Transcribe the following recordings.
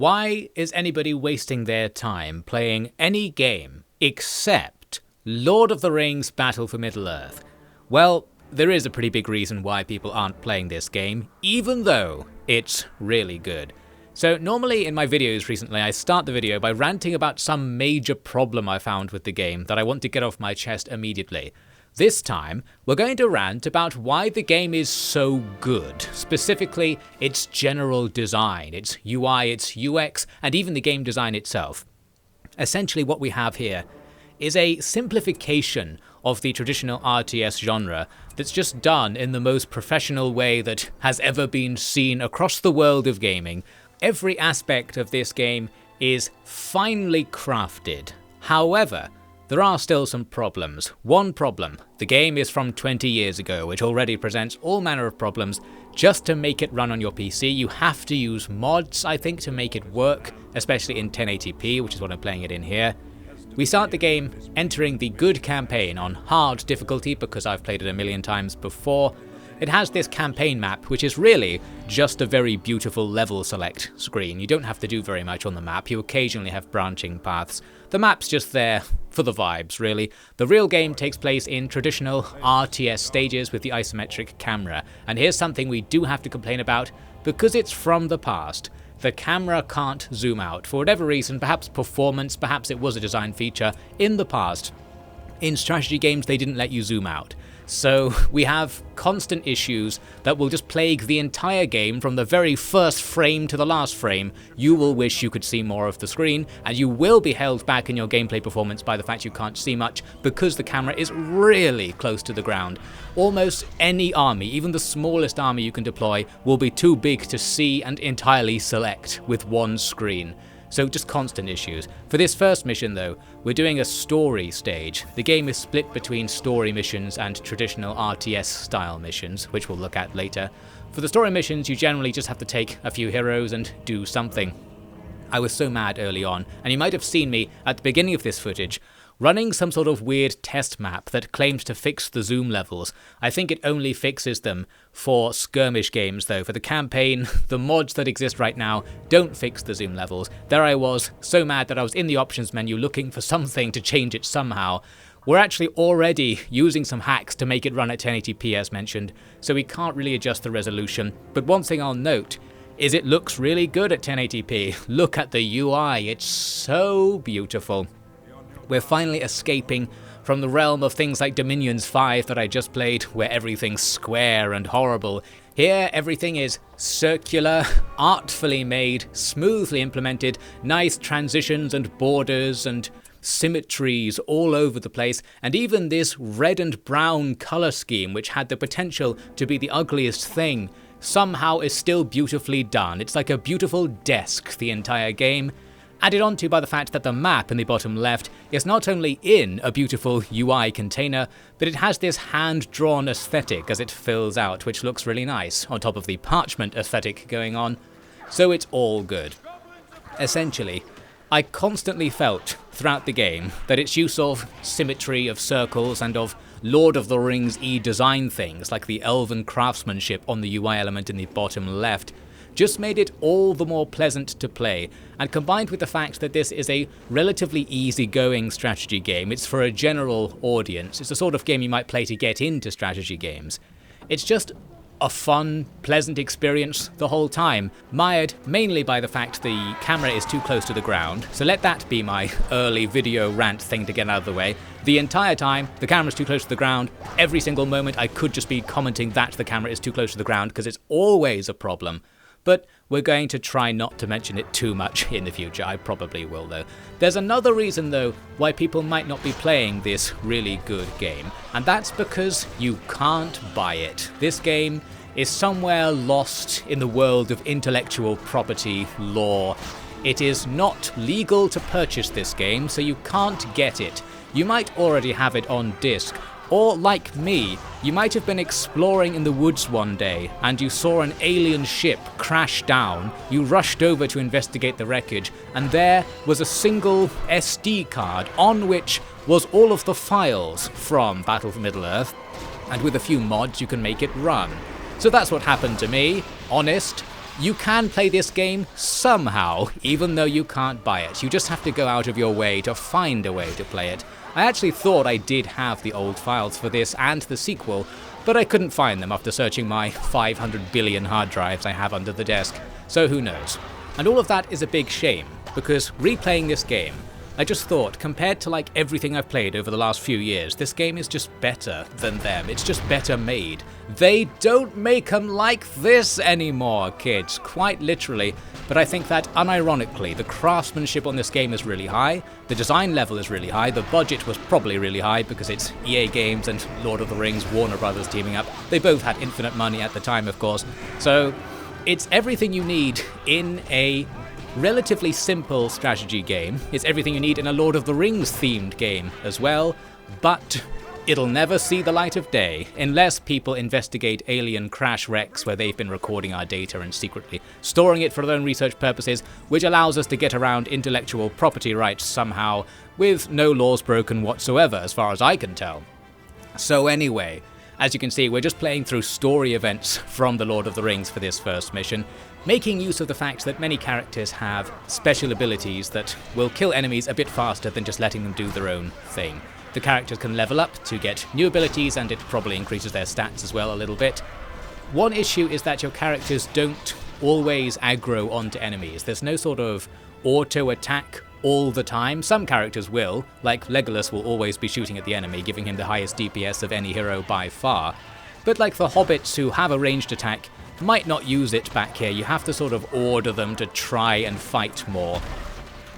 Why is anybody wasting their time playing any game except Lord of the Rings Battle for Middle-earth? Well, there is a pretty big reason why people aren't playing this game, even though it's really good. So normally in my videos recently, I start the video by ranting about some major problem I found with the game that I want to get off my chest immediately. This time, we're going to rant about why the game is so good, specifically its general design, its UI, its UX, and even the game design itself. Essentially what we have here is a simplification of the traditional RTS genre that's just done in the most professional way that has ever been seen across the world of gaming. Every aspect of this game is finely crafted. However, there are still some problems. One problem: the game is from 20 years ago, which already presents all manner of problems. Just to make it run on your PC, you have to use mods, I think, to make it work, especially in 1080p, which is what I'm playing it in here. We start the game entering the good campaign on hard difficulty because I've played it a million times before. It has this campaign map, which is really just a very beautiful level select screen. You don't have to do very much on the map, you occasionally have branching paths. The map's just there for the vibes, really. The real game takes place in traditional RTS stages with the isometric camera, and here's something we do have to complain about. Because it's from the past, the camera can't zoom out. For whatever reason, perhaps performance, perhaps it was a design feature in the past. In strategy games, they didn't let you zoom out. So we have constant issues that will just plague the entire game from the very first frame to the last frame. You will wish you could see more of the screen, and you will be held back in your gameplay performance by the fact you can't see much because the camera is really close to the ground. Almost any army, even the smallest army you can deploy, will be too big to see and entirely select with one screen. So just constant issues. For this first mission though, we're doing a story stage. The game is split between story missions and traditional RTS style missions, which we'll look at later. For the story missions, you generally just have to take a few heroes and do something. I was so mad early on, and you might have seen me at the beginning of this footage, running some sort of weird test map that claims to fix the zoom levels. I think it only fixes them for skirmish games though. For the campaign, the mods that exist right now don't fix the zoom levels. There I was, so mad that I was in the options menu looking for something to change it somehow. We're actually already using some hacks to make it run at 1080p as mentioned, so we can't really adjust the resolution. But one thing I'll note is it looks really good at 1080p. Look at the UI, it's so beautiful. We're finally escaping from the realm of things like Dominions 5 that I just played, where everything's square and horrible. Here, everything is circular, artfully made, smoothly implemented, nice transitions and borders and symmetries all over the place, and even this red and brown color scheme, which had the potential to be the ugliest thing, somehow is still beautifully done. It's like a beautiful desk, the entire game. Added onto by the fact that the map in the bottom left is not only in a beautiful UI container, but it has this hand-drawn aesthetic as it fills out, which looks really nice, on top of the parchment aesthetic going on. So it's all good. Essentially, I constantly felt throughout the game that its use of symmetry, of circles, and of Lord of the Rings-y design things, like the elven craftsmanship on the UI element in the bottom left, just made it all the more pleasant to play, and combined with the fact that this is a relatively easygoing strategy game, it's for a general audience, it's the sort of game you might play to get into strategy games. It's just a fun, pleasant experience the whole time, mired mainly by the fact the camera is too close to the ground, so let that be my early video rant thing to get out of the way. The entire time, the camera's too close to the ground. Every single moment I could just be commenting that the camera is too close to the ground, because it's always a problem. But we're going to try not to mention it too much in the future. I probably will though. There's another reason though why people might not be playing this really good game, and that's because you can't buy it. This game is somewhere lost in the world of intellectual property law. It is not legal to purchase this game, so you can't get it. You might already have it on disc, or like me, you might have been exploring in the woods one day and you saw an alien ship crash down, you rushed over to investigate the wreckage, and there was a single SD card on which was all of the files from Battle for Middle-earth, and with a few mods you can make it run. So that's what happened to me, honest. you can play this game somehow, even though you can't buy it. You just have to go out of your way to find a way to play it. I actually thought I did have the old files for this and the sequel, but I couldn't find them after searching my 500 billion hard drives I have under the desk, so who knows. And all of that is a big shame, because replaying this game, I just thought, compared to like everything I've played over the last few years, this game is just better than them. It's just better made. They don't make them like this anymore, kids, quite literally. But I think that unironically, the craftsmanship on this game is really high, the design level is really high, the budget was probably really high because it's EA Games and Lord of the Rings, Warner Brothers teaming up. They both had infinite money at the time, of course. So it's everything you need in a relatively simple strategy game. It's everything you need in a Lord of the Rings themed game as well, but it'll never see the light of day unless people investigate alien crash wrecks where they've been recording our data and secretly storing it for their own research purposes, which allows us to get around intellectual property rights somehow with no laws broken whatsoever as far as I can tell. So anyway, as you can see, we're just playing through story events from the Lord of the Rings for this first mission, making use of the fact that many characters have special abilities that will kill enemies a bit faster than just letting them do their own thing. The characters can level up to get new abilities, and it probably increases their stats as well a little bit. One issue is that your characters don't always aggro onto enemies. There's no sort of auto attack all the time. Some characters will, like Legolas will always be shooting at the enemy, giving him the highest DPS of any hero by far. But like the hobbits who have a ranged attack might not use it back here. You have to sort of order them to try and fight more.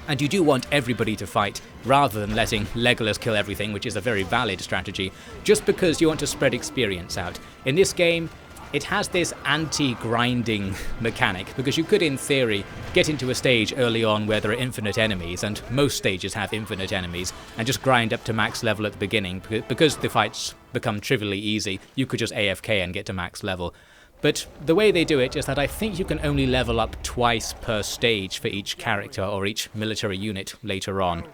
And you do want everybody to fight, rather than letting Legolas kill everything, which is a very valid strategy, just because you want to spread experience out. In this game, it has this anti-grinding mechanic, because you could, in theory, get into a stage early on where there are infinite enemies, and most stages have infinite enemies, and just grind up to max level at the beginning. Because the fights become trivially easy, you could just AFK and get to max level. But the way they do it is that I think you can only level up twice per stage for each character or each military unit later on.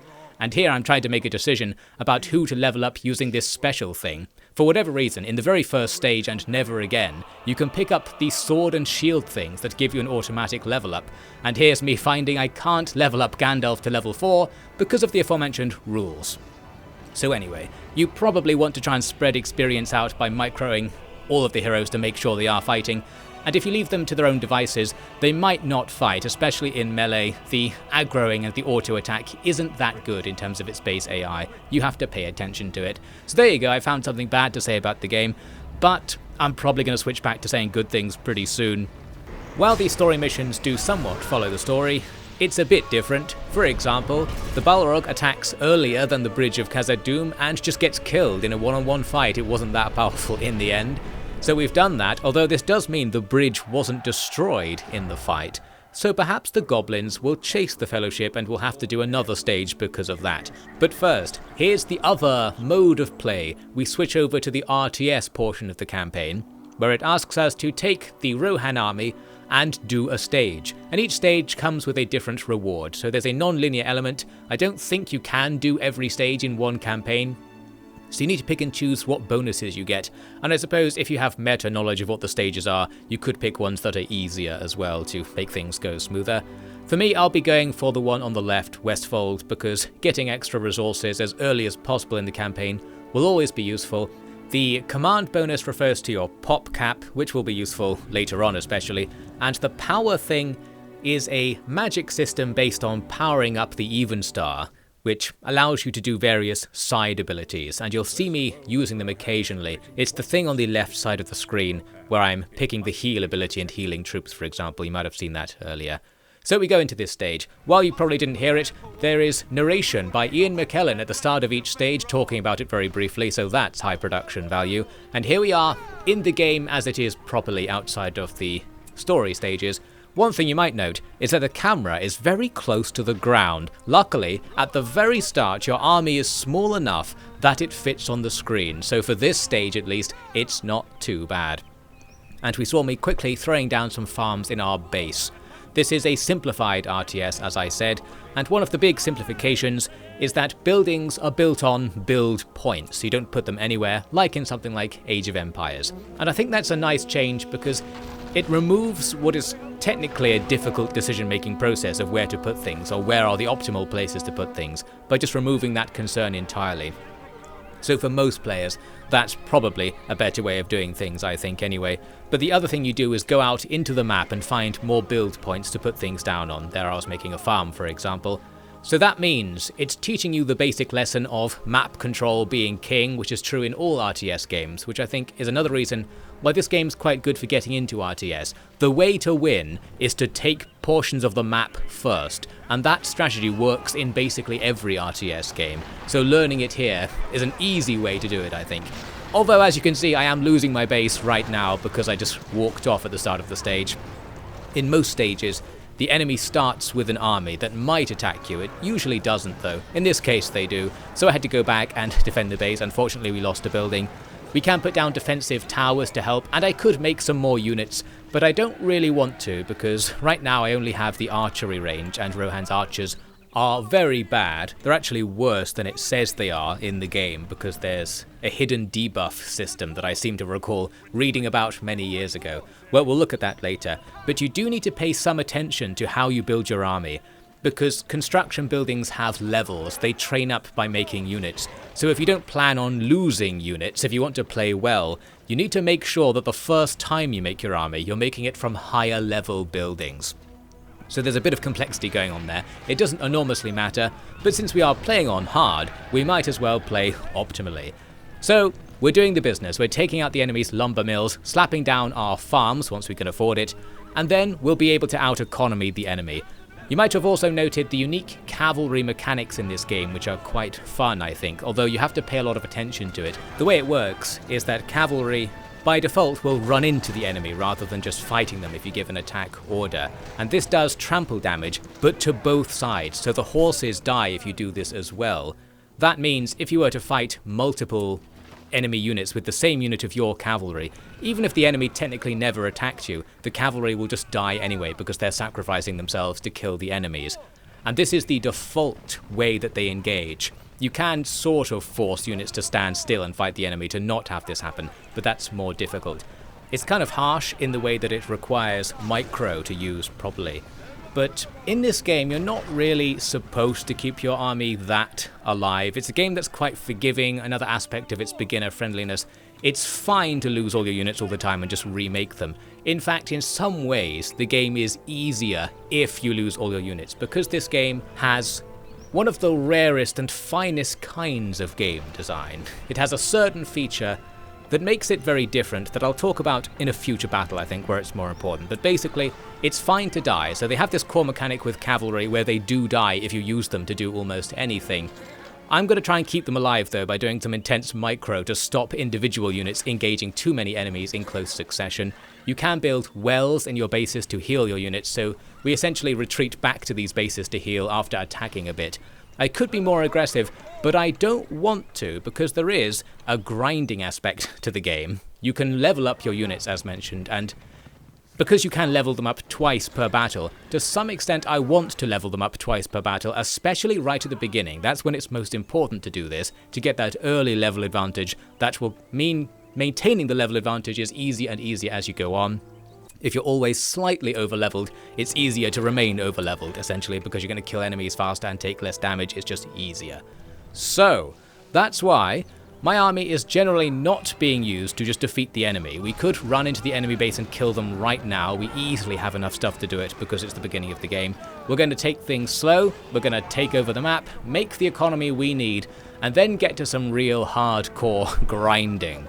And here I'm trying to make a decision about who to level up using this special thing. For whatever reason, in the very first stage and never again, you can pick up these sword and shield things that give you an automatic level up. And here's me finding I can't level up Gandalf to level 4 because of the aforementioned rules. So anyway, you probably want to try and spread experience out by microing all of the heroes to make sure they are fighting, and if you leave them to their own devices, they might not fight, especially in melee. The aggroing and the auto attack isn't that good in terms of its base AI. You have to pay attention to it. So there you go, I found something bad to say about the game, but I'm probably going to switch back to saying good things pretty soon. While these story missions do somewhat follow the story, it's a bit different. For example, the Balrog attacks earlier than the Bridge of Khazad-dûm and just gets killed in a one-on-one fight. It wasn't that powerful in the end. So we've done that, although this does mean the bridge wasn't destroyed in the fight. So perhaps the goblins will chase the Fellowship and we'll have to do another stage because of that. But first, here's the other mode of play. We switch over to the RTS portion of the campaign, where it asks us to take the Rohan army and do a stage. And each stage comes with a different reward. So there's a non-linear element. I don't think you can do every stage in one campaign, so you need to pick and choose what bonuses you get. And I suppose if you have meta knowledge of what the stages are, you could pick ones that are easier as well to make things go smoother. For me, I'll be going for the one on the left, Westfold, because getting extra resources as early as possible in the campaign will always be useful. The command bonus refers to your pop cap, which will be useful later on especially, and the power thing is a magic system based on powering up the Evenstar, which allows you to do various side abilities, and you'll see me using them occasionally. It's the thing on the left side of the screen where I'm picking the heal ability and healing troops, for example. You might have seen that earlier. So we go into this stage. While you probably didn't hear it, there is narration by Ian McKellen at the start of each stage, talking about it very briefly, so that's high production value. And here we are, in the game as it is properly outside of the story stages. One thing you might note is that the camera is very close to the ground. Luckily, at the very start, your army is small enough that it fits on the screen, so for this stage at least, it's not too bad. And we saw me quickly throwing down some farms in our base. This is a simplified RTS, as I said, and one of the big simplifications is that buildings are built on build points, so you don't put them anywhere, like in something like Age of Empires. And I think that's a nice change because it removes what is technically a difficult decision-making process of where to put things, or where are the optimal places to put things, by just removing that concern entirely. So for most players, that's probably a better way of doing things, I think anyway. But the other thing you do is go out into the map and find more build points to put things down on. There I was making a farm, for example. So that means it's teaching you the basic lesson of map control being king, which is true in all RTS games, which I think is another reason why this game's quite good for getting into RTS. The way to win is to take portions of the map first, and that strategy works in basically every RTS game, so learning it here is an easy way to do it, I think. Although, as you can see, I am losing my base right now because I just walked off at the start of the stage. In most stages, the enemy starts with an army that might attack you. It usually doesn't though. In this case they do, so I had to go back and defend the base. Unfortunately we lost a building. We can put down defensive towers to help, and I could make some more units, but I don't really want to because right now I only have the archery range, and Rohan's archers are very bad. They're actually worse than it says they are in the game because there's a hidden debuff system that I seem to recall reading about many years ago. Well, we'll look at that later, but you do need to pay some attention to how you build your army, because construction buildings have levels. They train up by making units. So if you don't plan on losing units, if you want to play well, you need to make sure that the first time you make your army, you're making it from higher level buildings. So there's a bit of complexity going on there. It doesn't enormously matter, but since we are playing on hard, we might as well play optimally. So we're doing the business. We're taking out the enemy's lumber mills, slapping down our farms once we can afford it, and then we'll be able to out-economy the enemy. You might have also noted the unique cavalry mechanics in this game, which are quite fun, I think, although you have to pay a lot of attention to it. The way it works is that cavalry by default will run into the enemy rather than just fighting them if you give an attack order. And this does trample damage, but to both sides, so the horses die if you do this as well. That means if you were to fight multiple enemy units with the same unit of your cavalry, even if the enemy technically never attacked you, the cavalry will just die anyway because they're sacrificing themselves to kill the enemies. And this is the default way that they engage. You can sort of force units to stand still and fight the enemy to not have this happen, but that's more difficult. It's kind of harsh in the way that it requires micro to use properly. But in this game, you're not really supposed to keep your army that alive. It's a game that's quite forgiving, another aspect of its beginner friendliness. It's fine to lose all your units all the time and just remake them. In fact, in some ways, the game is easier if you lose all your units, because this game has one of the rarest and finest kinds of game design. It has a certain feature that makes it very different that I'll talk about in a future battle, I think, where it's more important. But basically, it's fine to die. So they have this core mechanic with cavalry where they do die if you use them to do almost anything. I'm going to try and keep them alive though by doing some intense micro to stop individual units engaging too many enemies in close succession. You can build wells in your bases to heal your units, so we essentially retreat back to these bases to heal after attacking a bit. I could be more aggressive, but I don't want to because there is a grinding aspect to the game. You can level up your units as mentioned, and because you can level them up twice per battle, to some extent I want to level them up twice per battle, especially right at the beginning. That's when it's most important to do this, to get that early level advantage. That will mean maintaining the level advantage is easier and easier as you go on. If you're always slightly over-leveled, it's easier to remain over-leveled, essentially, because you're going to kill enemies faster and take less damage. It's just easier. So, that's why my army is generally not being used to just defeat the enemy. We could run into the enemy base and kill them right now. We easily have enough stuff to do it because it's the beginning of the game. We're going to take things slow, we're going to take over the map, make the economy we need, and then get to some real hardcore grinding.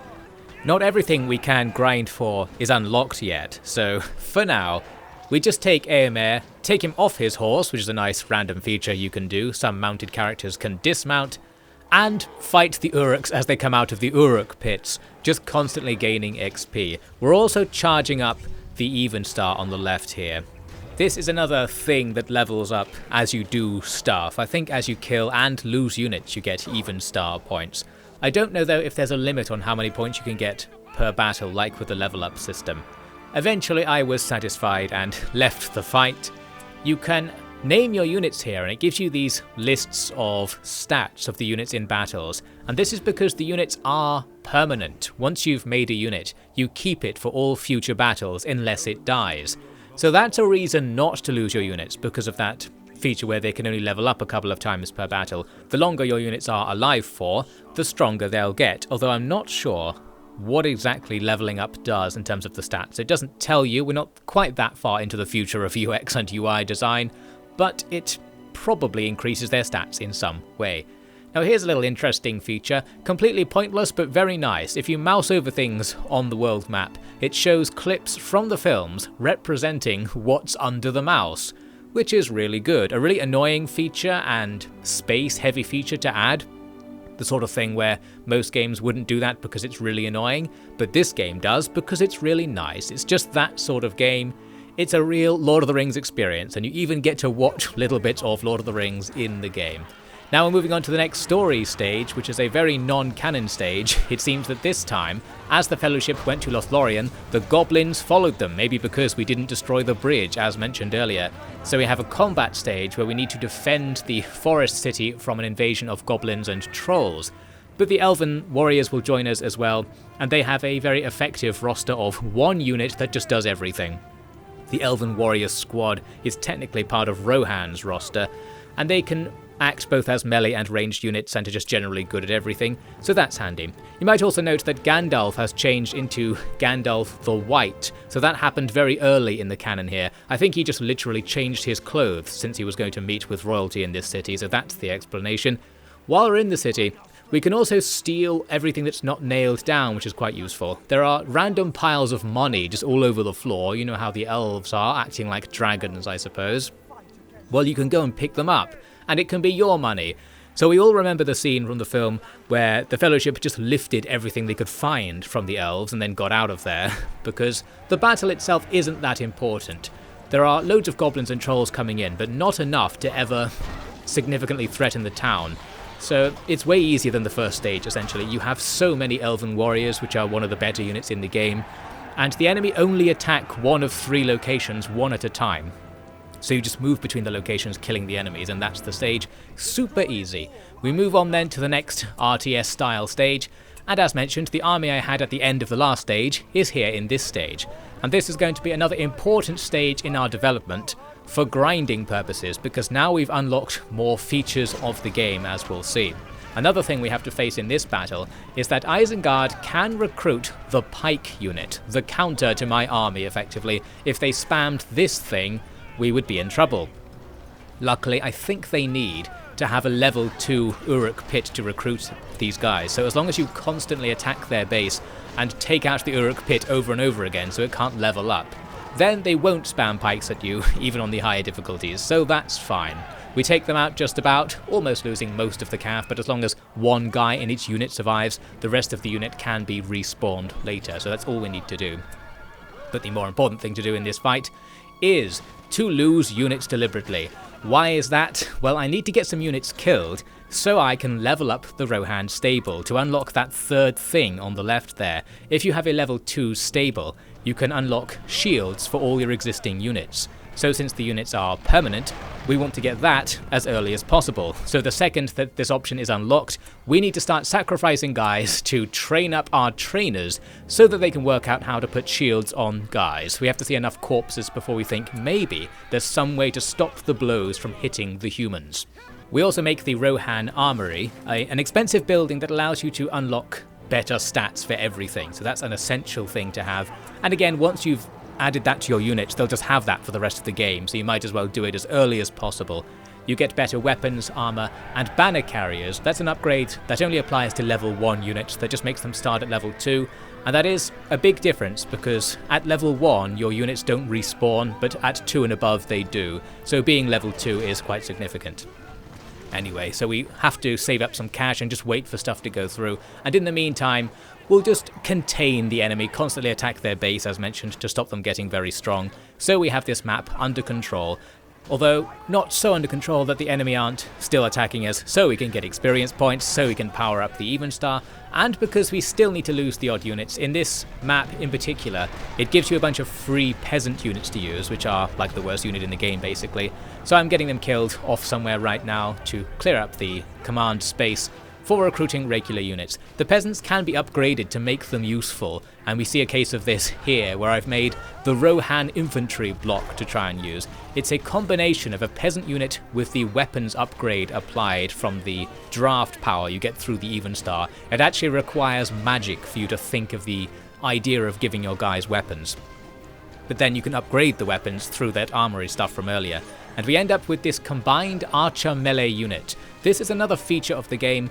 Not everything we can grind for is unlocked yet, so for now, we just take Éomer, take him off his horse, which is a nice random feature you can do. Some mounted characters can dismount, and fight the Uruks as they come out of the Uruk pits, just constantly gaining XP. We're also charging up the Even Star on the left here. This is another thing that levels up as you do stuff. I think as you kill and lose units, you get Even Star points. I don't know though if there's a limit on how many points you can get per battle like with the level up system. Eventually I was satisfied and left the fight. You can name your units here and it gives you these lists of stats of the units in battles, and this is because the units are permanent. Once you've made a unit, you keep it for all future battles unless it dies. So that's a reason not to lose your units because of that feature where they can only level up a couple of times per battle. The longer your units are alive for, the stronger they'll get, although I'm not sure what exactly leveling up does in terms of the stats. It doesn't tell you, we're not quite that far into the future of UX and UI design, but it probably increases their stats in some way. Now here's a little interesting feature, completely pointless but very nice. If you mouse over things on the world map, it shows clips from the films representing what's under the mouse, which is really good. A really annoying feature and space heavy feature to add. The sort of thing where most games wouldn't do that because it's really annoying, but this game does because it's really nice. It's just that sort of game. It's a real Lord of the Rings experience, and you even get to watch little bits of Lord of the Rings in the game. Now we're moving on to the next story stage, which is a very non-canon stage. It seems that this time, as the Fellowship went to Lothlorien, the goblins followed them, maybe because we didn't destroy the bridge, as mentioned earlier. So we have a combat stage where we need to defend the forest city from an invasion of goblins and trolls. But the elven warriors will join us as well, and they have a very effective roster of one unit that just does everything. The elven warriors squad is technically part of Rohan's roster, and they can act both as melee and ranged units and are just generally good at everything, so that's handy. You might also note that Gandalf has changed into Gandalf the White, so that happened very early in the canon here. I think he just literally changed his clothes since he was going to meet with royalty in this city, so that's the explanation. While we're in the city, we can also steal everything that's not nailed down, which is quite useful. There are random piles of money just all over the floor. You know how the elves are, acting like dragons, I suppose. Well, you can go and pick them up, and it can be your money. So we all remember the scene from the film where the Fellowship just lifted everything they could find from the elves and then got out of there, because the battle itself isn't that important. There are loads of goblins and trolls coming in, but not enough to ever significantly threaten the town. So it's way easier than the first stage, essentially. You have so many elven warriors, which are one of the better units in the game, and the enemy only attack one of 3 locations, one at a time. So you just move between the locations killing the enemies, and that's the stage. Super easy. We move on then to the next RTS style stage, and as mentioned, the army I had at the end of the last stage is here in this stage. And this is going to be another important stage in our development for grinding purposes, because now we've unlocked more features of the game, as we'll see. Another thing we have to face in this battle is that Isengard can recruit the pike unit, the counter to my army effectively. If they spammed this thing, we would be in trouble. Luckily, I think they need to have a level 2 Uruk pit to recruit these guys, so as long as you constantly attack their base and take out the Uruk pit over and over again so it can't level up, then they won't spam pikes at you, even on the higher difficulties, so that's fine. We take them out just about, almost losing most of the cav, but as long as one guy in each unit survives, the rest of the unit can be respawned later, so that's all we need to do. But the more important thing to do in this fight is to lose units deliberately. Why is that? Well, I need to get some units killed so I can level up the Rohan stable to unlock that third thing on the left there. If you have a level 2 stable, you can unlock shields for all your existing units. So since the units are permanent, we want to get that as early as possible. So the second that this option is unlocked, we need to start sacrificing guys to train up our trainers so that they can work out how to put shields on guys. We have to see enough corpses before we think maybe there's some way to stop the blows from hitting the humans. We also make the Rohan Armory, an expensive building that allows you to unlock better stats for everything. So that's an essential thing to have. And again, once you've added that to your units, they'll just have that for the rest of the game, so you might as well do it as early as possible. You get better weapons, armor, and banner carriers. That's an upgrade that only applies to level 1 units, that just makes them start at level 2, and that is a big difference because at level 1 your units don't respawn, but at 2 and above they do, so being level 2 is quite significant. Anyway, so we have to save up some cash and just wait for stuff to go through, and in the meantime, we'll just contain the enemy, constantly attack their base as mentioned to stop them getting very strong, so we have this map under control. Although not so under control that the enemy aren't still attacking us, so we can get experience points, so we can power up the even star, and because we still need to lose the odd units. In this map in particular, it gives you a bunch of free peasant units to use, which are like the worst unit in the game basically. So I'm getting them killed off somewhere right now to clear up the command space for recruiting regular units. The peasants can be upgraded to make them useful, and we see a case of this here where I've made the Rohan infantry block to try and use. It's a combination of a peasant unit with the weapons upgrade applied from the draft power you get through the Evenstar. It actually requires magic for you to think of the idea of giving your guys weapons. But then you can upgrade the weapons through that armory stuff from earlier. And we end up with this combined archer melee unit. This is another feature of the game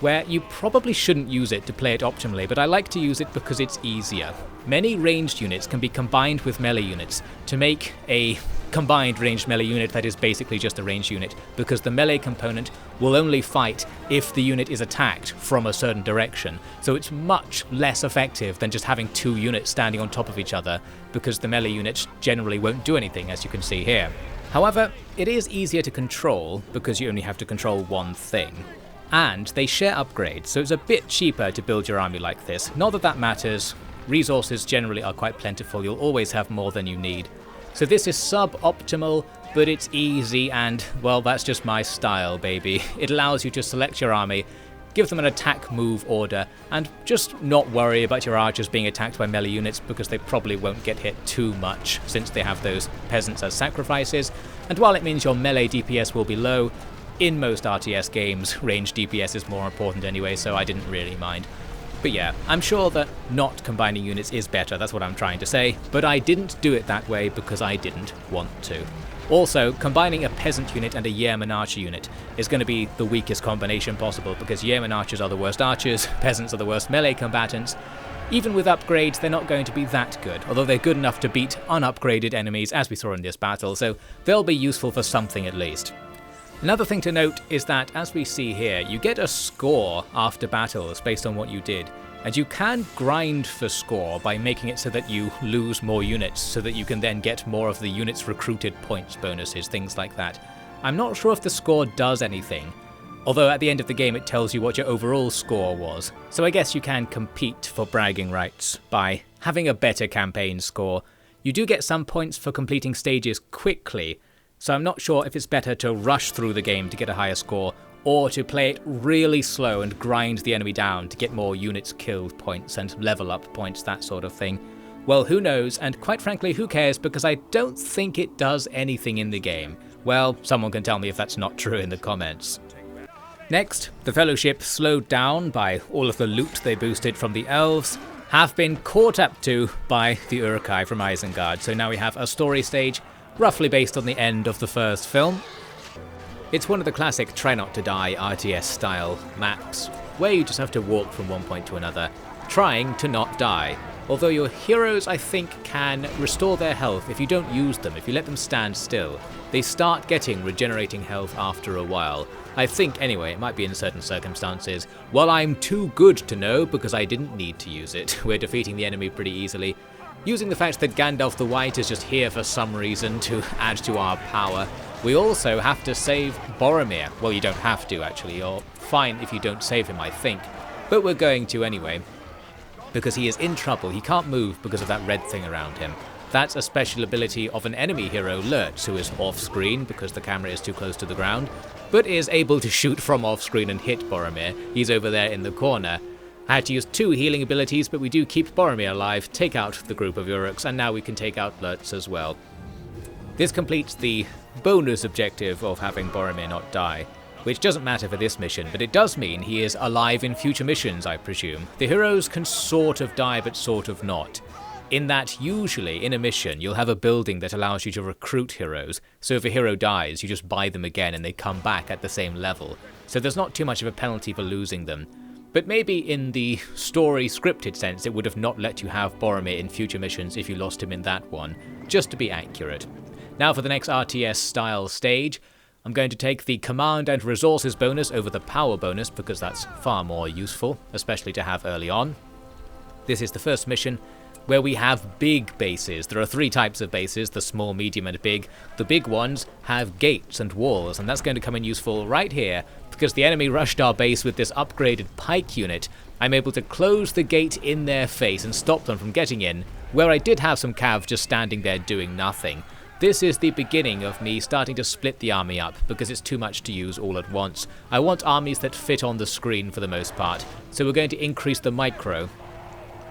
where you probably shouldn't use it to play it optimally, but I like to use it because it's easier. Many ranged units can be combined with melee units to make a combined ranged melee unit that is basically just a ranged unit, because the melee component will only fight if the unit is attacked from a certain direction. So it's much less effective than just having two units standing on top of each other, because the melee units generally won't do anything, as you can see here. However, it is easier to control because you only have to control one thing. And they share upgrades, so it's a bit cheaper to build your army like this. Not that that matters. Resources generally are quite plentiful, you'll always have more than you need. So this is suboptimal, but it's easy and, well, that's just my style, baby. It allows you to select your army, give them an attack move order, and just not worry about your archers being attacked by melee units because they probably won't get hit too much since they have those peasants as sacrifices. And while it means your melee DPS will be low, in most RTS games, range DPS is more important anyway, so I didn't really mind. But yeah, I'm sure that not combining units is better, that's what I'm trying to say, but I didn't do it that way because I didn't want to. Also, combining a peasant unit and a yeoman archer unit is going to be the weakest combination possible, because yeoman archers are the worst archers, peasants are the worst melee combatants. Even with upgrades, they're not going to be that good, although they're good enough to beat unupgraded enemies, as we saw in this battle, so they'll be useful for something at least. Another thing to note is that, as we see here, you get a score after battles based on what you did, and you can grind for score by making it so that you lose more units, so that you can then get more of the units recruited points bonuses, things like that. I'm not sure if the score does anything, although at the end of the game it tells you what your overall score was, so I guess you can compete for bragging rights by having a better campaign score. You do get some points for completing stages quickly, so I'm not sure if it's better to rush through the game to get a higher score, or to play it really slow and grind the enemy down to get more units killed points and level up points, that sort of thing. Well, who knows, and quite frankly, who cares, because I don't think it does anything in the game. Well, someone can tell me if that's not true in the comments. Next, the Fellowship, slowed down by all of the loot they boosted from the elves, have been caught up to by the Uruk-hai from Isengard, so now we have a story stage roughly based on the end of the first film. It's one of the classic try not to die RTS style maps, where you just have to walk from one point to another, trying to not die. Although your heroes, I think, can restore their health if you don't use them, if you let them stand still. They start getting regenerating health after a while. I think, anyway, it might be in certain circumstances. Well, I'm too good to know because I didn't need to use it. We're defeating the enemy pretty easily. Using the fact that Gandalf the White is just here for some reason to add to our power, we also have to save Boromir. Well, you don't have to, actually. You're fine if you don't save him, I think. But we're going to anyway, because he is in trouble. He can't move because of that red thing around him. That's a special ability of an enemy hero, Lurtz, who is off-screen because the camera is too close to the ground, but is able to shoot from off-screen and hit Boromir. He's over there in the corner. I had to use 2 healing abilities, but we do keep Boromir alive, take out the group of Uruks, and now we can take out Lurtz as well. This completes the bonus objective of having Boromir not die, which doesn't matter for this mission, but it does mean he is alive in future missions, I presume. The heroes can sort of die, but sort of not. In that, usually, in a mission, you'll have a building that allows you to recruit heroes, so if a hero dies, you just buy them again and they come back at the same level. So there's not too much of a penalty for losing them. But maybe in the story scripted sense, it would have not let you have Boromir in future missions if you lost him in that one, just to be accurate. Now for the next RTS style stage, I'm going to take the command and resources bonus over the power bonus because that's far more useful, especially to have early on. This is the first mission where we have big bases. There are 3 types of bases, the small, medium and big. The big ones have gates and walls, and that's going to come in useful right here because the enemy rushed our base with this upgraded pike unit. I'm able to close the gate in their face and stop them from getting in, where I did have some cav just standing there doing nothing. this is the beginning of me starting to split the army up because it's too much to use all at once. I want armies that fit on the screen for the most part, so we're going to increase the micro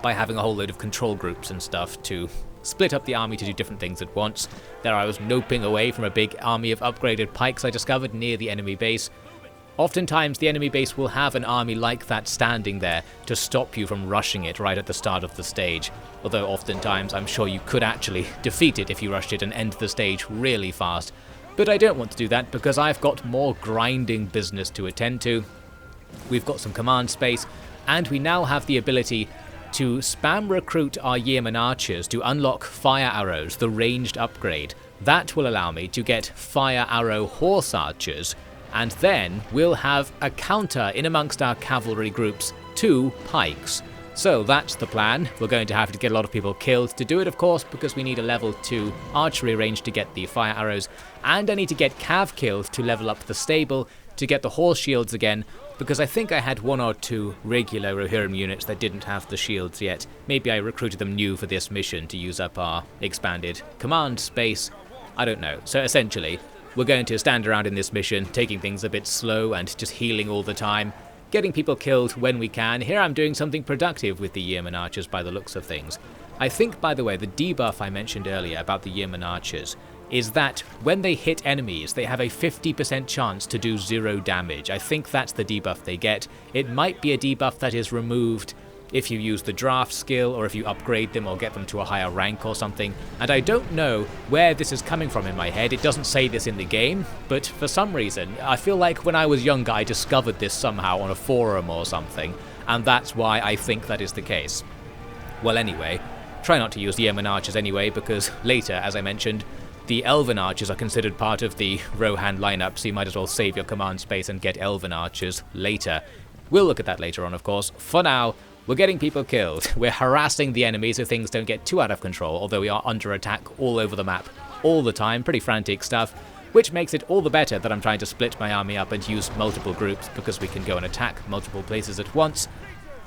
by having a whole load of control groups and stuff to split up the army to do different things at once. There I was noping away from a big army of upgraded pikes I discovered near the enemy base. Oftentimes the enemy base will have an army like that standing there to stop you from rushing it right at the start of the stage, although oftentimes I'm sure you could actually defeat it if you rushed it and end the stage really fast. But I don't want to do that because I've got more grinding business to attend to. We've got some command space, and we now have the ability to spam recruit our yeoman archers to unlock fire arrows, the ranged upgrade. That will allow me to get fire arrow horse archers, and then we'll have a counter in amongst our cavalry groups to pikes. So that's the plan. We're going to have to get a lot of people killed to do it, of course, because we need a level 2 archery range to get the fire arrows, and I need to get cav killed to level up the stable to get the horse shields again, because I think I had 1 or 2 regular Rohirrim units that didn't have the shields yet. Maybe I recruited them new for this mission to use up our expanded command space. I don't know. So essentially, we're going to stand around in this mission, taking things a bit slow and just healing all the time, getting people killed when we can. Here I'm doing something productive with the Yeoman Archers by the looks of things. I think, by the way, the debuff I mentioned earlier about the Yeoman Archers is that when they hit enemies, they have a 50% chance to do 0 damage. I think that's the debuff they get. It might be a debuff that is removed if you use the draft skill, or if you upgrade them or get them to a higher rank or something, and I don't know where this is coming from in my head. It doesn't say this in the game, but for some reason I feel like when I was younger I discovered this somehow on a forum or something, and that's why I think that is the case. Well, anyway, try not to use the Yeoman Archers anyway, because later, as I mentioned, the Elven Archers are considered part of the Rohan lineup, so you might as well save your command space and get Elven Archers later. We'll look at that later on, of course. For now, we're getting people killed. We're harassing the enemy so things don't get too out of control, although we are under attack all over the map all the time. Pretty frantic stuff, which makes it all the better that I'm trying to split my army up and use multiple groups, because we can go and attack multiple places at once.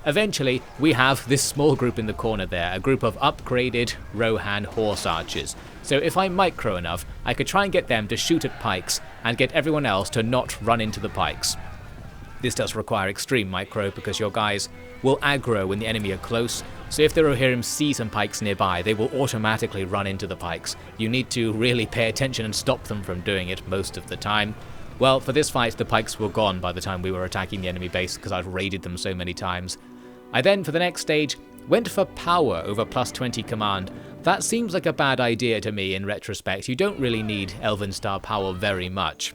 Eventually, we have this small group in the corner there, a group of upgraded Rohan horse archers. So if I'm micro enough, I could try and get them to shoot at pikes and get everyone else to not run into the pikes. This does require extreme micro because your guys will aggro when the enemy are close, so if the Rohirrim see some pikes nearby, they will automatically run into the pikes. You need to really pay attention and stop them from doing it most of the time. Well, for this fight, the pikes were gone by the time we were attacking the enemy base because I've raided them so many times. I then, for the next stage, went for power over plus 20 command. That seems like a bad idea to me in retrospect. You don't really need Elven Star power very much.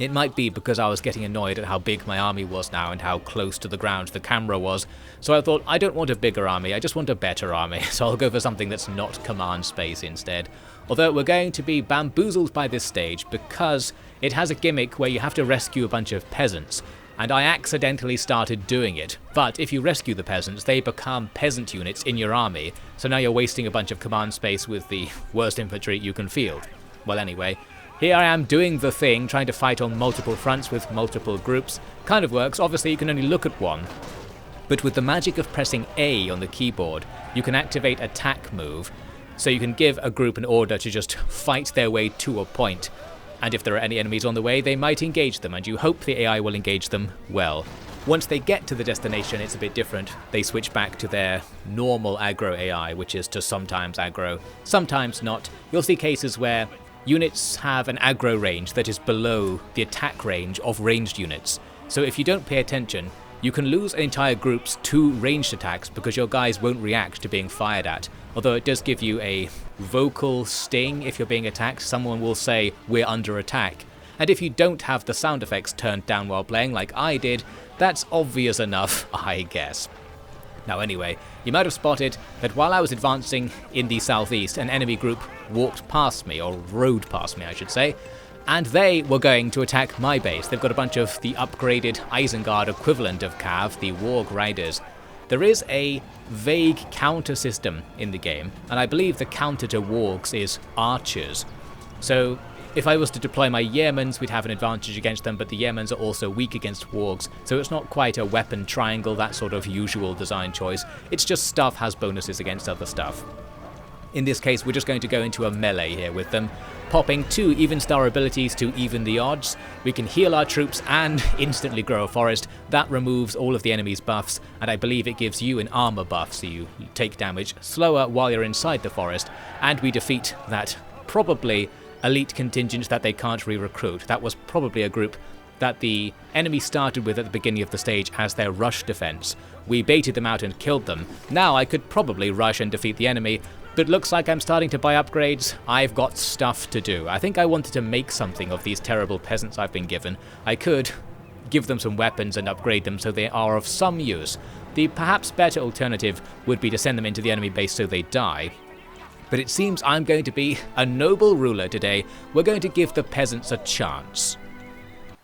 It might be because I was getting annoyed at how big my army was now and how close to the ground the camera was, so I thought I don't want a bigger army, I just want a better army, so I'll go for something that's not command space instead. Although we're going to be bamboozled by this stage because it has a gimmick where you have to rescue a bunch of peasants, and I accidentally started doing it. But if you rescue the peasants, they become peasant units in your army, so now you're wasting a bunch of command space with the worst infantry you can field. Well, anyway, here I am doing the thing, trying to fight on multiple fronts with multiple groups. Kind of works. Obviously you can only look at one, but with the magic of pressing A on the keyboard, you can activate attack move, so you can give a group an order to just fight their way to a point, and if there are any enemies on the way, they might engage them, and you hope the AI will engage them well. Once they get to the destination, it's a bit different. They switch back to their normal aggro AI, which is to sometimes aggro, sometimes not. You'll see cases where units have an aggro range that is below the attack range of ranged units. So if you don't pay attention, you can lose entire groups to ranged attacks because your guys won't react to being fired at. Although it does give you a vocal sting if you're being attacked. Someone will say, "We're under attack." And if you don't have the sound effects turned down while playing like I did, that's obvious enough, I guess. Now anyway, you might have spotted that while I was advancing in the southeast, an enemy group walked past me, or rode past me I should say, and they were going to attack my base. They've got a bunch of the upgraded Isengard equivalent of Cav, the Warg Riders. There is a vague counter system in the game, and I believe the counter to Wargs is archers. So if I was to deploy my Yeomans, we'd have an advantage against them, but the Yeomans are also weak against Wargs, so it's not quite a weapon triangle, that sort of usual design choice. It's just stuff has bonuses against other stuff. In this case, we're just going to go into a melee here with them, popping 2 even star abilities to even the odds. We can heal our troops and instantly grow a forest. That removes all of the enemy's buffs, and I believe it gives you an armor buff, so you take damage slower while you're inside the forest, and we defeat that probably elite contingent that they can't re-recruit. That was probably a group that the enemy started with at the beginning of the stage as their rush defense. We baited them out and killed them. Now I could probably rush and defeat the enemy, but looks like I'm starting to buy upgrades. I've got stuff to do. I think I wanted to make something of these terrible peasants I've been given. I could give them some weapons and upgrade them so they are of some use. The perhaps better alternative would be to send them into the enemy base so they die. But it seems I'm going to be a noble ruler today. We're going to give the peasants a chance.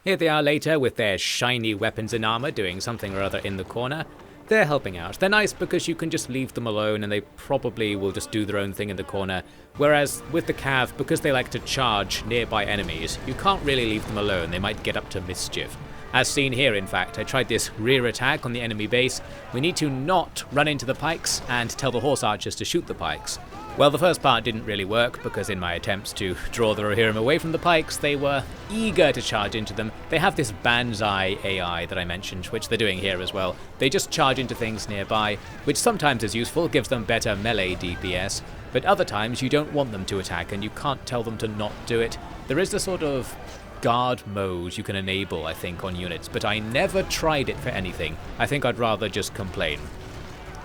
Here they are later with their shiny weapons and armor doing something or other in the corner. They're helping out. They're nice because you can just leave them alone and they probably will just do their own thing in the corner. Whereas with the Cav, because they like to charge nearby enemies, you can't really leave them alone. They might get up to mischief. As seen here, in fact, I tried this rear attack on the enemy base. We need to not run into the pikes and tell the horse archers to shoot the pikes. Well, the first part didn't really work because in my attempts to draw the Rohirrim away from the pikes, they were eager to charge into them. They have this Banzai AI that I mentioned, which they're doing here as well. They just charge into things nearby, which sometimes is useful, gives them better melee DPS, but other times you don't want them to attack and you can't tell them to not do it. There is a sort of guard mode you can enable, I think, on units, but I never tried it for anything. I think I'd rather just complain.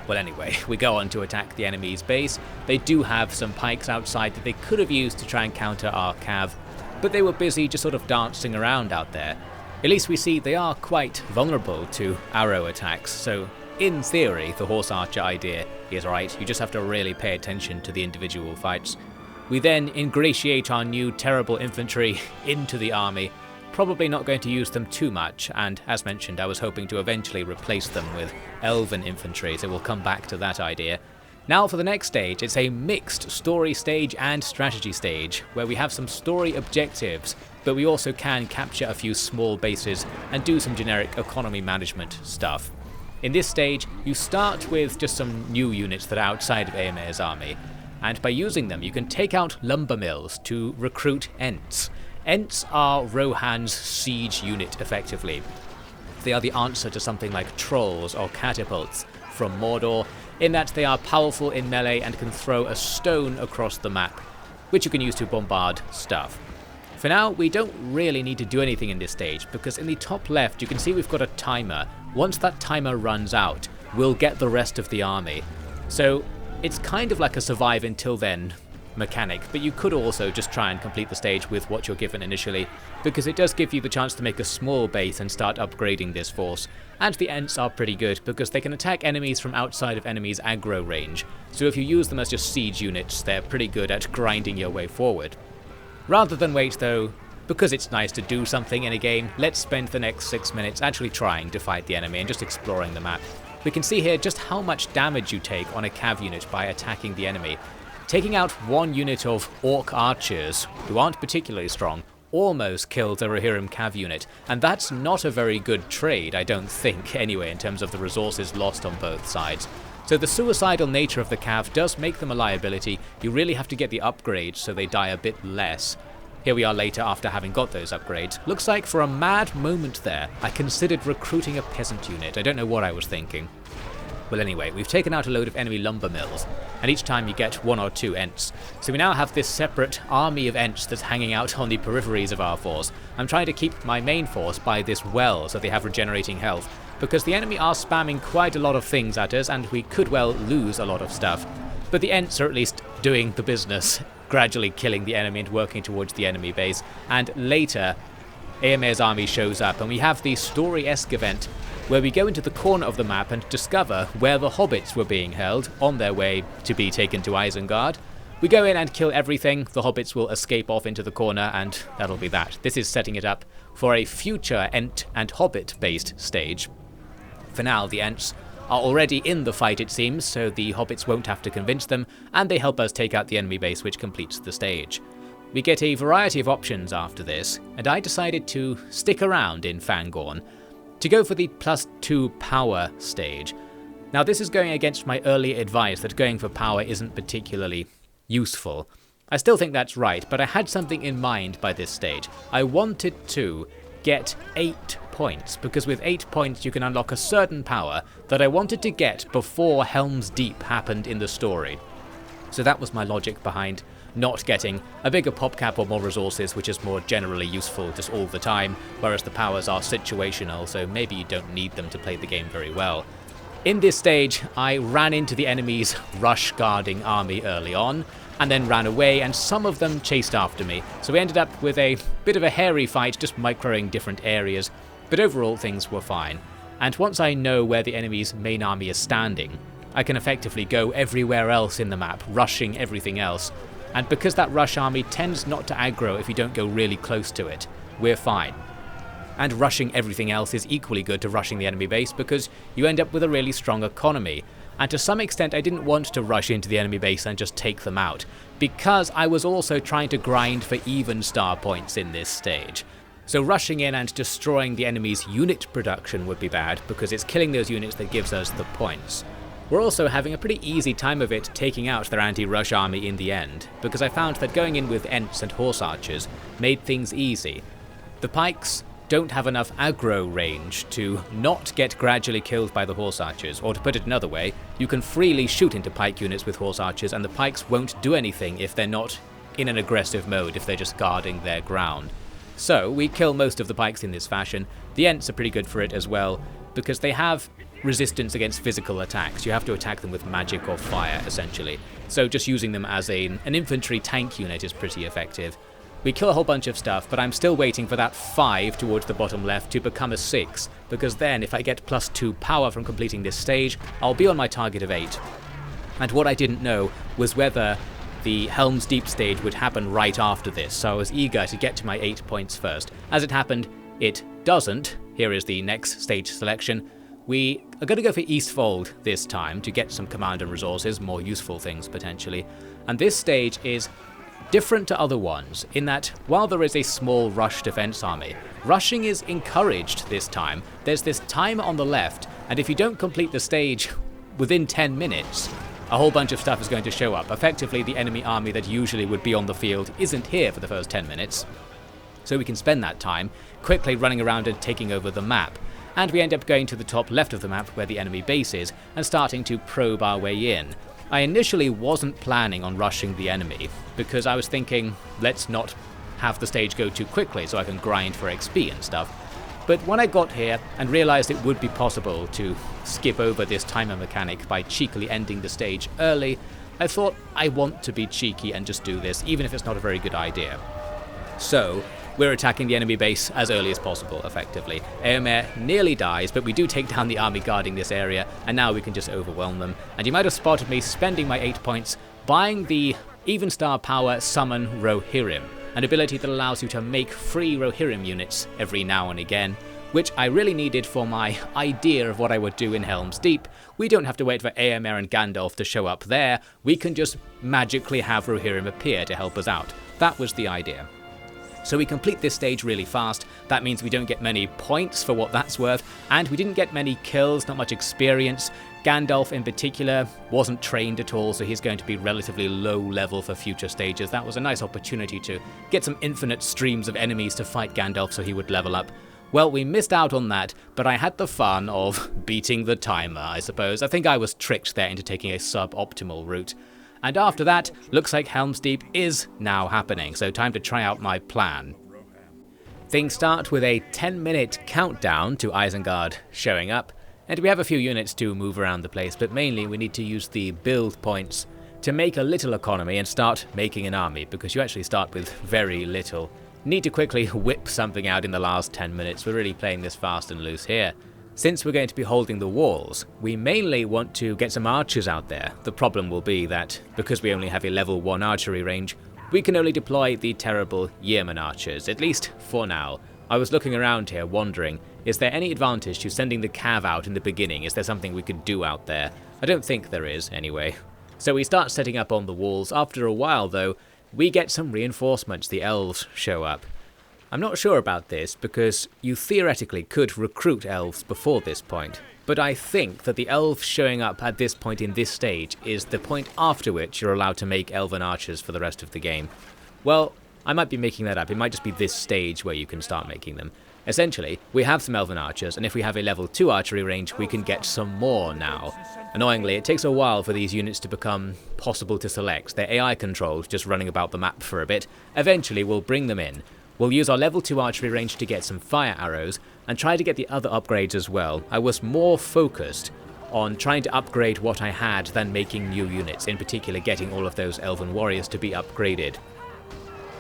Well, anyway, we go on to attack the enemy's base. They do have some pikes outside that they could have used to try and counter our Cav, but they were busy just sort of dancing around out there. At least we see they are quite vulnerable to arrow attacks, so in theory, the horse archer idea is right. You just have to really pay attention to the individual fights. We then ingratiate our new terrible infantry into the army. Probably not going to use them too much, and as mentioned, I was hoping to eventually replace them with elven infantry, so we'll come back to that idea. Now for the next stage, it's a mixed story stage and strategy stage, where we have some story objectives, but we also can capture a few small bases and do some generic economy management stuff. In this stage, you start with just some new units that are outside of Eomer's army, and by using them you can take out lumber mills to recruit Ents. Ents are Rohan's siege unit, effectively. They are the answer to something like trolls or catapults from Mordor, in that they are powerful in melee and can throw a stone across the map, which you can use to bombard stuff. For now, we don't really need to do anything in this stage, because in the top left you can see we've got a timer. Once that timer runs out, we'll get the rest of the army. So it's kind of like a survive until then mechanic, but you could also just try and complete the stage with what you're given initially, because it does give you the chance to make a small base and start upgrading this force. And the Ents are pretty good because they can attack enemies from outside of enemies' aggro range, so if you use them as just siege units, they're pretty good at grinding your way forward. Rather than wait though, because it's nice to do something in a game, let's spend the next 6 minutes actually trying to fight the enemy and just exploring the map. We can see here just how much damage you take on a Cav unit by attacking the enemy. Taking out one unit of Orc archers, who aren't particularly strong, almost killed a Rohirrim Cav unit, and that's not a very good trade, I don't think, anyway, in terms of the resources lost on both sides. So the suicidal nature of the Cav does make them a liability. You really have to get the upgrades so they die a bit less. Here we are later after having got those upgrades. Looks like for a mad moment there, I considered recruiting a peasant unit. I don't know what I was thinking. Well anyway, we've taken out a load of enemy lumber mills, and each time you get 1 or 2 Ents. So we now have this separate army of Ents that's hanging out on the peripheries of our force. I'm trying to keep my main force by this well so they have regenerating health, because the enemy are spamming quite a lot of things at us and we could well lose a lot of stuff. But the Ents are at least doing the business, gradually killing the enemy and working towards the enemy base, and later Eomer's army shows up and we have the story-esque event where we go into the corner of the map and discover where the hobbits were being held on their way to be taken to Isengard. We go in and kill everything, the hobbits will escape off into the corner, and that'll be that. This is setting it up for a future Ent and Hobbit based stage. For now, the Ents are already in the fight, it seems, so the hobbits won't have to convince them, and they help us take out the enemy base, which completes the stage. We get a variety of options after this, and I decided to stick around in Fangorn to go for the +2 power stage. Now this is going against my earlier advice that going for power isn't particularly useful. I still think that's right, but I had something in mind by this stage. I wanted to get 8 points, because with 8 points you can unlock a certain power that I wanted to get before Helm's Deep happened in the story. So that was my logic behind not getting a bigger pop cap or more resources, which is more generally useful just all the time, whereas the powers are situational, so maybe you don't need them to play the game very well. In this stage, I ran into the enemy's rush guarding army early on, and then ran away, and some of them chased after me, so we ended up with a bit of a hairy fight, just microing different areas, but overall things were fine. And once I know where the enemy's main army is standing, I can effectively go everywhere else in the map, rushing everything else. And because that rush army tends not to aggro if you don't go really close to it, we're fine. And rushing everything else is equally good to rushing the enemy base because you end up with a really strong economy. And to some extent I didn't want to rush into the enemy base and just take them out, because I was also trying to grind for even star points in this stage. So rushing in and destroying the enemy's unit production would be bad, because it's killing those units that gives us the points. We're also having a pretty easy time of it taking out their anti-rush army in the end, because I found that going in with Ents and Horse Archers made things easy. The pikes don't have enough aggro range to not get gradually killed by the Horse Archers, or to put it another way, you can freely shoot into pike units with Horse Archers and the pikes won't do anything if they're not in an aggressive mode, if they're just guarding their ground. So we kill most of the pikes in this fashion. The Ents are pretty good for it as well, because they have resistance against physical attacks. You have to attack them with magic or fire, essentially. So just using them as an infantry tank unit is pretty effective. We kill a whole bunch of stuff, but I'm still waiting for that 5 towards the bottom left to become a 6, because then if I get +2 power from completing this stage, I'll be on my target of 8. And what I didn't know was whether the Helm's Deep stage would happen right after this, so I was eager to get to my 8 points first. As it happened, it doesn't. Here is the next stage selection. We are going to go for Eastfold this time to get some command and resources, more useful things potentially. And this stage is different to other ones in that while there is a small rush defense army, rushing is encouraged this time. There's this timer on the left, and if you don't complete the stage within 10 minutes, a whole bunch of stuff is going to show up. Effectively, the enemy army that usually would be on the field isn't here for the first 10 minutes. So we can spend that time quickly running around and taking over the map. And we end up going to the top left of the map where the enemy base is and starting to probe our way in. I initially wasn't planning on rushing the enemy, because I was thinking, let's not have the stage go too quickly so I can grind for XP and stuff. But when I got here and realized it would be possible to skip over this timer mechanic by cheekily ending the stage early, I thought I want to be cheeky and just do this, even if it's not a very good idea. So we're attacking the enemy base as early as possible, effectively. Eomer nearly dies, but we do take down the army guarding this area, and now we can just overwhelm them. And you might have spotted me spending my 8 points buying the even star power Summon Rohirrim, an ability that allows you to make free Rohirrim units every now and again, which I really needed for my idea of what I would do in Helm's Deep. We don't have to wait for Eomer and Gandalf to show up there, we can just magically have Rohirrim appear to help us out. That was the idea. So we complete this stage really fast. That means we don't get many points for what that's worth, and we didn't get many kills, not much experience. Gandalf in particular wasn't trained at all, so he's going to be relatively low level for future stages. That was a nice opportunity to get some infinite streams of enemies to fight Gandalf so he would level up. Well, we missed out on that, but I had the fun of beating the timer, I suppose. I think I was tricked there into taking a suboptimal route. And after that, looks like Helm's Deep is now happening, so time to try out my plan. Things start with a 10-minute countdown to Isengard showing up, and we have a few units to move around the place, but mainly we need to use the build points to make a little economy and start making an army, because you actually start with very little. Need to quickly whip something out in the last 10 minutes, we're really playing this fast and loose here. Since we're going to be holding the walls, we mainly want to get some archers out there. The problem will be that, because we only have a level 1 archery range, we can only deploy the terrible Yeoman archers, at least for now. I was looking around here wondering, is there any advantage to sending the cav out in the beginning? Is there something we could do out there? I don't think there is, anyway. So we start setting up on the walls. After a while, though, we get some reinforcements. The elves show up. I'm not sure about this, because you theoretically could recruit elves before this point, but I think that the elves showing up at this point in this stage is the point after which you're allowed to make elven archers for the rest of the game. Well, I might be making that up. It might just be this stage where you can start making them. Essentially, we have some elven archers, and if we have a level 2 archery range, we can get some more now. Annoyingly, it takes a while for these units to become possible to select. They're AI controlled, just running about the map for a bit. Eventually, we'll bring them in. We'll use our level 2 archery range to get some fire arrows, and try to get the other upgrades as well. I was more focused on trying to upgrade what I had than making new units, in particular getting all of those elven warriors to be upgraded.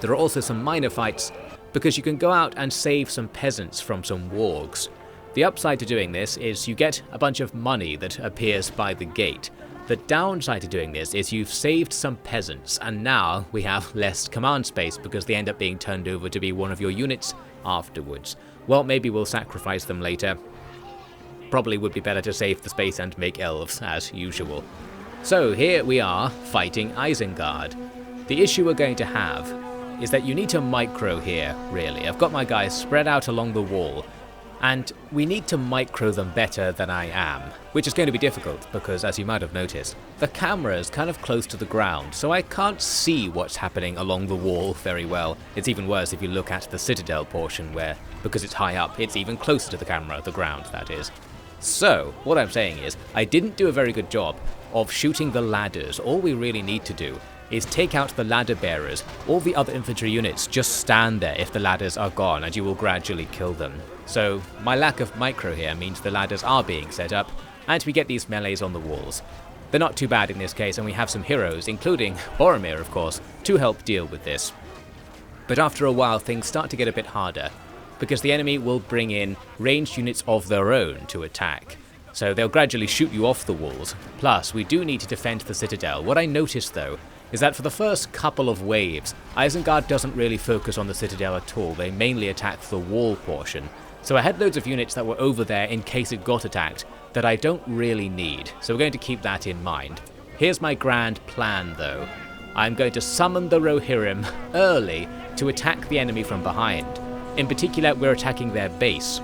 There are also some minor fights, because you can go out and save some peasants from some wargs. The upside to doing this is you get a bunch of money that appears by the gate. The downside to doing this is you've saved some peasants, and now we have less command space because they end up being turned over to be one of your units afterwards. Well, maybe we'll sacrifice them later. Probably would be better to save the space and make elves, as usual. So here we are, fighting Isengard. The issue we're going to have is that you need to micro here, really. I've got my guys spread out along the wall, and we need to micro them better than I am, which is going to be difficult because, as you might have noticed, the camera is kind of close to the ground, so I can't see what's happening along the wall very well. It's even worse if you look at the citadel portion where, because it's high up, it's even closer to the camera, the ground that is. So, what I'm saying is, I didn't do a very good job of shooting the ladders. All we really need to do is take out the ladder bearers. All the other infantry units just stand there if the ladders are gone, and you will gradually kill them. So my lack of micro here means the ladders are being set up, and we get these melees on the walls. They're not too bad in this case, and we have some heroes, including Boromir of course, to help deal with this. But after a while things start to get a bit harder, because the enemy will bring in ranged units of their own to attack. So they'll gradually shoot you off the walls. Plus, we do need to defend the citadel. What I noticed though, is that for the first couple of waves, Isengard doesn't really focus on the citadel at all. They mainly attack the wall portion. So I had loads of units that were over there in case it got attacked that I don't really need. So we're going to keep that in mind. Here's my grand plan though. I'm going to summon the Rohirrim early to attack the enemy from behind. In particular, we're attacking their base.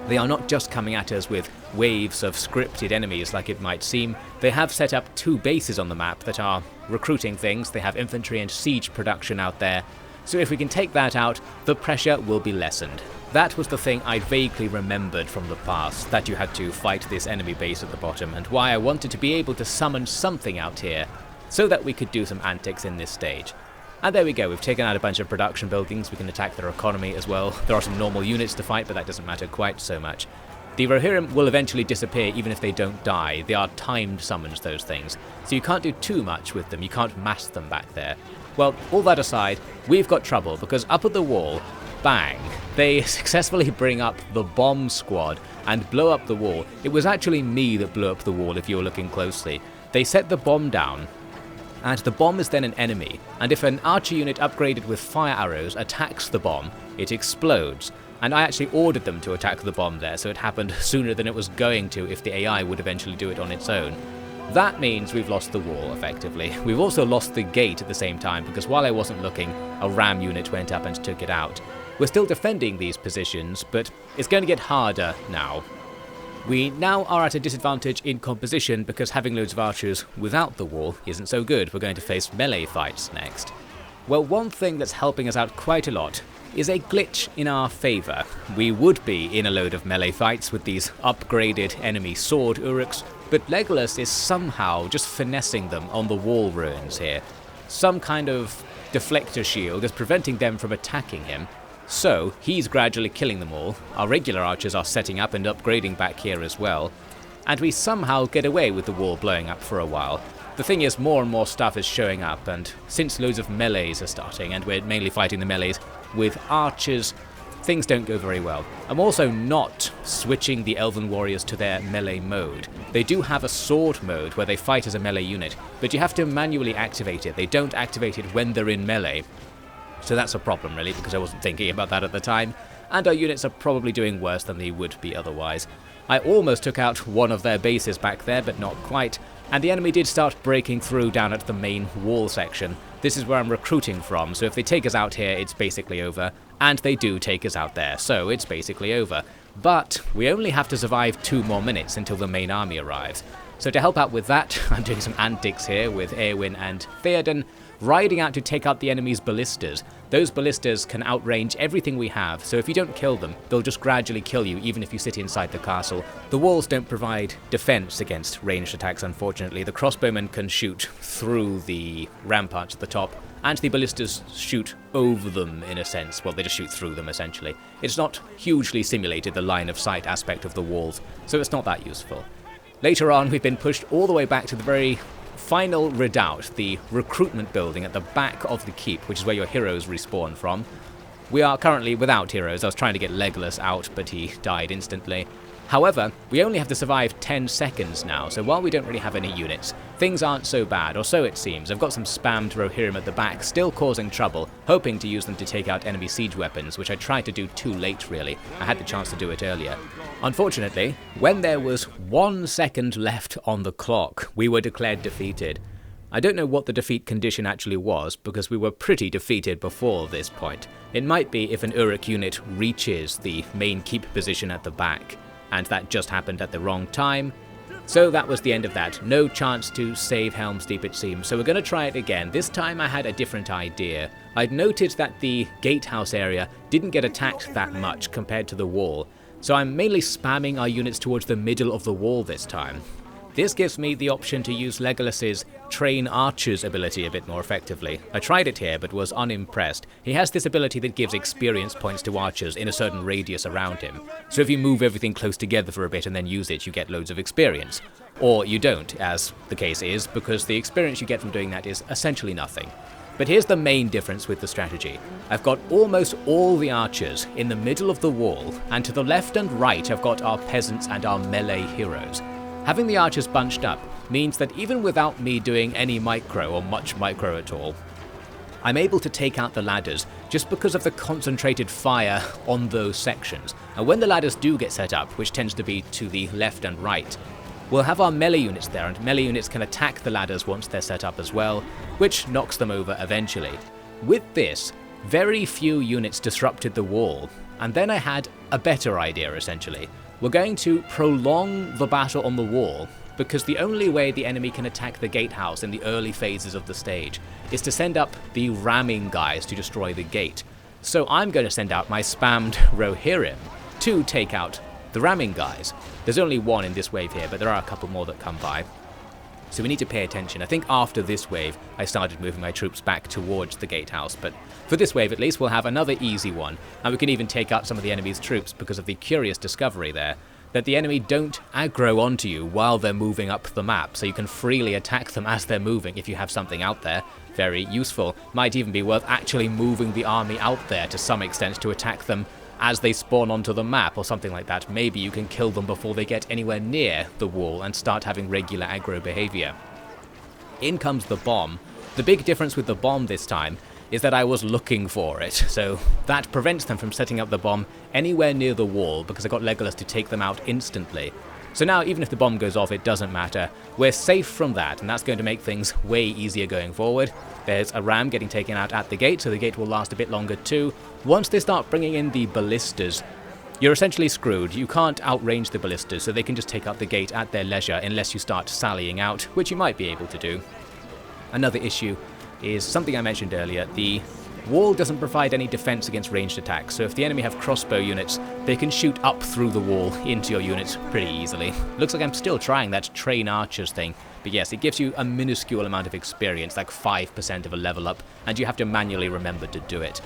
They are not just coming at us with waves of scripted enemies like it might seem. They have set up 2 bases on the map that are recruiting things. They have infantry and siege production out there. So if we can take that out, the pressure will be lessened. That was the thing I vaguely remembered from the past, that you had to fight this enemy base at the bottom, and why I wanted to be able to summon something out here so that we could do some antics in this stage. And there we go, we've taken out a bunch of production buildings. We can attack their economy as well. There are some normal units to fight, but that doesn't matter quite so much. The Rohirrim will eventually disappear even if they don't die. They are timed summons, those things. So you can't do too much with them, you can't mass them back there. Well, all that aside, we've got trouble because up at the wall, bang, they successfully bring up the bomb squad and blow up the wall. It was actually me that blew up the wall if you were looking closely. They set the bomb down, and the bomb is then an enemy, and if an archer unit upgraded with fire arrows attacks the bomb, it explodes. And I actually ordered them to attack the bomb there, so it happened sooner than it was going to if the AI would eventually do it on its own. That means we've lost the wall, effectively. We've also lost the gate at the same time, because while I wasn't looking, a ram unit went up and took it out. We're still defending these positions, but it's going to get harder now. We now are at a disadvantage in composition because having loads of archers without the wall isn't so good. We're going to face melee fights next. Well, one thing that's helping us out quite a lot is a glitch in our favour. We would be in a load of melee fights with these upgraded enemy sword Uruks, but Legolas is somehow just finessing them on the wall ruins here. Some kind of deflector shield is preventing them from attacking him, so he's gradually killing them all. Our regular archers are setting up and upgrading back here as well, and we somehow get away with the wall blowing up for a while. The thing is, more and more stuff is showing up, and since loads of melees are starting, and we're mainly fighting the melees with archers, things don't go very well. I'm also not switching the Elven Warriors to their melee mode. They do have a sword mode where they fight as a melee unit, but you have to manually activate it. They don't activate it when they're in melee. So that's a problem really, because I wasn't thinking about that at the time, and our units are probably doing worse than they would be otherwise. I almost took out one of their bases back there, but not quite, and the enemy did start breaking through down at the main wall section. This is where I'm recruiting from, so if they take us out here, it's basically over, and they do take us out there, so it's basically over. but we only have to survive 2 more minutes until the main army arrives. So to help out with that, I'm doing some antics here with Eowyn and Theoden, riding out to take out the enemy's ballistas. Those ballistas can outrange everything we have, so if you don't kill them, they'll just gradually kill you even if you sit inside the castle. The walls don't provide defense against ranged attacks, unfortunately. The crossbowmen can shoot through the ramparts at the top, and the ballistas shoot over them in a sense. Well, they just shoot through them essentially. It's not hugely simulated, the line of sight aspect of the walls, so it's not that useful. Later on, we've been pushed all the way back to the very final redoubt, the recruitment building at the back of the keep, which is where your heroes respawn from. We are currently without heroes. I was trying to get Legolas out, but he died instantly. However, we only have to survive 10 seconds now, so while we don't really have any units, things aren't so bad, or so it seems. I've got some spammed Rohirrim at the back, still causing trouble, hoping to use them to take out enemy siege weapons, which I tried to do too late really. I had the chance to do it earlier. Unfortunately, when there was 1 second left on the clock, we were declared defeated. I don't know what the defeat condition actually was, because we were pretty defeated before this point. It might be if an Uruk unit reaches the main keep position at the back, and that just happened at the wrong time. So that was the end of that. No chance to save Helm's Deep, it seems, so we're going to try it again. This time I had a different idea. I'd noted that the gatehouse area didn't get attacked that much compared to the wall, so I'm mainly spamming our units towards the middle of the wall this time. This gives me the option to use Legolas's Train Archers ability a bit more effectively. I tried it here but was unimpressed. He has this ability that gives experience points to archers in a certain radius around him. So if you move everything close together for a bit and then use it, you get loads of experience. Or you don't, as the case is, because the experience you get from doing that is essentially nothing. But here's the main difference with the strategy. I've got almost all the archers in the middle of the wall, and to the left and right I've got our peasants and our melee heroes. Having the archers bunched up means that even without me doing any micro or much micro at all, I'm able to take out the ladders just because of the concentrated fire on those sections. And when the ladders do get set up, which tends to be to the left and right, we'll have our melee units there, and melee units can attack the ladders once they're set up as well, which knocks them over eventually. With this, very few units disrupted the wall, and then I had a better idea essentially. We're going to prolong the battle on the wall, because the only way the enemy can attack the gatehouse in the early phases of the stage is to send up the ramming guys to destroy the gate. So I'm going to send out my spammed Rohirrim to take out the ramming guys. There's only one in this wave here, but there are a couple more that come by. So we need to pay attention. I think after this wave, I started moving my troops back towards the gatehouse, but for this wave at least, we'll have another easy one, and we can even take out some of the enemy's troops because of the curious discovery there, that the enemy don't aggro onto you while they're moving up the map, so you can freely attack them as they're moving if you have something out there. Very useful. Might even be worth actually moving the army out there to some extent to attack them as they spawn onto the map or something like that. Maybe you can kill them before they get anywhere near the wall and start having regular aggro behavior. In comes the bomb. The big difference with the bomb this time is that I was looking for it, so that prevents them from setting up the bomb anywhere near the wall because I got Legolas to take them out instantly. So now even if the bomb goes off, it doesn't matter. We're safe from that, and that's going to make things way easier going forward. There's a ram getting taken out at the gate, so the gate will last a bit longer too. Once they start bringing in the ballistas, you're essentially screwed. You can't outrange the ballistas, so they can just take out the gate at their leisure unless you start sallying out, which you might be able to do. Another issue is something I mentioned earlier. The wall doesn't provide any defense against ranged attacks, so if the enemy have crossbow units, they can shoot up through the wall into your units pretty easily. Looks like I'm still trying that train archers thing, but yes, it gives you a minuscule amount of experience, like 5% of a level up, and you have to manually remember to do it.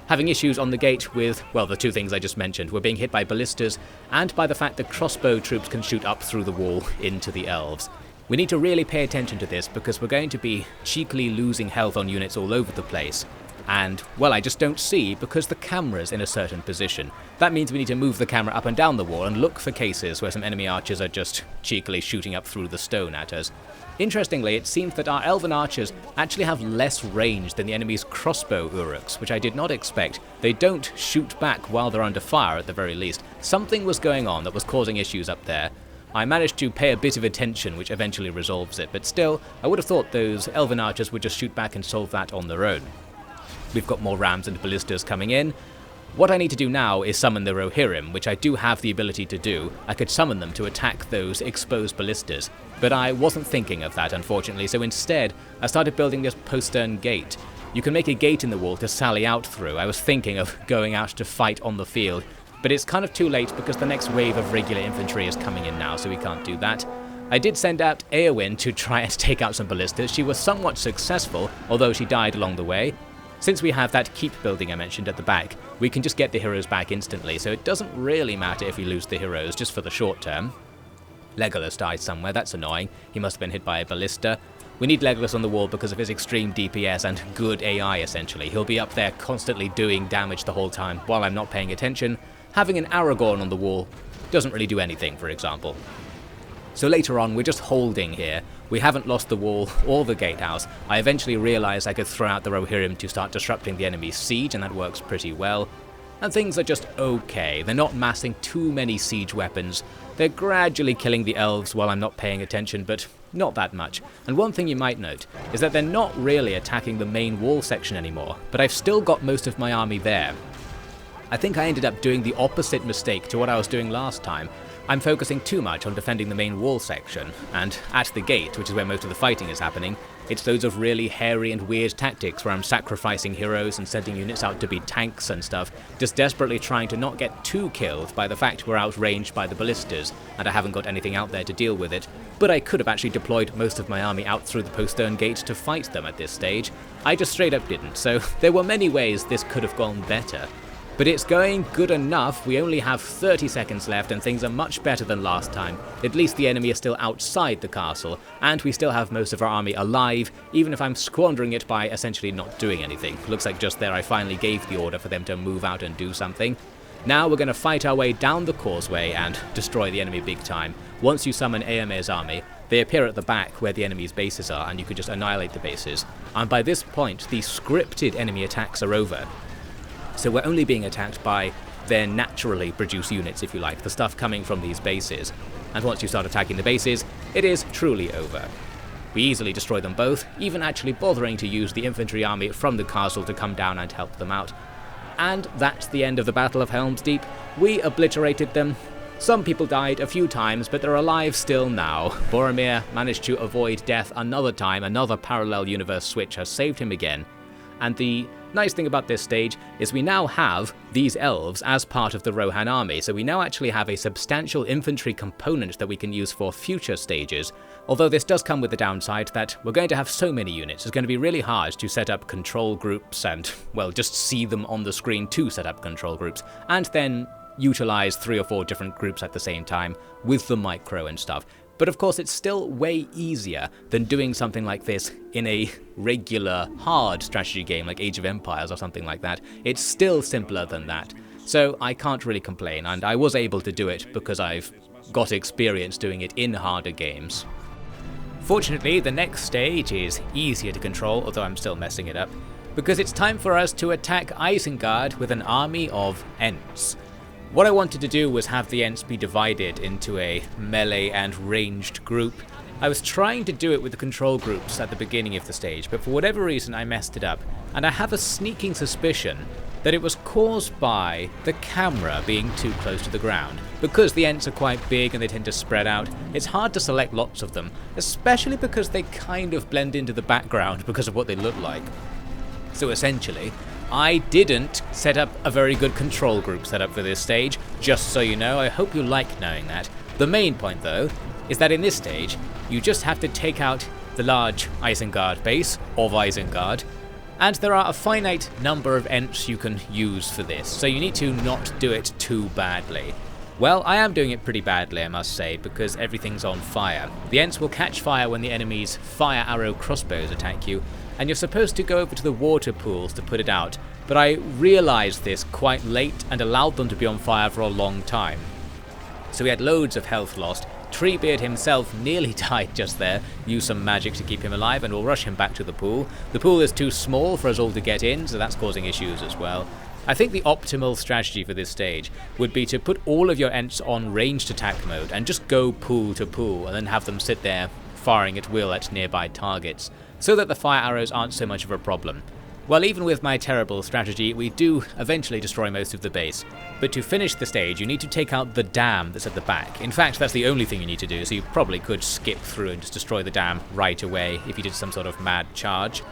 Having issues on the gate with, well, the two things I just mentioned. We're being hit by ballistas, and by the fact that crossbow troops can shoot up through the wall into the elves. We need to really pay attention to this because we're going to be cheekily losing health on units all over the place. And, well, I just don't see because the camera's in a certain position. That means we need to move the camera up and down the wall and look for cases where some enemy archers are just cheekily shooting up through the stone at us. Interestingly, it seems that our elven archers actually have less range than the enemy's crossbow Uruks, which I did not expect. They don't shoot back while they're under fire at the very least. Something was going on that was causing issues up there. I managed to pay a bit of attention, which eventually resolves it, but still, I would have thought those elven archers would just shoot back and solve that on their own. We've got more rams and ballistas coming in. What I need to do now is summon the Rohirrim, which I do have the ability to do. I could summon them to attack those exposed ballistas, but I wasn't thinking of that, unfortunately, so instead I started building this postern gate. You can make a gate in the wall to sally out through. I was thinking of going out to fight on the field, but it's kind of too late because the next wave of regular infantry is coming in now, so we can't do that. I did send out Eowyn to try and take out some ballistas. She was somewhat successful, although she died along the way. Since we have that keep building I mentioned at the back, we can just get the heroes back instantly, so it doesn't really matter if we lose the heroes, just for the short term. Legolas died somewhere, that's annoying. He must have been hit by a ballista. We need Legolas on the wall because of his extreme DPS and good AI, essentially. He'll be up there constantly doing damage the whole time while I'm not paying attention. Having an Aragorn on the wall doesn't really do anything, for example. So later on, we're just holding here. We haven't lost the wall or the gatehouse. I eventually realised I could throw out the Rohirrim to start disrupting the enemy's siege, and that works pretty well. And things are just okay. They're not massing too many siege weapons. They're gradually killing the elves while I'm not paying attention, but not that much. And one thing you might note is that they're not really attacking the main wall section anymore, but I've still got most of my army there. I think I ended up doing the opposite mistake to what I was doing last time. I'm focusing too much on defending the main wall section, and at the gate, which is where most of the fighting is happening, it's loads of really hairy and weird tactics where I'm sacrificing heroes and sending units out to be tanks and stuff, just desperately trying to not get too killed by the fact we're outranged by the ballistas, and I haven't got anything out there to deal with it. But I could have actually deployed most of my army out through the postern gate to fight them at this stage. I just straight up didn't, so there were many ways this could have gone better. But it's going good enough. We only have 30 seconds left and things are much better than last time. At least the enemy is still outside the castle, and we still have most of our army alive, even if I'm squandering it by essentially not doing anything. Looks like just there I finally gave the order for them to move out and do something. Now we're going to fight our way down the causeway and destroy the enemy big time. Once you summon Eomer's army, they appear at the back where the enemy's bases are, and you can just annihilate the bases. And by this point, the scripted enemy attacks are over. So we're only being attacked by their naturally produced units, if you like, the stuff coming from these bases. And once you start attacking the bases, it is truly over. We easily destroy them both, even actually bothering to use the infantry army from the castle to come down and help them out. And that's the end of the Battle of Helm's Deep. We obliterated them. Some people died a few times, but they're alive still now. Boromir managed to avoid death another time. Another parallel universe switch has saved him again. And the nice thing about this stage is we now have these elves as part of the Rohan army, so we now actually have a substantial infantry component that we can use for future stages. Although this does come with the downside that we're going to have so many units, it's going to be really hard to set up control groups and, well, just see them on the screen to set up control groups, and then utilize 3 or 4 different groups at the same time with the micro and stuff. But of course it's still way easier than doing something like this in a regular hard strategy game like Age of Empires or something like that. It's still simpler than that. So I can't really complain, and I was able to do it because I've got experience doing it in harder games. Fortunately, the next stage is easier to control, although I'm still messing it up, because it's time for us to attack Isengard with an army of Ents. What I wanted to do was have the Ents be divided into a melee and ranged group. I was trying to do it with the control groups at the beginning of the stage, but for whatever reason I messed it up, and I have a sneaking suspicion that it was caused by the camera being too close to the ground. Because the Ents are quite big and they tend to spread out, it's hard to select lots of them, especially because they kind of blend into the background because of what they look like. So essentially, I didn't set up a very good control group setup for this stage, just so you know. I hope you like knowing that. The main point though, is that in this stage, you just have to take out the large Isengard base, of Isengard, and there are a finite number of Ents you can use for this, so you need to not do it too badly. Well, I am doing it pretty badly, I must say, because everything's on fire. The Ents will catch fire when the enemy's fire arrow crossbows attack you, and you're supposed to go over to the water pools to put it out, but I realised this quite late and allowed them to be on fire for a long time. So we had loads of health lost. Treebeard himself nearly died just there, used some magic to keep him alive, and we'll rush him back to the pool. The pool is too small for us all to get in, so that's causing issues as well. I think the optimal strategy for this stage would be to put all of your Ents on ranged attack mode and just go pool to pool and then have them sit there firing at will at nearby targets, so that the fire arrows aren't so much of a problem. Well, even with my terrible strategy, we do eventually destroy most of the base. But to finish the stage, you need to take out the dam that's at the back. In fact, that's the only thing you need to do, so you probably could skip through and just destroy the dam right away if you did some sort of mad charge.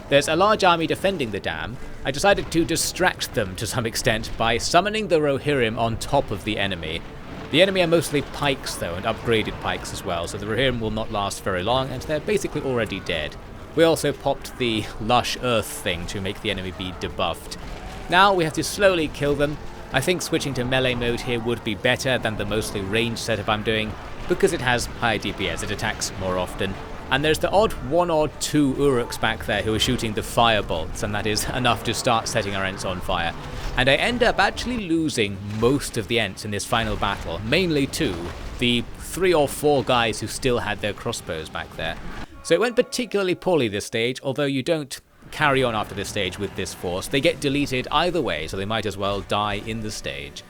There's a large army defending the dam. I decided to distract them to some extent by summoning the Rohirrim on top of the enemy. The enemy are mostly pikes though, and upgraded pikes as well, so the Rohirrim will not last very long, and they're basically already dead. We also popped the lush earth thing to make the enemy be debuffed. Now we have to slowly kill them. I think switching to melee mode here would be better than the mostly ranged setup I'm doing, because it has higher DPS, it attacks more often. And there's the odd one or two Uruks back there who are shooting the firebolts, and that is enough to start setting our Ents on fire. And I end up actually losing most of the Ents in this final battle, mainly to the 3 or 4 guys who still had their crossbows back there. So it went particularly poorly this stage, although you don't carry on after this stage with this force. They get deleted either way, so they might as well die in the stage.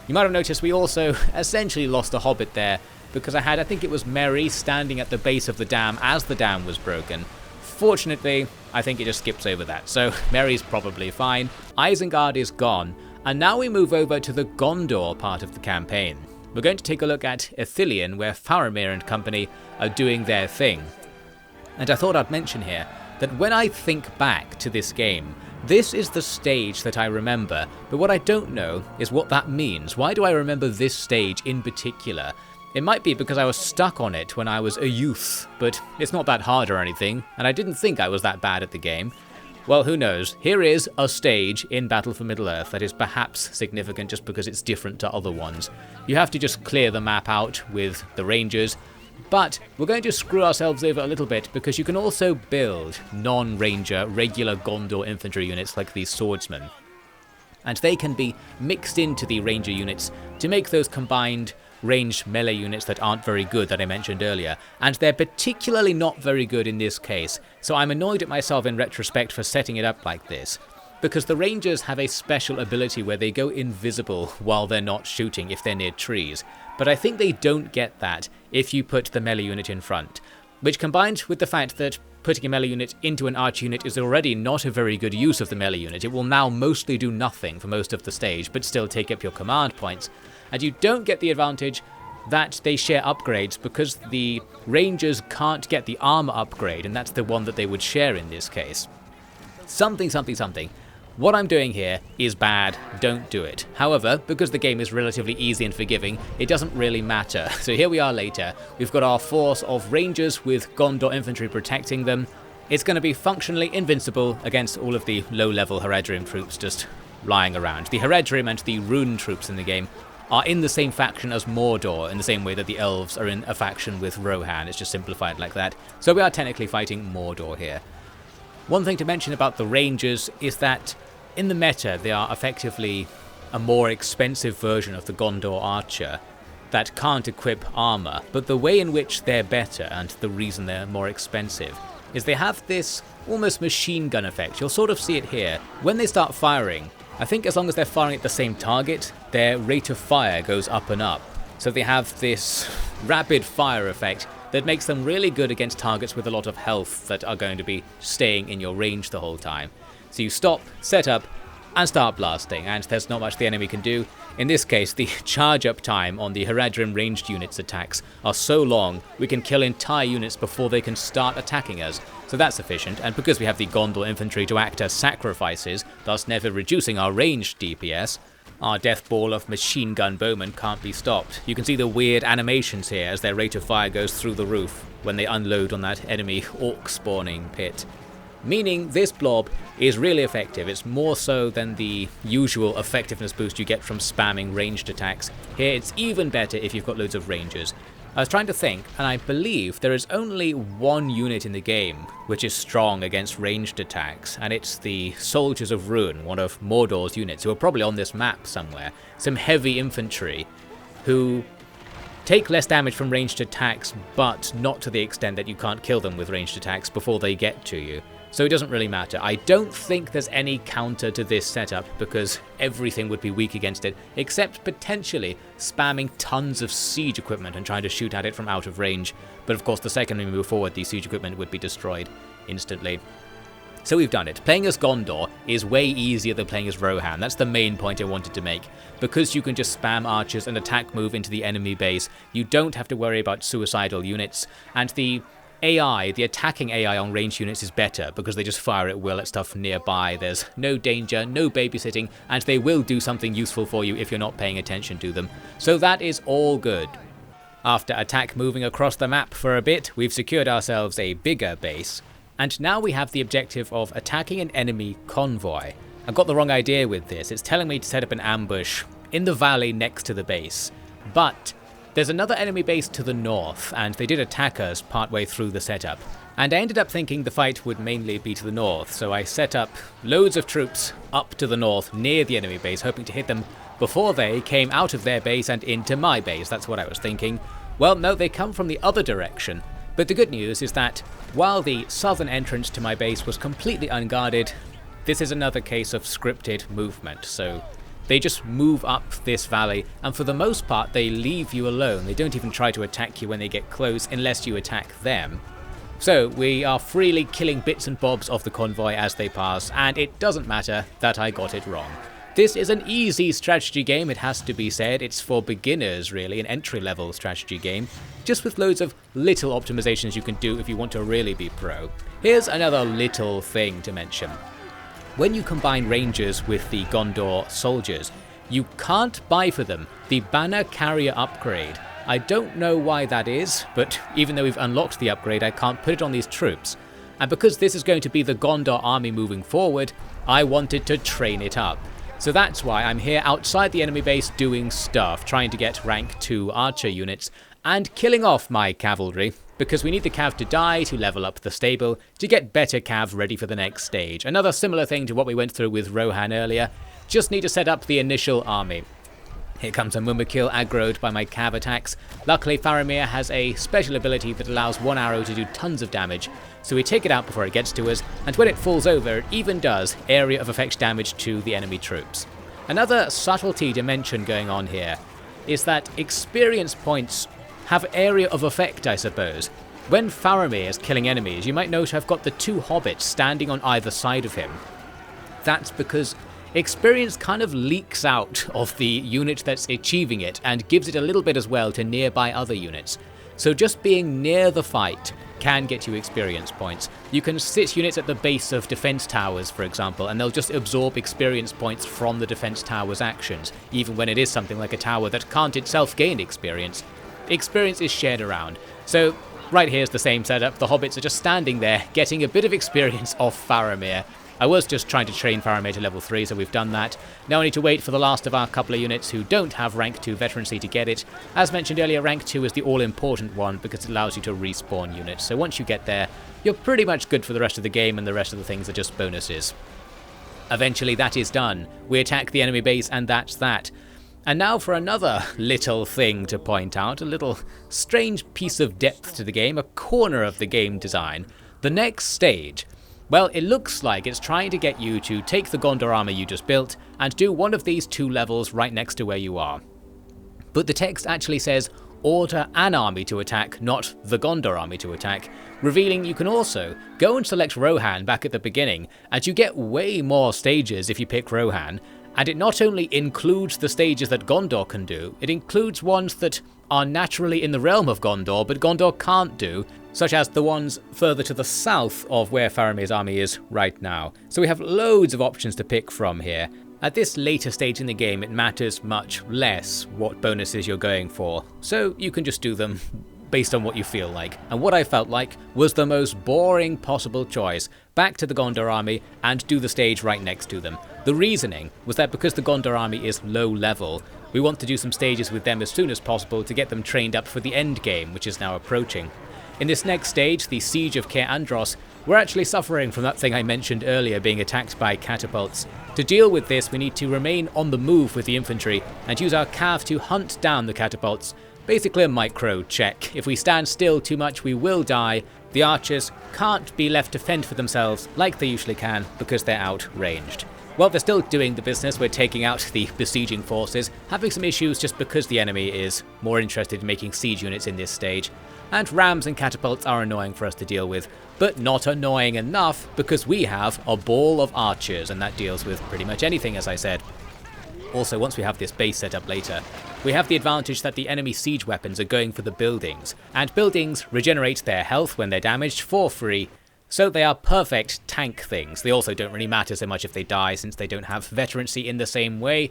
You might have noticed we also essentially lost a hobbit there, because I think it was Merry standing at the base of the dam as the dam was broken. Fortunately, I think it just skips over that, so Merry's probably fine. Isengard is gone, and now we move over to the Gondor part of the campaign. We're going to take a look at Ithilien, where Faramir and company are doing their thing. And I thought I'd mention here that when I think back to this game, this is the stage that I remember, but what I don't know is what that means. Why do I remember this stage in particular? It might be because I was stuck on it when I was a youth, but it's not that hard or anything, and I didn't think I was that bad at the game. Well, who knows? Here is a stage in Battle for Middle-earth that is perhaps significant just because it's different to other ones. You have to just clear the map out with the rangers, but we're going to screw ourselves over a little bit because you can also build non-ranger regular Gondor infantry units like these swordsmen. And they can be mixed into the ranger units to make those combined ranged melee units that aren't very good that I mentioned earlier, and they're particularly not very good in this case, so I'm annoyed at myself in retrospect for setting it up like this, because the rangers have a special ability where they go invisible while they're not shooting if they're near trees, but I think they don't get that if you put the melee unit in front, which combined with the fact that putting a melee unit into an arch unit is already not a very good use of the melee unit. It will now mostly do nothing for most of the stage, but still take up your command points. And you don't get the advantage that they share upgrades because the rangers can't get the armor upgrade, and that's the one that they would share in this case. Something. What I'm doing here is bad, don't do it. However, because the game is relatively easy and forgiving, it doesn't really matter. So here we are later. We've got our force of rangers with Gondor infantry protecting them. It's going to be functionally invincible against all of the low-level Haradrim troops just lying around. The Haradrim and the Rune troops in the game are in the same faction as Mordor, in the same way that the elves are in a faction with Rohan. It's just simplified like that. So we are technically fighting Mordor here. One thing to mention about the Rangers is that in the meta they are effectively a more expensive version of the Gondor Archer that can't equip armor, but the way in which they're better, and the reason they're more expensive, is they have this almost machine gun effect. You'll sort of see it here. When they start firing, I think as long as they're firing at the same target, their rate of fire goes up and up. So they have this rapid fire effect that makes them really good against targets with a lot of health that are going to be staying in your range the whole time. So you stop, set up, and start blasting, and there's not much the enemy can do. In this case, the charge up time on the Haradrim ranged units attacks are so long, we can kill entire units before they can start attacking us. So that's efficient, and because we have the Gondor infantry to act as sacrifices, thus never reducing our ranged DPS, our death ball of machine gun bowmen can't be stopped. You can see the weird animations here as their rate of fire goes through the roof when they unload on that enemy orc spawning pit. Meaning this blob is really effective. It's more so than the usual effectiveness boost you get from spamming ranged attacks. Here it's even better if you've got loads of rangers. I was trying to think, and I believe there is only one unit in the game which is strong against ranged attacks, and it's the Soldiers of Ruin, one of Mordor's units, who are probably on this map somewhere. Some heavy infantry who take less damage from ranged attacks, but not to the extent that you can't kill them with ranged attacks before they get to you. So it doesn't really matter. I don't think there's any counter to this setup because everything would be weak against it, except potentially spamming tons of siege equipment and trying to shoot at it from out of range. But of course the second we move forward, the siege equipment would be destroyed instantly. So we've done it. Playing as Gondor is way easier than playing as Rohan. That's the main point I wanted to make. Because you can just spam archers and attack move into the enemy base, you don't have to worry about suicidal units, and the AI, the attacking AI on ranged units is better because they just fire at will at stuff nearby. There's no danger, no babysitting, and they will do something useful for you if you're not paying attention to them. So that is all good. After attack moving across the map for a bit, we've secured ourselves a bigger base, and now we have the objective of attacking an enemy convoy. I've got the wrong idea with this. It's telling me to set up an ambush in the valley next to the base, but there's another enemy base to the north, and they did attack us partway through the setup. And I ended up thinking the fight would mainly be to the north, so I set up loads of troops up to the north near the enemy base, hoping to hit them before they came out of their base and into my base. That's what I was thinking. Well, no, they come from the other direction. But the good news is that while the southern entrance to my base was completely unguarded, this is another case of scripted movement. So they just move up this valley, and for the most part they leave you alone. They don't even try to attack you when they get close unless you attack them. So we are freely killing bits and bobs of the convoy as they pass, and it doesn't matter that I got it wrong. This is an easy strategy game, it has to be said. It's for beginners, really, an entry-level strategy game, just with loads of little optimizations you can do if you want to really be pro. Here's another little thing to mention. When you combine rangers with the Gondor soldiers, you can't buy for them the banner carrier upgrade. I don't know why that is, but even though we've unlocked the upgrade, I can't put it on these troops. And because this is going to be the Gondor army moving forward, I wanted to train it up. So that's why I'm here outside the enemy base doing stuff, trying to get rank 2 archer units, and killing off my cavalry, because we need the cav to die to level up the stable, to get better cav ready for the next stage. Another similar thing to what we went through with Rohan earlier, just need to set up the initial army. Here comes a Mumakil aggroed by my cav attacks. Luckily Faramir has a special ability that allows one arrow to do tons of damage, so we take it out before it gets to us, and when it falls over it even does area of effect damage to the enemy troops. Another subtlety dimension going on here is that experience points have area of effect, I suppose. When Faramir is killing enemies, you might note I've got the 2 hobbits standing on either side of him. That's because experience kind of leaks out of the unit that's achieving it and gives it a little bit as well to nearby other units. So just being near the fight can get you experience points. You can sit units at the base of defense towers, for example, and they'll just absorb experience points from the defense tower's actions, even when it is something like a tower that can't itself gain experience. Experience is shared around. So right here's the same setup. The hobbits are just standing there, getting a bit of experience off Faramir. I was just trying to train Faramir to level 3, so we've done that. Now I need to wait for the last of our couple of units who don't have rank 2 veterancy to get it. As mentioned earlier, rank 2 is the all-important one because it allows you to respawn units, so once you get there, you're pretty much good for the rest of the game, and the rest of the things are just bonuses. Eventually that is done. We attack the enemy base, and that's that. And now for another little thing to point out, a little strange piece of depth to the game, a corner of the game design. The next stage. Well, it looks like it's trying to get you to take the Gondor army you just built and do one of these 2 levels right next to where you are. But the text actually says, order an army to attack, not the Gondor army to attack, revealing you can also go and select Rohan back at the beginning, and you get way more stages if you pick Rohan. And it not only includes the stages that Gondor can do, it includes ones that are naturally in the realm of Gondor, but Gondor can't do, such as the ones further to the south of where Faramir's army is right now. So we have loads of options to pick from here. At this later stage in the game, it matters much less what bonuses you're going for, so you can just do them based on what you feel like. And what I felt like was the most boring possible choice. Back to the Gondor army and do the stage right next to them. The reasoning was that because the Gondor army is low level, we want to do some stages with them as soon as possible to get them trained up for the end game, which is now approaching. In this next stage, the Siege of Caer Andros, we're actually suffering from that thing I mentioned earlier, being attacked by catapults. To deal with this, we need to remain on the move with the infantry and use our cav to hunt down the catapults. Basically a micro check. If we stand still too much, we will die. The archers can't be left to fend for themselves like they usually can because they're outranged. Well, they're still doing the business. We're taking out the besieging forces, having some issues just because the enemy is more interested in making siege units in this stage. And rams and catapults are annoying for us to deal with, but not annoying enough because we have a ball of archers, and that deals with pretty much anything, as I said. Also, once we have this base set up later, we have the advantage that the enemy siege weapons are going for the buildings, and buildings regenerate their health when they're damaged for free, so they are perfect tank things. They also don't really matter so much if they die, since they don't have veterancy in the same way.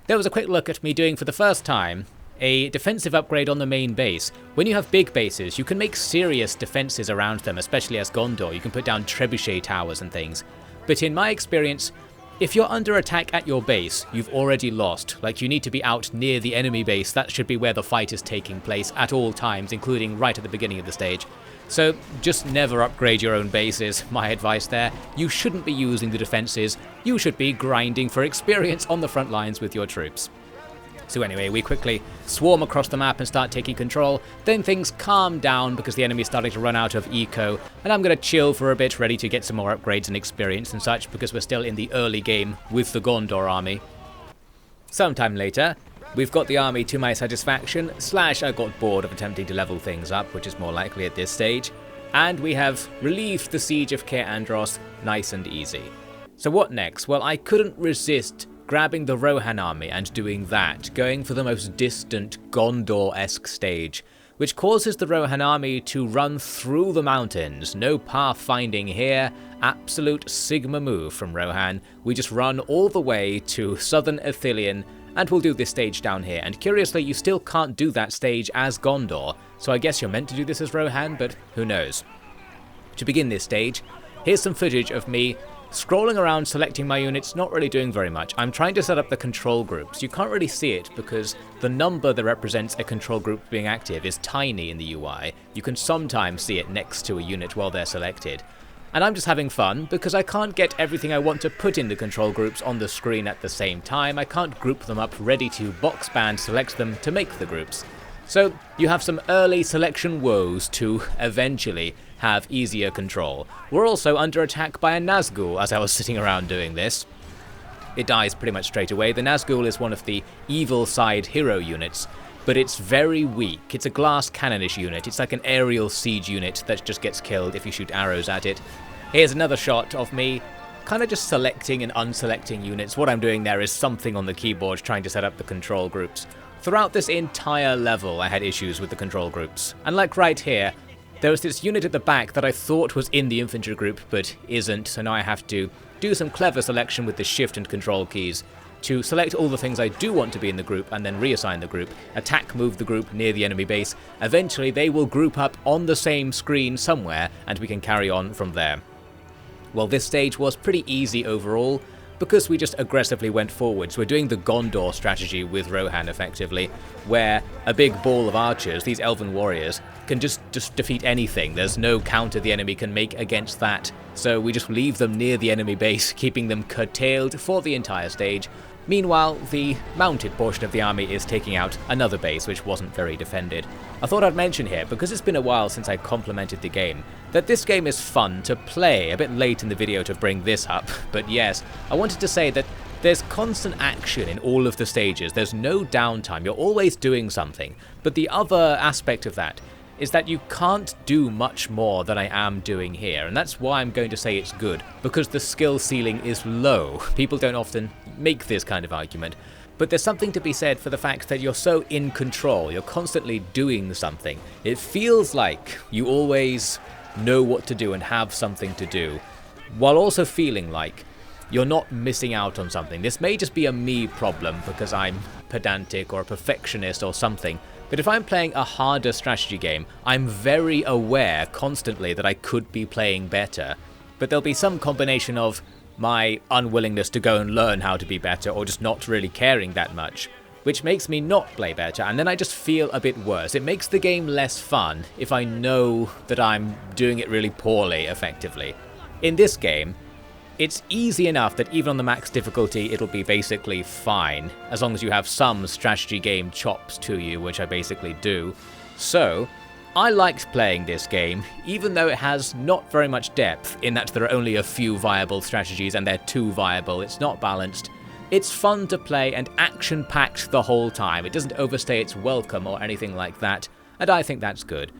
There was a quick look at me doing for the first time a defensive upgrade on the main base. When you have big bases, you can make serious defenses around them, especially as Gondor. You can put down trebuchet towers and things. But in my experience, if you're under attack at your base, you've already lost. Like, you need to be out near the enemy base. That should be where the fight is taking place at all times, including right at the beginning of the stage. So just never upgrade your own bases, my advice there. You shouldn't be using the defenses. You should be grinding for experience on the front lines with your troops. So anyway, we quickly swarm across the map and start taking control. Then things calm down because the enemy is starting to run out of eco, and I'm going to chill for a bit, ready to get some more upgrades and experience and such, because we're still in the early game with the Gondor army. Sometime later, we've got the army to my satisfaction, / I got bored of attempting to level things up, which is more likely at this stage, and we have relieved the siege of Caer Andros nice and easy. So what next? Well, I couldn't resist grabbing the Rohan army and doing that, going for the most distant Gondor-esque stage, which causes the Rohan army to run through the mountains. No pathfinding here, absolute Sigma move from Rohan. We just run all the way to southern Ithilien, and we'll do this stage down here. And curiously, you still can't do that stage as Gondor, so I guess you're meant to do this as Rohan, but who knows. To begin this stage, here's some footage of me scrolling around, selecting my units, not really doing very much. I'm trying to set up the control groups. You can't really see it because the number that represents a control group being active is tiny in the UI. You can sometimes see it next to a unit while they're selected. And I'm just having fun because I can't get everything I want to put in the control groups on the screen at the same time. I can't group them up ready to box band select them to make the groups. So you have some early selection woes to eventually have easier control. We're also under attack by a Nazgul as I was sitting around doing this. It dies pretty much straight away. The Nazgul is one of the evil side hero units, but it's very weak. It's a glass cannonish unit. It's like an aerial siege unit that just gets killed if you shoot arrows at it. Here's another shot of me kind of just selecting and unselecting units. What I'm doing there is something on the keyboard trying to set up the control groups. Throughout this entire level I had issues with the control groups. And like right here, there was this unit at the back that I thought was in the infantry group, but isn't, so now I have to do some clever selection with the shift and control keys to select all the things I do want to be in the group and then reassign the group, attack move the group near the enemy base. Eventually they will group up on the same screen somewhere and we can carry on from there. Well, this stage was pretty easy overall, because we just aggressively went forwards. We're doing the Gondor strategy with Rohan effectively, where a big ball of archers, these elven warriors, can just defeat anything. There's no counter the enemy can make against that, so we just leave them near the enemy base, keeping them curtailed for the entire stage. Meanwhile, the mounted portion of the army is taking out another base which wasn't very defended. I thought I'd mention here, because it's been a while since I complimented the game, that this game is fun to play. A bit late in the video to bring this up, but yes, I wanted to say that there's constant action in all of the stages. There's no downtime, you're always doing something. But the other aspect of that is that you can't do much more than I am doing here, and that's why I'm going to say it's good, because the skill ceiling is low. People don't often make this kind of argument, but there's something to be said for the fact that you're so in control, you're constantly doing something. It feels like you always know what to do and have something to do, while also feeling like you're not missing out on something. This may just be a me problem because I'm pedantic or a perfectionist or something, but if I'm playing a harder strategy game, I'm very aware constantly that I could be playing better, but there'll be some combination of my unwillingness to go and learn how to be better or just not really caring that much, which makes me not play better, and then I just feel a bit worse. It makes the game less fun if I know that I'm doing it really poorly, effectively. In this game, it's easy enough that even on the max difficulty it'll be basically fine, as long as you have some strategy game chops to you, which I basically do. So, I liked playing this game, even though it has not very much depth in that there are only a few viable strategies and they're too viable, it's not balanced. It's fun to play and action-packed the whole time, it doesn't overstay its welcome or anything like that, and I think that's good.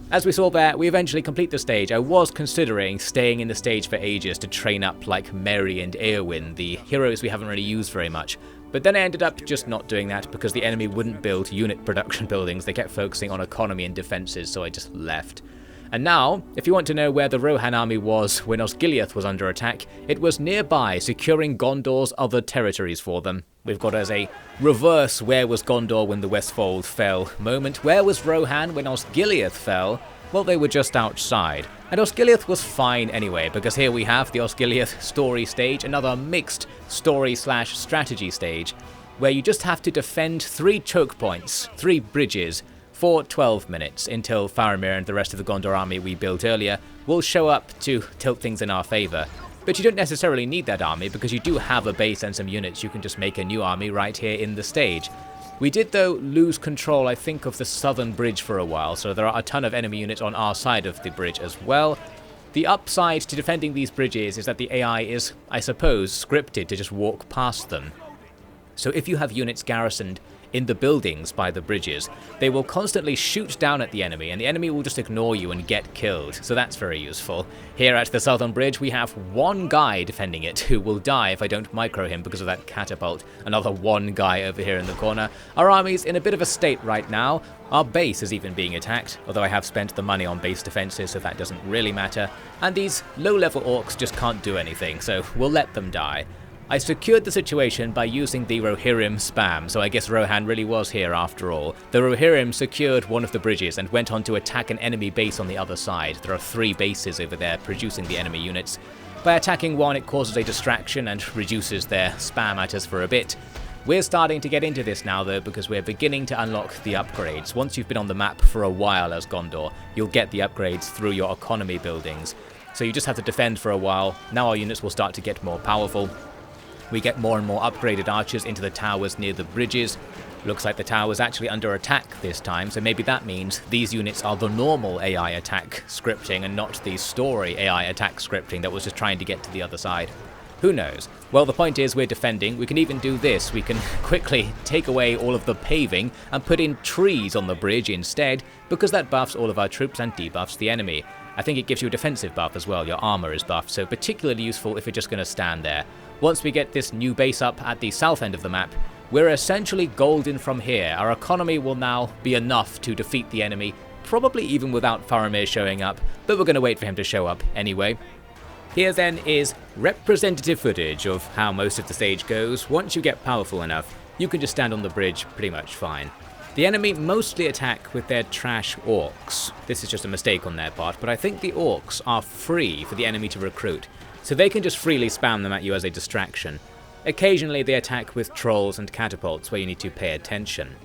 As we saw there, we eventually complete the stage. I was considering staying in the stage for ages to train up like Merry and Eowyn, the heroes we haven't really used very much. But then I ended up just not doing that because the enemy wouldn't build unit production buildings, they kept focusing on economy and defences, so I just left. And now, if you want to know where the Rohan army was when Osgiliath was under attack, it was nearby, securing Gondor's other territories for them. We've got as a reverse where was Gondor when the Westfold fell moment. Where was Rohan when Osgiliath fell? Well, they were just outside. And Osgiliath was fine anyway, because here we have the Osgiliath story stage, another mixed story/strategy stage, where you just have to defend 3 choke points, 3 bridges, for 12 minutes until Faramir and the rest of the Gondor army we built earlier will show up to tilt things in our favour. But you don't necessarily need that army because you do have a base and some units. You can just make a new army right here in the stage. We did though lose control, I think, of the southern bridge for a while, so there are a ton of enemy units on our side of the bridge as well. The upside to defending these bridges is that the AI is, I suppose, scripted to just walk past them. So if you have units garrisoned in the buildings by the bridges, they will constantly shoot down at the enemy and the enemy will just ignore you and get killed, so that's very useful. Here at the southern bridge we have one guy defending it who will die if I don't micro him because of that catapult. Another one guy over here in the corner. Our army's in a bit of a state right now. Our base is even being attacked, although I have spent the money on base defenses so that doesn't really matter. And these low level orcs just can't do anything, so we'll let them die. I secured the situation by using the Rohirrim spam, so I guess Rohan really was here after all. The Rohirrim secured one of the bridges and went on to attack an enemy base on the other side. There are 3 bases over there producing the enemy units. By attacking one, it causes a distraction and reduces their spam at us for a bit. We're starting to get into this now though because we're beginning to unlock the upgrades. Once you've been on the map for a while as Gondor, you'll get the upgrades through your economy buildings. So you just have to defend for a while. Now our units will start to get more powerful. We get more and more upgraded archers into the towers near the bridges. Looks like the tower's actually under attack this time, so maybe that means these units are the normal AI attack scripting and not the story AI attack scripting that was just trying to get to the other side. Who knows? Well, the point is we're defending. We can even do this. We can quickly take away all of the paving and put in trees on the bridge instead, because that buffs all of our troops and debuffs the enemy. I think it gives you a defensive buff as well. Your armor is buffed, so particularly useful if you're just going to stand there. Once we get this new base up at the south end of the map, we're essentially golden from here. Our economy will now be enough to defeat the enemy, probably even without Faramir showing up, but we're going to wait for him to show up anyway. Here then is representative footage of how most of the stage goes. Once you get powerful enough, you can just stand on the bridge pretty much fine. The enemy mostly attack with their trash orcs. This is just a mistake on their part, but I think the orcs are free for the enemy to recruit, so they can just freely spam them at you as a distraction. Occasionally they attack with trolls and catapults where you need to pay attention.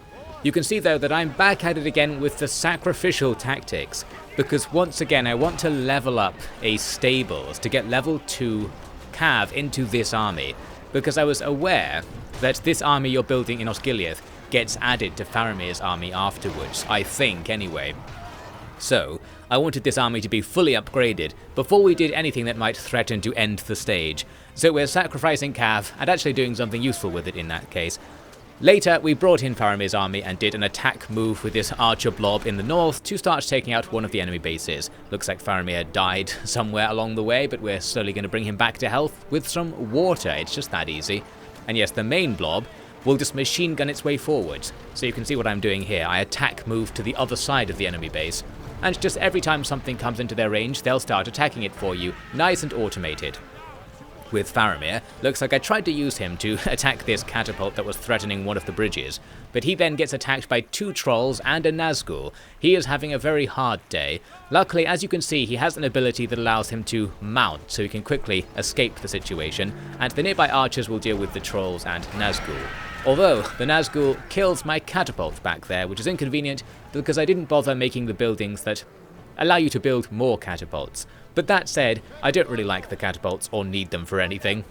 You can see though that I'm back at it again with the sacrificial tactics, because once again I want to level up a stables to get level 2 cav into this army, because I was aware that this army you're building in Osgiliath gets added to Faramir's army afterwards, I think anyway. So, I wanted this army to be fully upgraded before we did anything that might threaten to end the stage. So we're sacrificing cav and actually doing something useful with it in that case. Later, we brought in Faramir's army and did an attack move with this archer blob in the north to start taking out one of the enemy bases. Looks like Faramir died somewhere along the way, but we're slowly going to bring him back to health with some water. It's just that easy. And yes, the main blob will just machine gun its way forwards. So you can see what I'm doing here. I attack move to the other side of the enemy base, and just every time something comes into their range, they'll start attacking it for you, nice and automated. With Faramir, looks like I tried to use him to attack this catapult that was threatening one of the bridges, but he then gets attacked by 2 trolls and a Nazgul. He is having a very hard day. Luckily, as you can see, he has an ability that allows him to mount, so he can quickly escape the situation, and the nearby archers will deal with the trolls and Nazgul. Although, the Nazgul kills my catapult back there, which is inconvenient because I didn't bother making the buildings that allow you to build more catapults. But that said, I don't really like the catapults or need them for anything.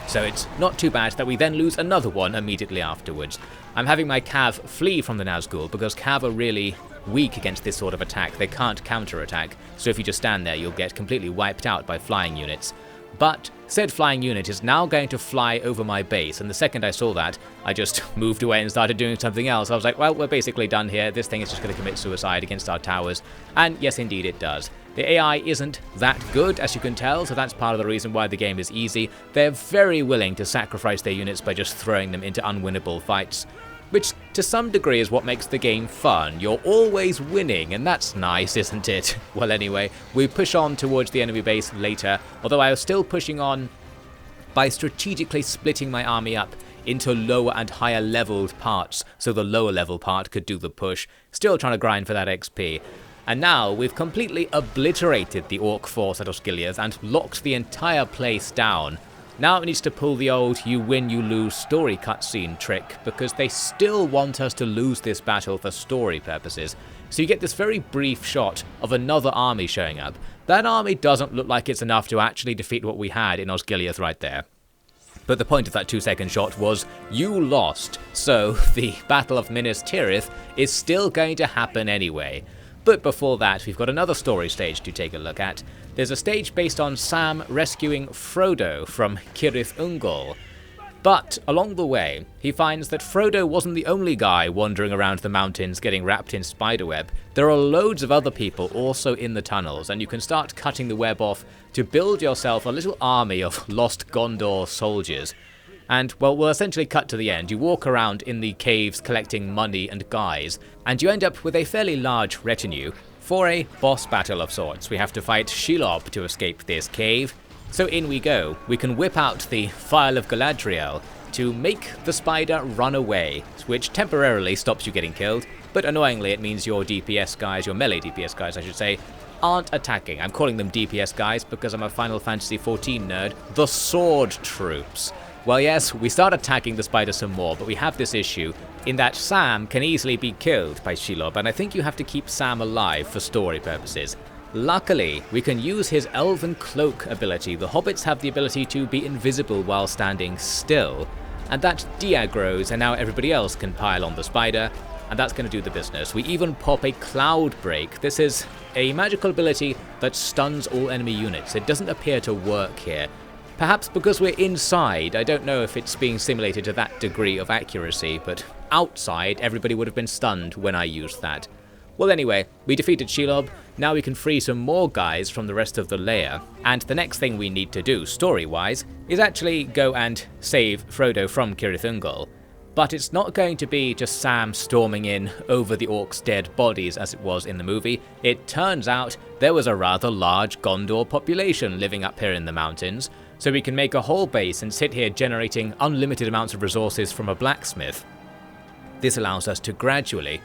So it's not too bad that we then lose another one immediately afterwards. I'm having my cav flee from the Nazgul because cav are really weak against this sort of attack. They can't counterattack, so if you just stand there, you'll get completely wiped out by flying units. But said flying unit is now going to fly over my base, and the second I saw that, I just moved away and started doing something else. I was like, well, we're basically done here. This thing is just going to commit suicide against our towers. And yes, indeed it does. The AI isn't that good, as you can tell, so that's part of the reason why the game is easy. They're very willing to sacrifice their units by just throwing them into unwinnable fights, which to some degree is what makes the game fun. You're always winning, and that's nice, isn't it? Well, anyway, we push on towards the enemy base later, although I was still pushing on by strategically splitting my army up into lower and higher leveled parts, so the lower level part could do the push, still trying to grind for that XP. And now we've completely obliterated the Orc force at Osgiliath and locked the entire place down. Now it needs to pull the old you win you lose story cutscene trick, because they still want us to lose this battle for story purposes. So you get this very brief shot of another army showing up. That army doesn't look like it's enough to actually defeat what we had in Osgiliath right there. But the point of that 2-second shot was, you lost, so the Battle of Minas Tirith is still going to happen anyway. But before that, we've got another story stage to take a look at. There's a stage based on Sam rescuing Frodo from Cirith Ungol. But along the way, he finds that Frodo wasn't the only guy wandering around the mountains getting wrapped in spiderweb. There are loads of other people also in the tunnels, and you can start cutting the web off to build yourself a little army of lost Gondor soldiers. And, well, we'll essentially cut to the end. You walk around in the caves collecting money and guys, and you end up with a fairly large retinue for a boss battle of sorts. We have to fight Shelob to escape this cave. So in we go. We can whip out the Phial of Galadriel to make the spider run away, which temporarily stops you getting killed, but annoyingly it means your DPS guys, your melee DPS guys I should say, aren't attacking. I'm calling them DPS guys because I'm a Final Fantasy XIV nerd. The Sword Troops. Well, yes, we start attacking the spider some more, but we have this issue in that Sam can easily be killed by Shelob, and I think you have to keep Sam alive for story purposes. Luckily, we can use his Elven Cloak ability. The hobbits have the ability to be invisible while standing still, and that de-aggroes, and now everybody else can pile on the spider, and that's going to do the business. We even pop a Cloud Break. This is a magical ability that stuns all enemy units. It doesn't appear to work here. Perhaps because we're inside. I don't know if it's being simulated to that degree of accuracy, but outside everybody would have been stunned when I used that. Well anyway, we defeated Shelob, now we can free some more guys from the rest of the lair, and the next thing we need to do, story-wise, is actually go and save Frodo from Cirith Ungol. But it's not going to be just Sam storming in over the orcs' dead bodies as it was in the movie. It turns out there was a rather large Gondor population living up here in the mountains, so we can make a whole base and sit here generating unlimited amounts of resources from a blacksmith. This allows us to gradually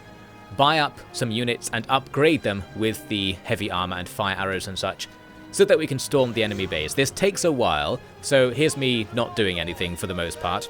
buy up some units and upgrade them with the heavy armor and fire arrows and such, so that we can storm the enemy base. This takes a while, so here's me not doing anything for the most part.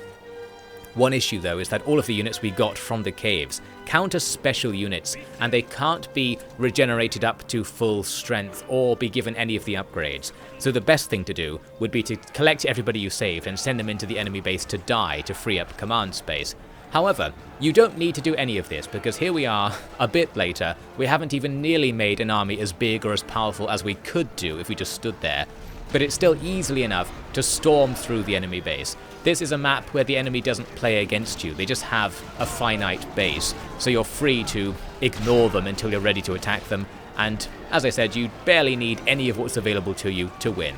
One issue though is that all of the units we got from the caves count as special units, and they can't be regenerated up to full strength or be given any of the upgrades. So the best thing to do would be to collect everybody you saved and send them into the enemy base to die to free up command space. However, you don't need to do any of this, because here we are, a bit later, we haven't even nearly made an army as big or as powerful as we could do if we just stood there. But it's still easily enough to storm through the enemy base. This is a map where the enemy doesn't play against you, they just have a finite base, so you're free to ignore them until you're ready to attack them, and as I said, you barely need any of what's available to you to win.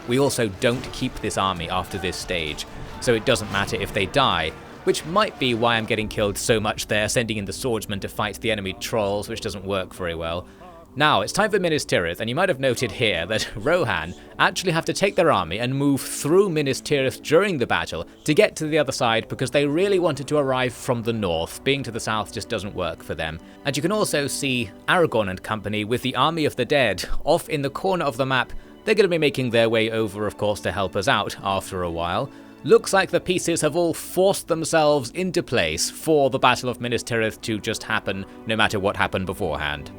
We also don't keep this army after this stage, so it doesn't matter if they die, which might be why I'm getting killed so much there, sending in the swordsman to fight the enemy trolls, which doesn't work very well. Now, it's time for Minas Tirith, and you might have noted here that Rohan actually have to take their army and move through Minas Tirith during the battle to get to the other side because they really wanted to arrive from the north. Being to the south just doesn't work for them. And you can also see Aragorn and company with the Army of the Dead off in the corner of the map. They're going to be making their way over, of course, to help us out after a while. Looks like the pieces have all forced themselves into place for the Battle of Minas Tirith to just happen, no matter what happened beforehand.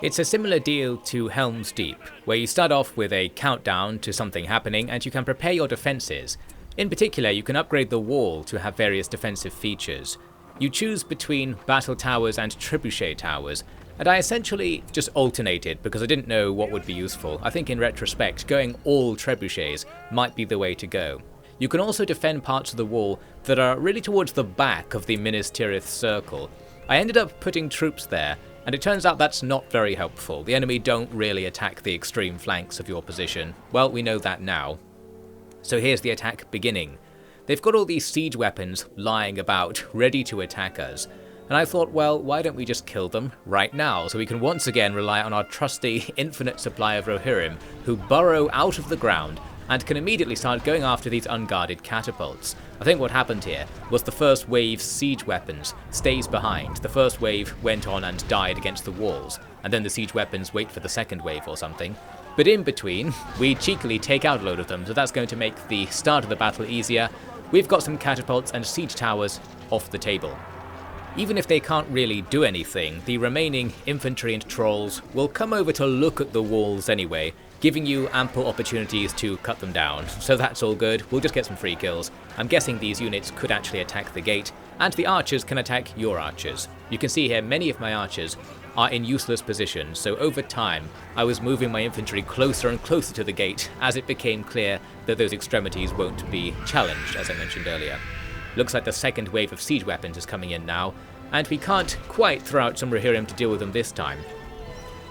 It's a similar deal to Helm's Deep, where you start off with a countdown to something happening and you can prepare your defences. In particular, you can upgrade the wall to have various defensive features. you choose between battle towers and trebuchet towers, and I essentially just alternated because I didn't know what would be useful. I think in retrospect, going all trebuchets might be the way to go. You can also defend parts of the wall that are really towards the back of the Minas Tirith circle. I ended up putting troops there, and it turns out that's not very helpful. The enemy don't really attack the extreme flanks of your position. Well, we know that now. So here's the attack beginning. They've got all these siege weapons lying about, ready to attack us. And I thought, well, why don't we just kill them right now, so we can once again rely on our trusty infinite supply of Rohirrim, who burrow out of the ground and can immediately start going after these unguarded catapults. I think what happened here was the first wave's siege weapons stays behind. The first wave went on and died against the walls, and then the siege weapons wait for the second wave or something. But in between, we cheekily take out a load of them, so that's going to make the start of the battle easier. We've got some catapults and siege towers off the table. Even if they can't really do anything, the remaining infantry and trolls will come over to look at the walls anyway, giving you ample opportunities to cut them down. So that's all good, we'll just get some free kills. I'm guessing these units could actually attack the gate, and the archers can attack your archers. You can see here many of my archers are in useless positions, so over time I was moving my infantry closer and closer to the gate as it became clear that those extremities won't be challenged, as I mentioned earlier. Looks like the second wave of siege weapons is coming in now, and we can't quite throw out some Rohirrim to deal with them this time.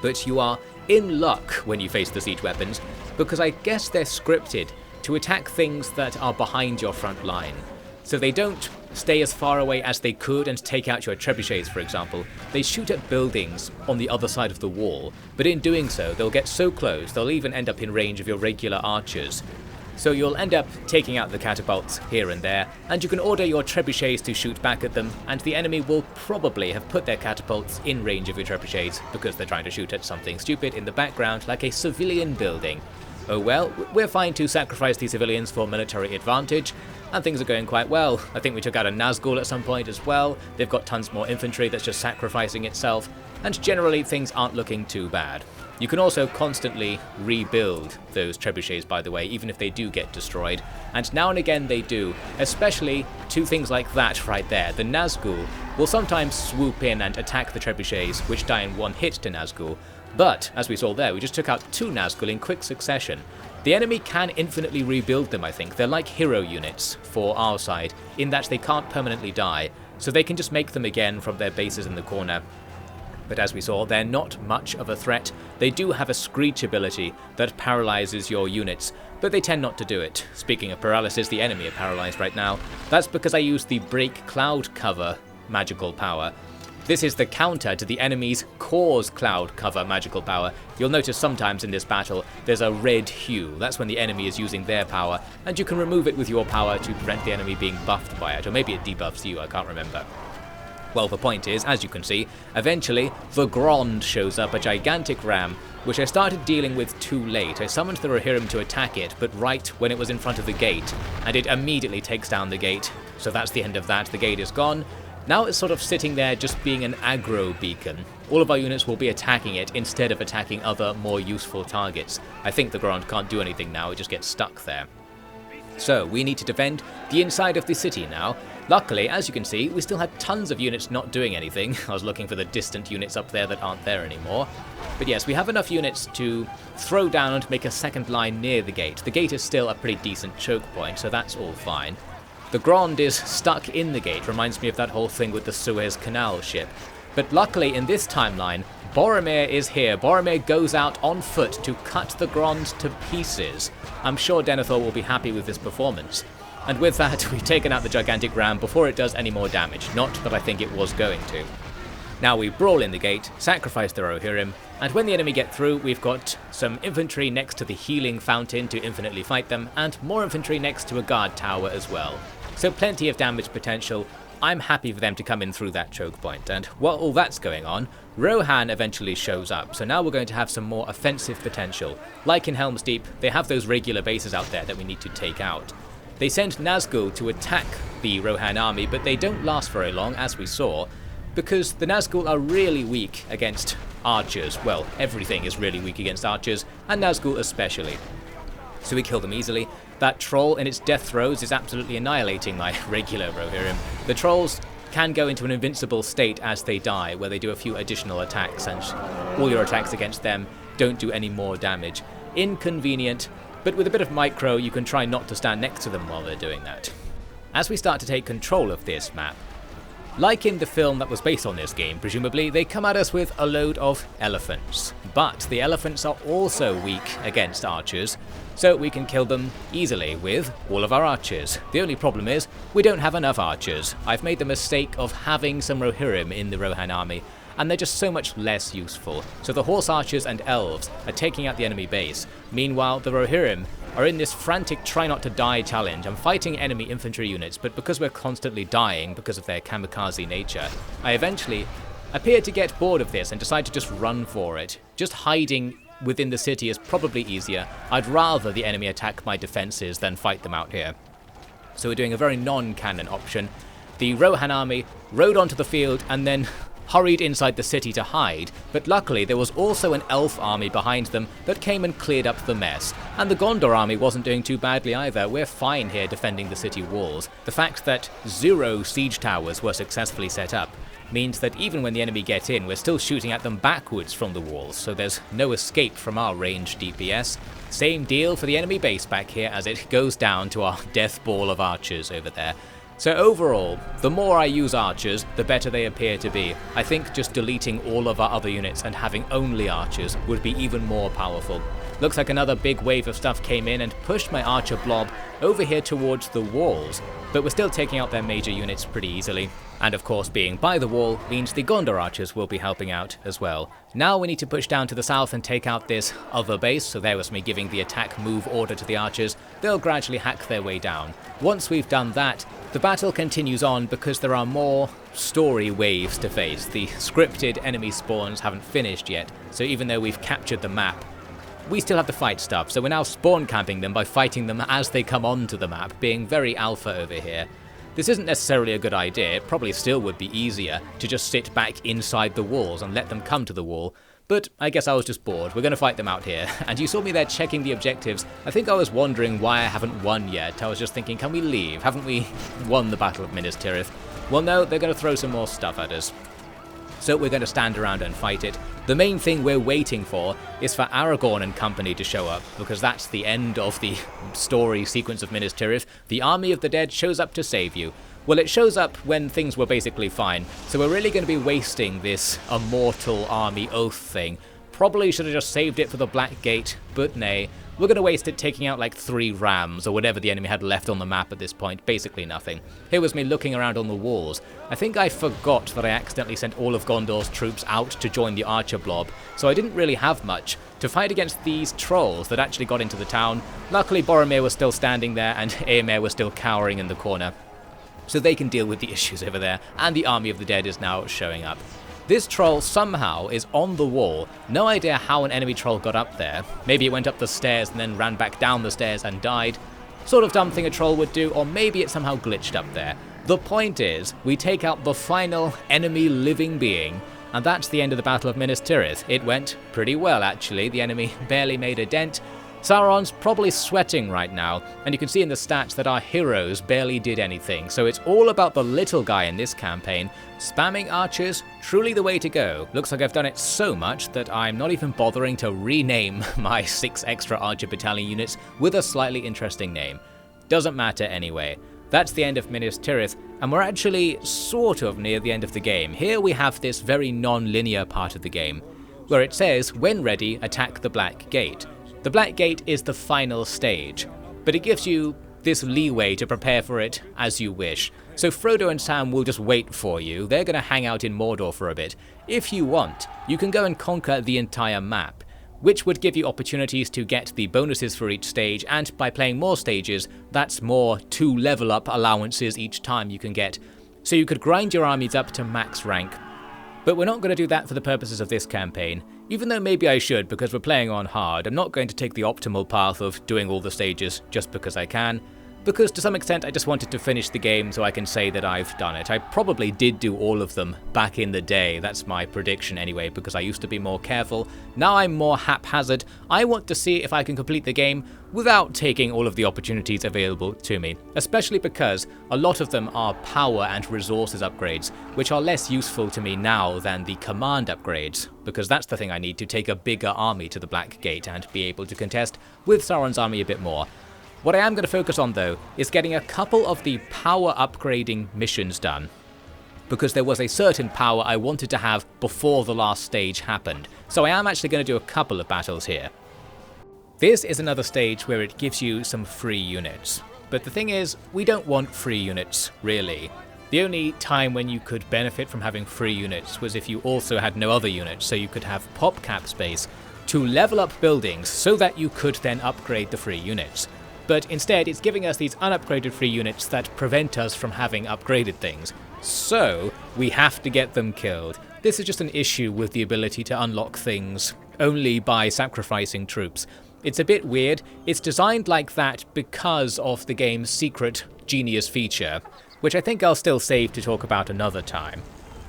But you are in luck when you face the siege weapons, because I guess they're scripted to attack things that are behind your front line. So they don't stay as far away as they could and take out your trebuchets, for example. They shoot at buildings on the other side of the wall, but in doing so they'll get so close they'll even end up in range of your regular archers. So you'll end up taking out the catapults here and there, and you can order your trebuchets to shoot back at them, and the enemy will probably have put their catapults in range of your trebuchets because they're trying to shoot at something stupid in the background like a civilian building. Oh well, we're fine to sacrifice these civilians for military advantage, and things are going quite well. I think we took out a Nazgul at some point as well. They've got tons more infantry that's just sacrificing itself, and generally things aren't looking too bad. You can also constantly rebuild those trebuchets, by the way, even if they do get destroyed, and now and again they do, especially to things like that right there. The Nazgul will sometimes swoop in and attack the trebuchets, which die in one hit to Nazgul, but as we saw there, we just took out 2 Nazgul in quick succession. The enemy can infinitely rebuild them, I think. They're like hero units for our side, in that they can't permanently die, so they can just make them again from their bases in the corner. But as we saw, they're not much of a threat. They do have a screech ability that paralyzes your units, but they tend not to do it. Speaking of paralysis, the enemy are paralyzed right now. That's because I used the Break Cloud Cover magical power. This is the counter to the enemy's Cause Cloud Cover magical power. You'll notice sometimes in this battle there's a red hue. That's when the enemy is using their power, and you can remove it with your power to prevent the enemy being buffed by it, or maybe it debuffs you, I can't remember. Well, the point is, as you can see, eventually the Grond shows up, a gigantic ram, which I started dealing with too late. I summoned the Rohirrim to attack it, but right when it was in front of the gate, and it immediately takes down the gate. So that's the end of that, the gate is gone. Now it's sort of sitting there just being an aggro beacon. All of our units will be attacking it instead of attacking other more useful targets. I think the Grond can't do anything now, it just gets stuck there. So we need to defend the inside of the city now. Luckily, as you can see, we still had tons of units not doing anything. I was looking for the distant units up there that aren't there anymore. But yes, we have enough units to throw down and make a second line near the gate. The gate is still a pretty decent choke point, so that's all fine. The Grond is stuck in the gate, reminds me of that whole thing with the Suez Canal ship. But luckily in this timeline, Boromir is here. Boromir goes out on foot to cut the Grond to pieces. I'm sure Denethor will be happy with this performance. And with that, we've taken out the gigantic ram before it does any more damage, not that I think it was going to. Now we brawl in the gate, sacrifice the Rohirrim, and when the enemy get through, we've got some infantry next to the healing fountain to infinitely fight them, and more infantry next to a guard tower as well. So plenty of damage potential. I'm happy for them to come in through that choke point, and while all that's going on, Rohan eventually shows up, so now we're going to have some more offensive potential. Like in Helm's Deep, they have those regular bases out there that we need to take out. They send Nazgul to attack the Rohan army, but they don't last very long, as we saw, because the Nazgul are really weak against archers. Well, everything is really weak against archers, and Nazgul especially. So we kill them easily. That troll in its death throes is absolutely annihilating my regular Rohirrim. The trolls can go into an invincible state as they die, where they do a few additional attacks and all your attacks against them don't do any more damage. Inconvenient, but with a bit of micro you can try not to stand next to them while they're doing that. As we start to take control of this map, like in the film that was based on this game, presumably, they come at us with a load of elephants. But the elephants are also weak against archers, so we can kill them easily with all of our archers. The only problem is, we don't have enough archers. I've made the mistake of having some Rohirrim in the Rohan army, and they're just so much less useful. So the horse archers and elves are taking out the enemy base. Meanwhile, the Rohirrim are in this frantic try not to die challenge. I'm fighting enemy infantry units, but because we're constantly dying because of their kamikaze nature, I eventually appear to get bored of this and decide to just run for it. Just hiding within the city is probably easier. I'd rather the enemy attack my defenses than fight them out here. So we're doing a very non-canon option. The Rohan army rode onto the field and then hurried inside the city to hide, but luckily there was also an elf army behind them that came and cleared up the mess. And the Gondor army wasn't doing too badly either. We're fine here defending the city walls. The fact that 0 siege towers were successfully set up means that even when the enemy get in, we're still shooting at them backwards from the walls, so there's no escape from our ranged DPS. Same deal for the enemy base back here as it goes down to our death ball of archers over there. So overall, the more I use archers, the better they appear to be. I think just deleting all of our other units and having only archers would be even more powerful. Looks like another big wave of stuff came in and pushed my archer blob over here towards the walls, but we're still taking out their major units pretty easily. And of course, being by the wall means the Gondor archers will be helping out as well. Now we need to push down to the south and take out this other base, so there was me giving the attack move order to the archers. They'll gradually hack their way down. Once we've done that, the battle continues on because there are more story waves to face. The scripted enemy spawns haven't finished yet, so even though we've captured the map, we still have to fight stuff, so we're now spawn camping them by fighting them as they come onto the map, being very alpha over here. This isn't necessarily a good idea. It probably still would be easier to just sit back inside the walls and let them come to the wall, but I guess I was just bored. We're going to fight them out here. And you saw me there checking the objectives. I think I was wondering why I haven't won yet. I was just thinking, can we leave? Haven't we won the Battle of Minas Tirith? Well, no, they're going to throw some more stuff at us. So we're going to stand around and fight it. The main thing we're waiting for is for Aragorn and company to show up, because that's the end of the story sequence of Minas Tirith. The army of the dead shows up to save you. Well, it shows up when things were basically fine, so we're really going to be wasting this immortal army oath thing. Probably should have just saved it for the Black Gate, but nay. We're going to waste it taking out like 3 rams or whatever the enemy had left on the map at this point, basically nothing. Here was me looking around on the walls. I think I forgot that I accidentally sent all of Gondor's troops out to join the archer blob, so I didn't really have much to fight against these trolls that actually got into the town. Luckily Boromir was still standing there and Éomer was still cowering in the corner, so they can deal with the issues over there, and the army of the dead is now showing up. This troll somehow is on the wall. No idea how an enemy troll got up there. Maybe it went up the stairs and then ran back down the stairs and died. Sort of dumb thing a troll would do, or maybe it somehow glitched up there. The point is, we take out the final enemy living being, and that's the end of the Battle of Minas Tirith. It went pretty well actually, the enemy barely made a dent. Sauron's probably sweating right now, and you can see in the stats that our heroes barely did anything, so it's all about the little guy in this campaign. Spamming archers, truly the way to go. Looks like I've done it so much that I'm not even bothering to rename my 6 extra archer battalion units with a slightly interesting name. Doesn't matter anyway. That's the end of Minas Tirith, and we're actually sort of near the end of the game. Here we have this very non-linear part of the game, where it says, when ready, attack the Black Gate. The Black Gate is the final stage, but it gives you this leeway to prepare for it as you wish. So Frodo and Sam will just wait for you. They're going to hang out in Mordor for a bit. If you want, you can go and conquer the entire map, which would give you opportunities to get the bonuses for each stage, and by playing more stages, that's more 2 level up allowances each time you can get. So you could grind your armies up to max rank. But we're not going to do that for the purposes of this campaign. Even though maybe I should, because we're playing on hard, I'm not going to take the optimal path of doing all the stages just because I can. because to some extent I just wanted to finish the game so I can say that I've done it. I probably did do all of them back in the day, that's my prediction anyway, because I used to be more careful. Now I'm more haphazard. I want to see if I can complete the game without taking all of the opportunities available to me, especially because a lot of them are power and resources upgrades, which are less useful to me now than the command upgrades, because that's the thing I need to take a bigger army to the Black Gate and be able to contest with Sauron's army a bit more. What I am going to focus on though is getting a couple of the power upgrading missions done, because there was a certain power I wanted to have before the last stage happened, so I am actually going to do a couple of battles here. This is another stage where it gives you some free units, but the thing is, we don't want free units, really. The only time when you could benefit from having free units was if you also had no other units, so you could have pop cap space to level up buildings so that you could then upgrade the free units. But instead it's giving us these unupgraded free units that prevent us from having upgraded things. So we have to get them killed. This is just an issue with the ability to unlock things only by sacrificing troops. It's a bit weird. It's designed like that because of the game's secret genius feature, which I think I'll still save to talk about another time.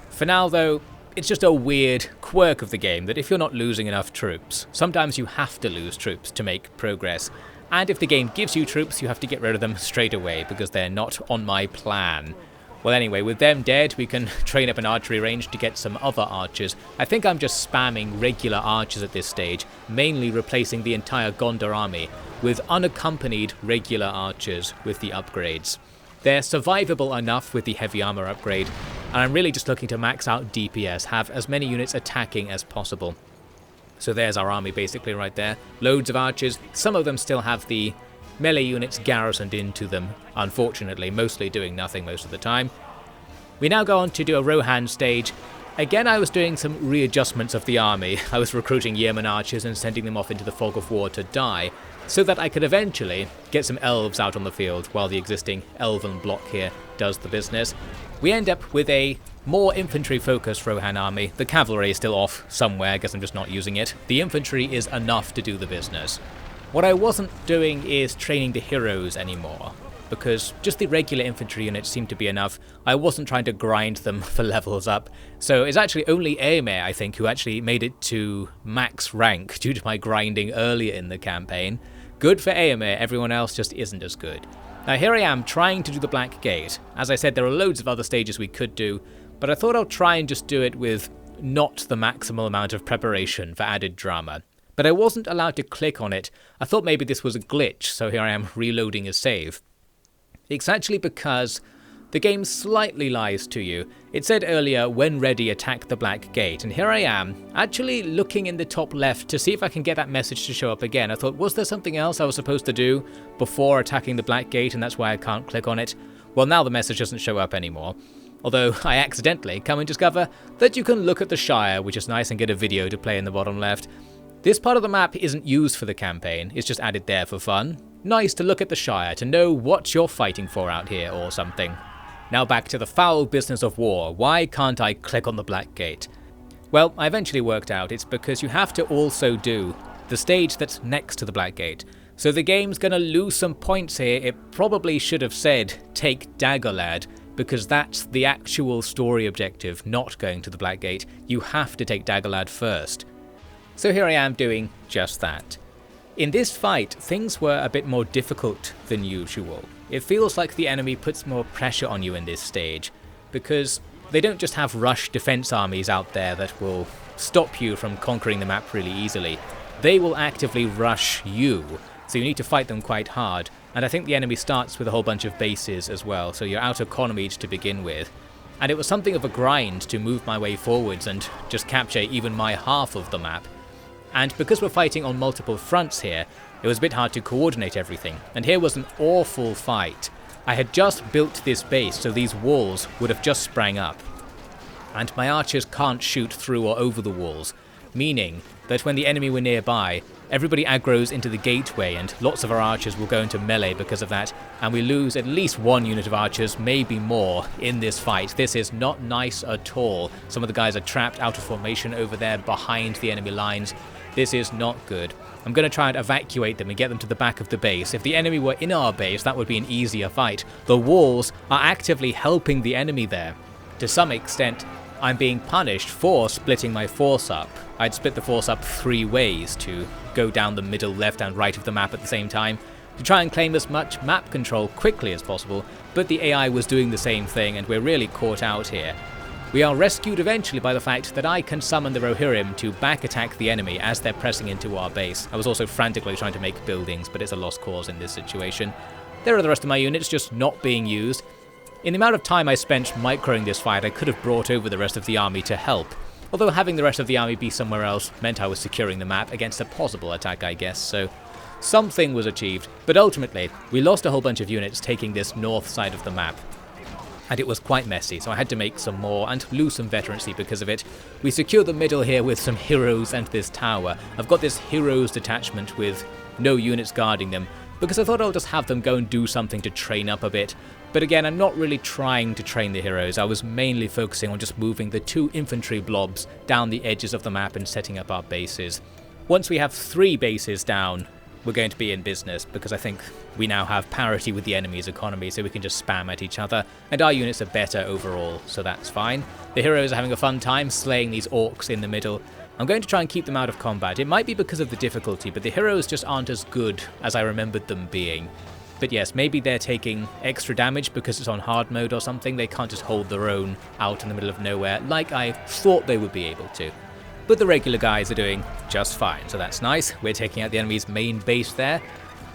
For now though, it's just a weird quirk of the game that if you're not losing enough troops, sometimes you have to lose troops to make progress. And if the game gives you troops, you have to get rid of them straight away because they're not on my plan. Well anyway, with them dead, we can train up an archery range to get some other archers. I think I'm just spamming regular archers at this stage, mainly replacing the entire Gondor army with unaccompanied regular archers with the upgrades. They're survivable enough with the heavy armor upgrade, and I'm really just looking to max out DPS, have as many units attacking as possible. So there's our army basically right there. Loads of archers. Some of them still have the melee units garrisoned into them, unfortunately, mostly doing nothing most of the time. We now go on to do a Rohan stage. Again, I was doing some readjustments of the army. I was recruiting yeoman archers and sending them off into the fog of war to die, so that I could eventually get some elves out on the field while the existing elven block here does the business. We end up with a more infantry-focused Rohan army. The cavalry is still off somewhere, I guess I'm just not using it. The infantry is enough to do the business. What I wasn't doing is training the heroes anymore, because just the regular infantry units seem to be enough. I wasn't trying to grind them for levels up, so it's actually only Eomer, I think, who actually made it to max rank due to my grinding earlier in the campaign. Good for Eomer, everyone else just isn't as good. Now here I am trying to do the Black Gate. As I said, there are loads of other stages we could do, but I thought I'll try and just do it with not the maximal amount of preparation for added drama. But I wasn't allowed to click on it. I thought maybe this was a glitch, so here I am reloading a save. It's actually because the game slightly lies to you. It said earlier, when ready, attack the Black Gate, and here I am, actually looking in the top left to see if I can get that message to show up again. I thought, was there something else I was supposed to do before attacking the Black Gate, and that's why I can't click on it? Well, now the message doesn't show up anymore. Although I accidentally come and discover that you can look at the Shire, which is nice, and get a video to play in the bottom left. This part of the map isn't used for the campaign, it's just added there for fun. Nice to look at the Shire, to know what you're fighting for out here or something. Now back to the foul business of war. Why can't I click on the Black Gate? Well, I eventually worked out it's because you have to also do the stage that's next to the Black Gate. So the game's gonna lose some points here. It probably should have said, take Dagorlad, because that's the actual story objective, not going to the Black Gate. You have to take Dagorlad first. So here I am doing just that. In this fight, things were a bit more difficult than usual. It feels like the enemy puts more pressure on you in this stage, because they don't just have rush defense armies out there that will stop you from conquering the map really easily. They will actively rush you, so you need to fight them quite hard. And I think the enemy starts with a whole bunch of bases as well, so you're out economied to begin with. And it was something of a grind to move my way forwards and just capture even my half of the map. And because we're fighting on multiple fronts here, it was a bit hard to coordinate everything. And here was an awful fight. I had just built this base, so these walls would have just sprang up. And my archers can't shoot through or over the walls. meaning that when the enemy were nearby, everybody aggroes into the gateway and lots of our archers will go into melee because of that, and we lose at least one unit of archers, maybe more, in this fight. This is not nice at all. Some of the guys are trapped out of formation over there behind the enemy lines. This is not good. I'm going to try and evacuate them and get them to the back of the base. If the enemy were in our base, that would be an easier fight. The walls are actively helping the enemy there. To some extent, I'm being punished for splitting my force up. I'd split the force up 3 ways to go down the middle, left and right of the map at the same time, to try and claim as much map control quickly as possible, but the AI was doing the same thing and we're really caught out here. We are rescued eventually by the fact that I can summon the Rohirrim to back attack the enemy as they're pressing into our base. I was also frantically trying to make buildings, but it's a lost cause in this situation. There are the rest of my units just not being used. In the amount of time I spent microing this fight, I could have brought over the rest of the army to help. Although having the rest of the army be somewhere else meant I was securing the map against a possible attack, I guess, so something was achieved. But ultimately, we lost a whole bunch of units taking this north side of the map. And it was quite messy, so I had to make some more and lose some veterancy because of it. We secured the middle here with some heroes and this tower. I've got this heroes detachment with no units guarding them, because I thought I'll just have them go and do something to train up a bit. But again, I'm not really trying to train the heroes. I was mainly focusing on just moving the 2 infantry blobs down the edges of the map and setting up our bases. Once we have 3 bases down, we're going to be in business, because I think we now have parity with the enemy's economy, so we can just spam at each other, and our units are better overall, so that's fine. The heroes are having a fun time slaying these orcs in the middle. I'm going to try and keep them out of combat. It might be because of the difficulty, but the heroes just aren't as good as I remembered them being. But yes, maybe they're taking extra damage because it's on hard mode or something. They can't just hold their own out in the middle of nowhere like I thought they would be able to. But the regular guys are doing just fine, so that's nice. We're taking out the enemy's main base there.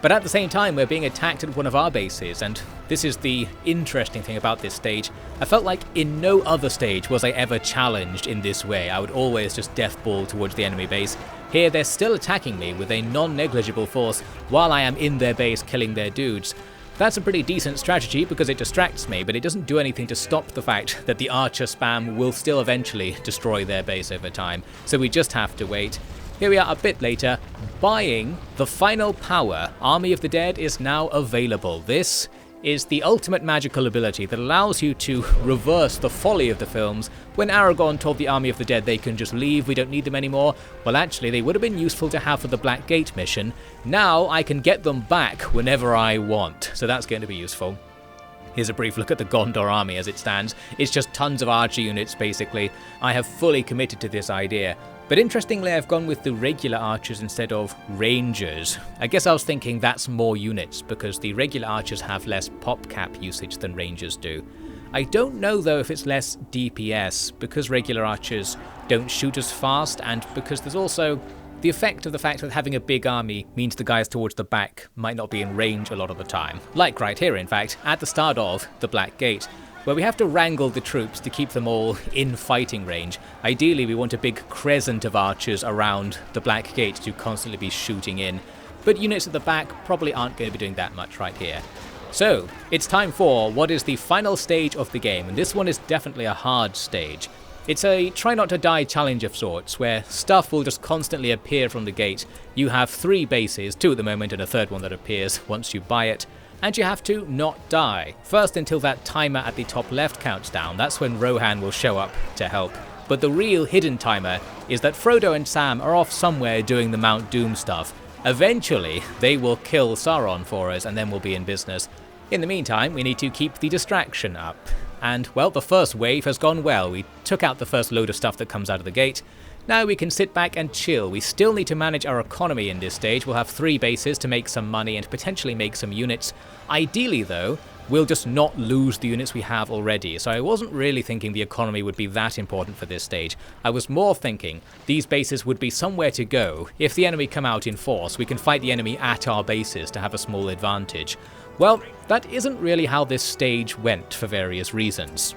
But at the same time, we're being attacked at one of our bases, and this is the interesting thing about this stage. I felt like in no other stage was I ever challenged in this way. I would always just deathball towards the enemy base. Here, they're still attacking me with a non-negligible force while I am in their base killing their dudes. That's a pretty decent strategy because it distracts me, but it doesn't do anything to stop the fact that the archer spam will still eventually destroy their base over time, so we just have to wait. Here we are a bit later, buying the final power. Army of the Dead is now available. This is the ultimate magical ability that allows you to reverse the folly of the films. When Aragorn told the Army of the Dead they can just leave, we don't need them anymore, well actually they would have been useful to have for the Black Gate mission. Now I can get them back whenever I want, so that's going to be useful. Here's a brief look at the Gondor army as it stands. It's just tons of archer units basically. I have fully committed to this idea. But interestingly, I've gone with the regular archers instead of rangers. I guess I was thinking that's more units, because the regular archers have less pop cap usage than rangers do. I don't know though if it's less DPS, because regular archers don't shoot as fast, and because there's also the effect of the fact that having a big army means the guys towards the back might not be in range a lot of the time. Like right here, in fact, at the start of the Black Gate, where we have to wrangle the troops to keep them all in fighting range. Ideally, we want a big crescent of archers around the Black Gate to constantly be shooting in, but units at the back probably aren't going to be doing that much right here. So, it's time for what is the final stage of the game, and this one is definitely a hard stage. It's a try not to die challenge of sorts, where stuff will just constantly appear from the gate. You have 3 bases, 2 at the moment and a 3rd one that appears once you buy it. And you have to not die. First until that timer at the top left counts down, that's when Rohan will show up to help. But the real hidden timer is that Frodo and Sam are off somewhere doing the Mount Doom stuff. Eventually, they will kill Sauron for us and then we'll be in business. In the meantime, we need to keep the distraction up. And, well, the first wave has gone well. We took out the first load of stuff that comes out of the gate. Now we can sit back and chill. We still need to manage our economy in this stage. We'll have 3 bases to make some money and potentially make some units. Ideally though, we'll just not lose the units we have already. So I wasn't really thinking the economy would be that important for this stage. I was more thinking these bases would be somewhere to go. If the enemy come out in force, we can fight the enemy at our bases to have a small advantage. Well, that isn't really how this stage went for various reasons.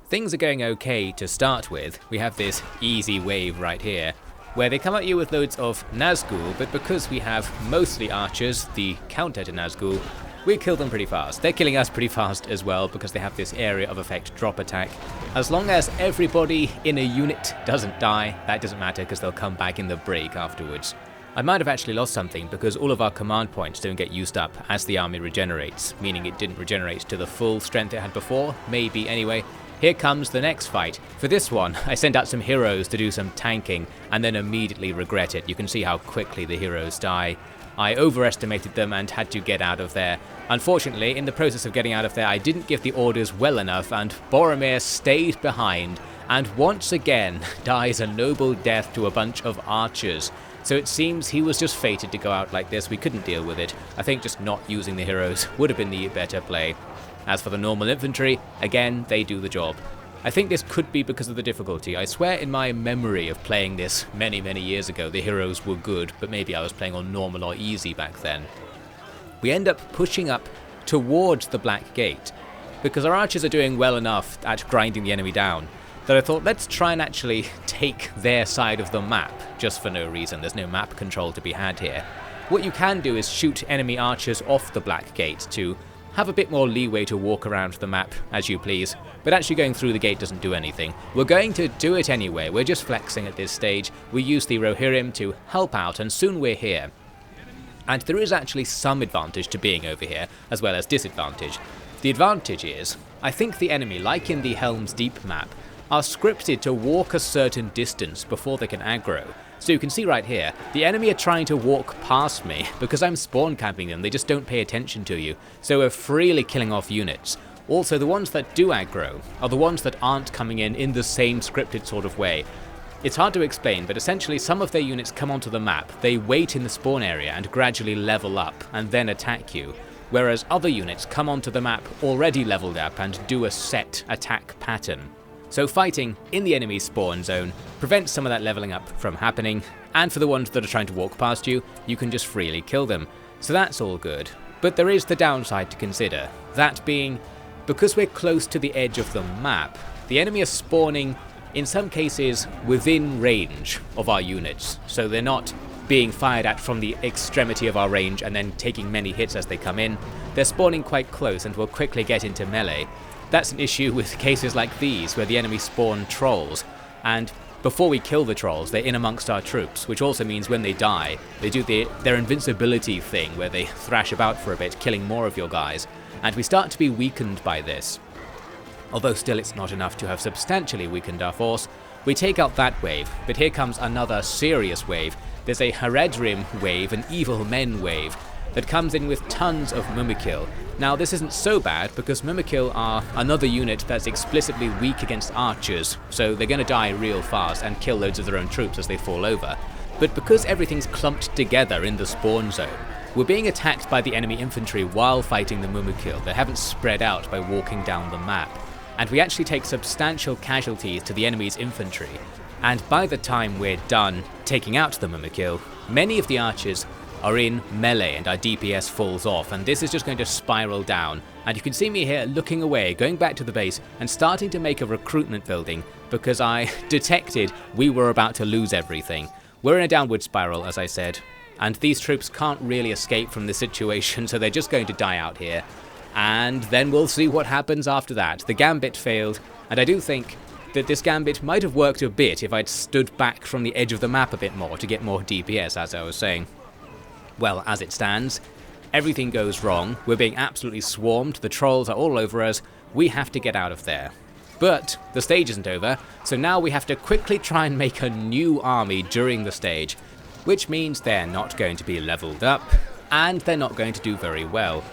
Things are going okay to start with. We have this easy wave right here, where they come at you with loads of Nazgul, but because we have mostly archers, the counter to Nazgul, we kill them pretty fast. They're killing us pretty fast as well because they have this area of effect drop attack. As long as everybody in a unit doesn't die, that doesn't matter because they'll come back in the break afterwards. I might have actually lost something because all of our command points don't get used up as the army regenerates, meaning it didn't regenerate to the full strength it had before, maybe anyway. Here comes the next fight. For this one, I sent out some heroes to do some tanking and then immediately regret it. You can see how quickly the heroes die. I overestimated them and had to get out of there. Unfortunately, in the process of getting out of there, I didn't give the orders well enough and Boromir stayed behind and once again dies a noble death to a bunch of archers. So it seems he was just fated to go out like this. We couldn't deal with it. I think just not using the heroes would have been the better play. As for the normal infantry, again, they do the job. I think this could be because of the difficulty. I swear in my memory of playing this many years ago, the heroes were good, but maybe I was playing on normal or easy back then. We end up pushing up towards the Black Gate, because our archers are doing well enough at grinding the enemy down, that I thought let's try and actually take their side of the map, just for no reason. There's no map control to be had here. What you can do is shoot enemy archers off the Black Gate to have a bit more leeway to walk around the map as you please, but actually going through the gate doesn't do anything. We're going to do it anyway, we're just flexing at this stage. We use the Rohirrim to help out and soon we're here. And there is actually some advantage to being over here, as well as disadvantage. The advantage is, I think the enemy, like in the Helm's Deep map, are scripted to walk a certain distance before they can aggro. So you can see right here, the enemy are trying to walk past me because I'm spawn camping them, they just don't pay attention to you. So we're freely killing off units. Also, the ones that do aggro are the ones that aren't coming in the same scripted sort of way. It's hard to explain, but essentially some of their units come onto the map, they wait in the spawn area and gradually level up and then attack you. Whereas other units come onto the map already leveled up and do a set attack pattern. So fighting in the enemy's spawn zone prevents some of that leveling up from happening, and for the ones that are trying to walk past you, you can just freely kill them. So that's all good. But there is the downside to consider, that being, because we're close to the edge of the map, the enemy are spawning, in some cases, within range of our units, so they're not being fired at from the extremity of our range and then taking many hits as they come in. They're spawning quite close and will quickly get into melee. That's an issue with cases like these, where the enemy spawn trolls, and before we kill the trolls, they're in amongst our troops, which also means when they die, they do their invincibility thing, where they thrash about for a bit, killing more of your guys, and we start to be weakened by this. Although still it's not enough to have substantially weakened our force. We take out that wave, but here comes another serious wave. There's a Haredrim wave, an Evil Men wave, that comes in with tons of Mumakil. Now this isn't so bad because Mumakil are another unit that's explicitly weak against archers, so they're going to die real fast and kill loads of their own troops as they fall over. But because everything's clumped together in the spawn zone, we're being attacked by the enemy infantry while fighting the Mumakil. They haven't spread out by walking down the map. And we actually take substantial casualties to the enemy's infantry. And by the time we're done taking out the Mumakil, many of the archers are in melee and our DPS falls off, and this is just going to spiral down. And you can see me here looking away, going back to the base and starting to make a recruitment building because I detected we were about to lose everything. We're in a downward spiral, as I said, and these troops can't really escape from this situation, so they're just going to die out here. And then we'll see what happens after that. The gambit failed, and I do think that this gambit might have worked a bit if I'd stood back from the edge of the map a bit more to get more DPS, as I was saying. Well, as it stands, everything goes wrong. We're being absolutely swarmed, the trolls are all over us, we have to get out of there. But the stage isn't over, so now we have to quickly try and make a new army during the stage, which means they're not going to be leveled up, and they're not going to do very well.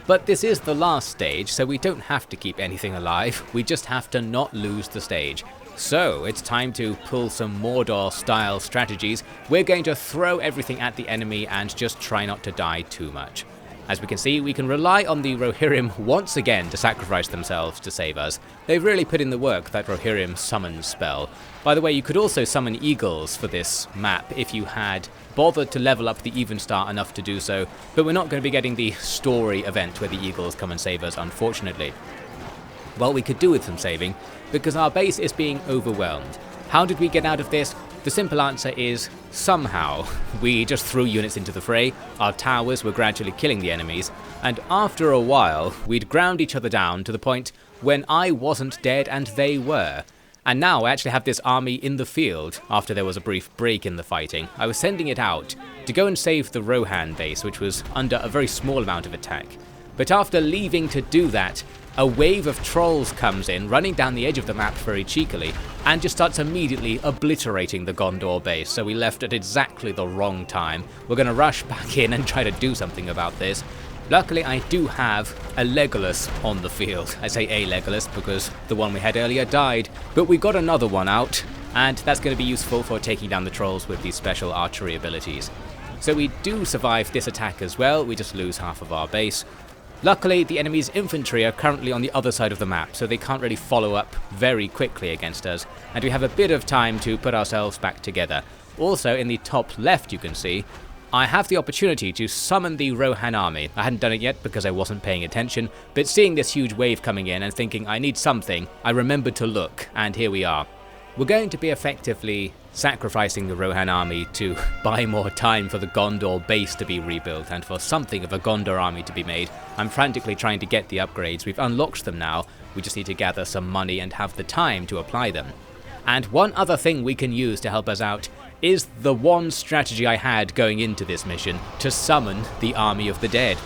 But this is the last stage, so we don't have to keep anything alive, we just have to not lose the stage. So it's time to pull some Mordor-style strategies. We're going to throw everything at the enemy and just try not to die too much. As we can see, we can rely on the Rohirrim once again to sacrifice themselves to save us. They've really put in the work, that Rohirrim summon spell. By the way, you could also summon eagles for this map if you had bothered to level up the Evenstar enough to do so, but we're not going to be getting the story event where the eagles come and save us, unfortunately. Well, we could do with some saving, because our base is being overwhelmed. How did we get out of this? The simple answer is somehow. We just threw units into the fray, our towers were gradually killing the enemies, and after a while we'd ground each other down to the point when I wasn't dead and they were. And now I actually have this army in the field after there was a brief break in the fighting. I was sending it out to go and save the Rohan base, which was under a very small amount of attack. But after leaving to do that, a wave of trolls comes in, running down the edge of the map very cheekily, and just starts immediately obliterating the Gondor base, so we left at exactly the wrong time. We're going to rush back in and try to do something about this. Luckily, I do have a Legolas on the field. I say a Legolas because the one we had earlier died, but we got another one out, and that's going to be useful for taking down the trolls with these special archery abilities. So we do survive this attack as well, we just lose half of our base. Luckily, the enemy's infantry are currently on the other side of the map, so they can't really follow up very quickly against us, and we have a bit of time to put ourselves back together. Also, in the top left you can see, I have the opportunity to summon the Rohan army. I hadn't done it yet because I wasn't paying attention, but seeing this huge wave coming in and thinking I need something, I remembered to look, and here we are. We're going to be effectively sacrificing the Rohan army to buy more time for the Gondor base to be rebuilt and for something of a Gondor army to be made. I'm frantically trying to get the upgrades. We've unlocked them now. We just need to gather some money and have the time to apply them. And one other thing we can use to help us out is the one strategy I had going into this mission, to summon the Army of the Dead.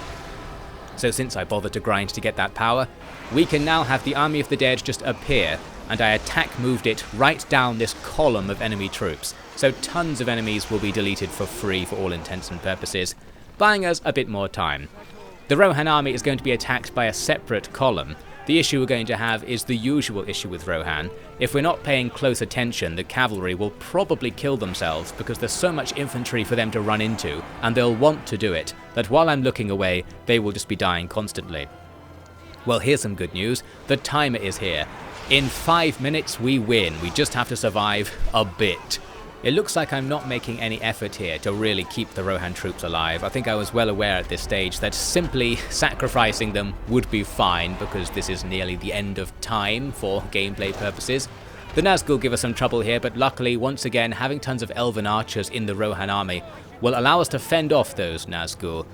So since I bothered to grind to get that power, we can now have the Army of the Dead just appear, and I attack moved it right down this column of enemy troops, so tons of enemies will be deleted for free for all intents and purposes, buying us a bit more time. The Rohan army is going to be attacked by a separate column. The issue we're going to have is the usual issue with Rohan. If we're not paying close attention, the cavalry will probably kill themselves because there's so much infantry for them to run into, and they'll want to do it, that while I'm looking away, they will just be dying constantly. Well, here's some good news. The timer is here. In 5 minutes we win. We just have to survive a bit. It looks like I'm not making any effort here to really keep the Rohan troops alive. I think I was well aware at this stage that simply sacrificing them would be fine because this is nearly the end of time for gameplay purposes. The Nazgul give us some trouble here, but luckily, once again, having tons of elven archers in the Rohan army will allow us to fend off those Nazgul.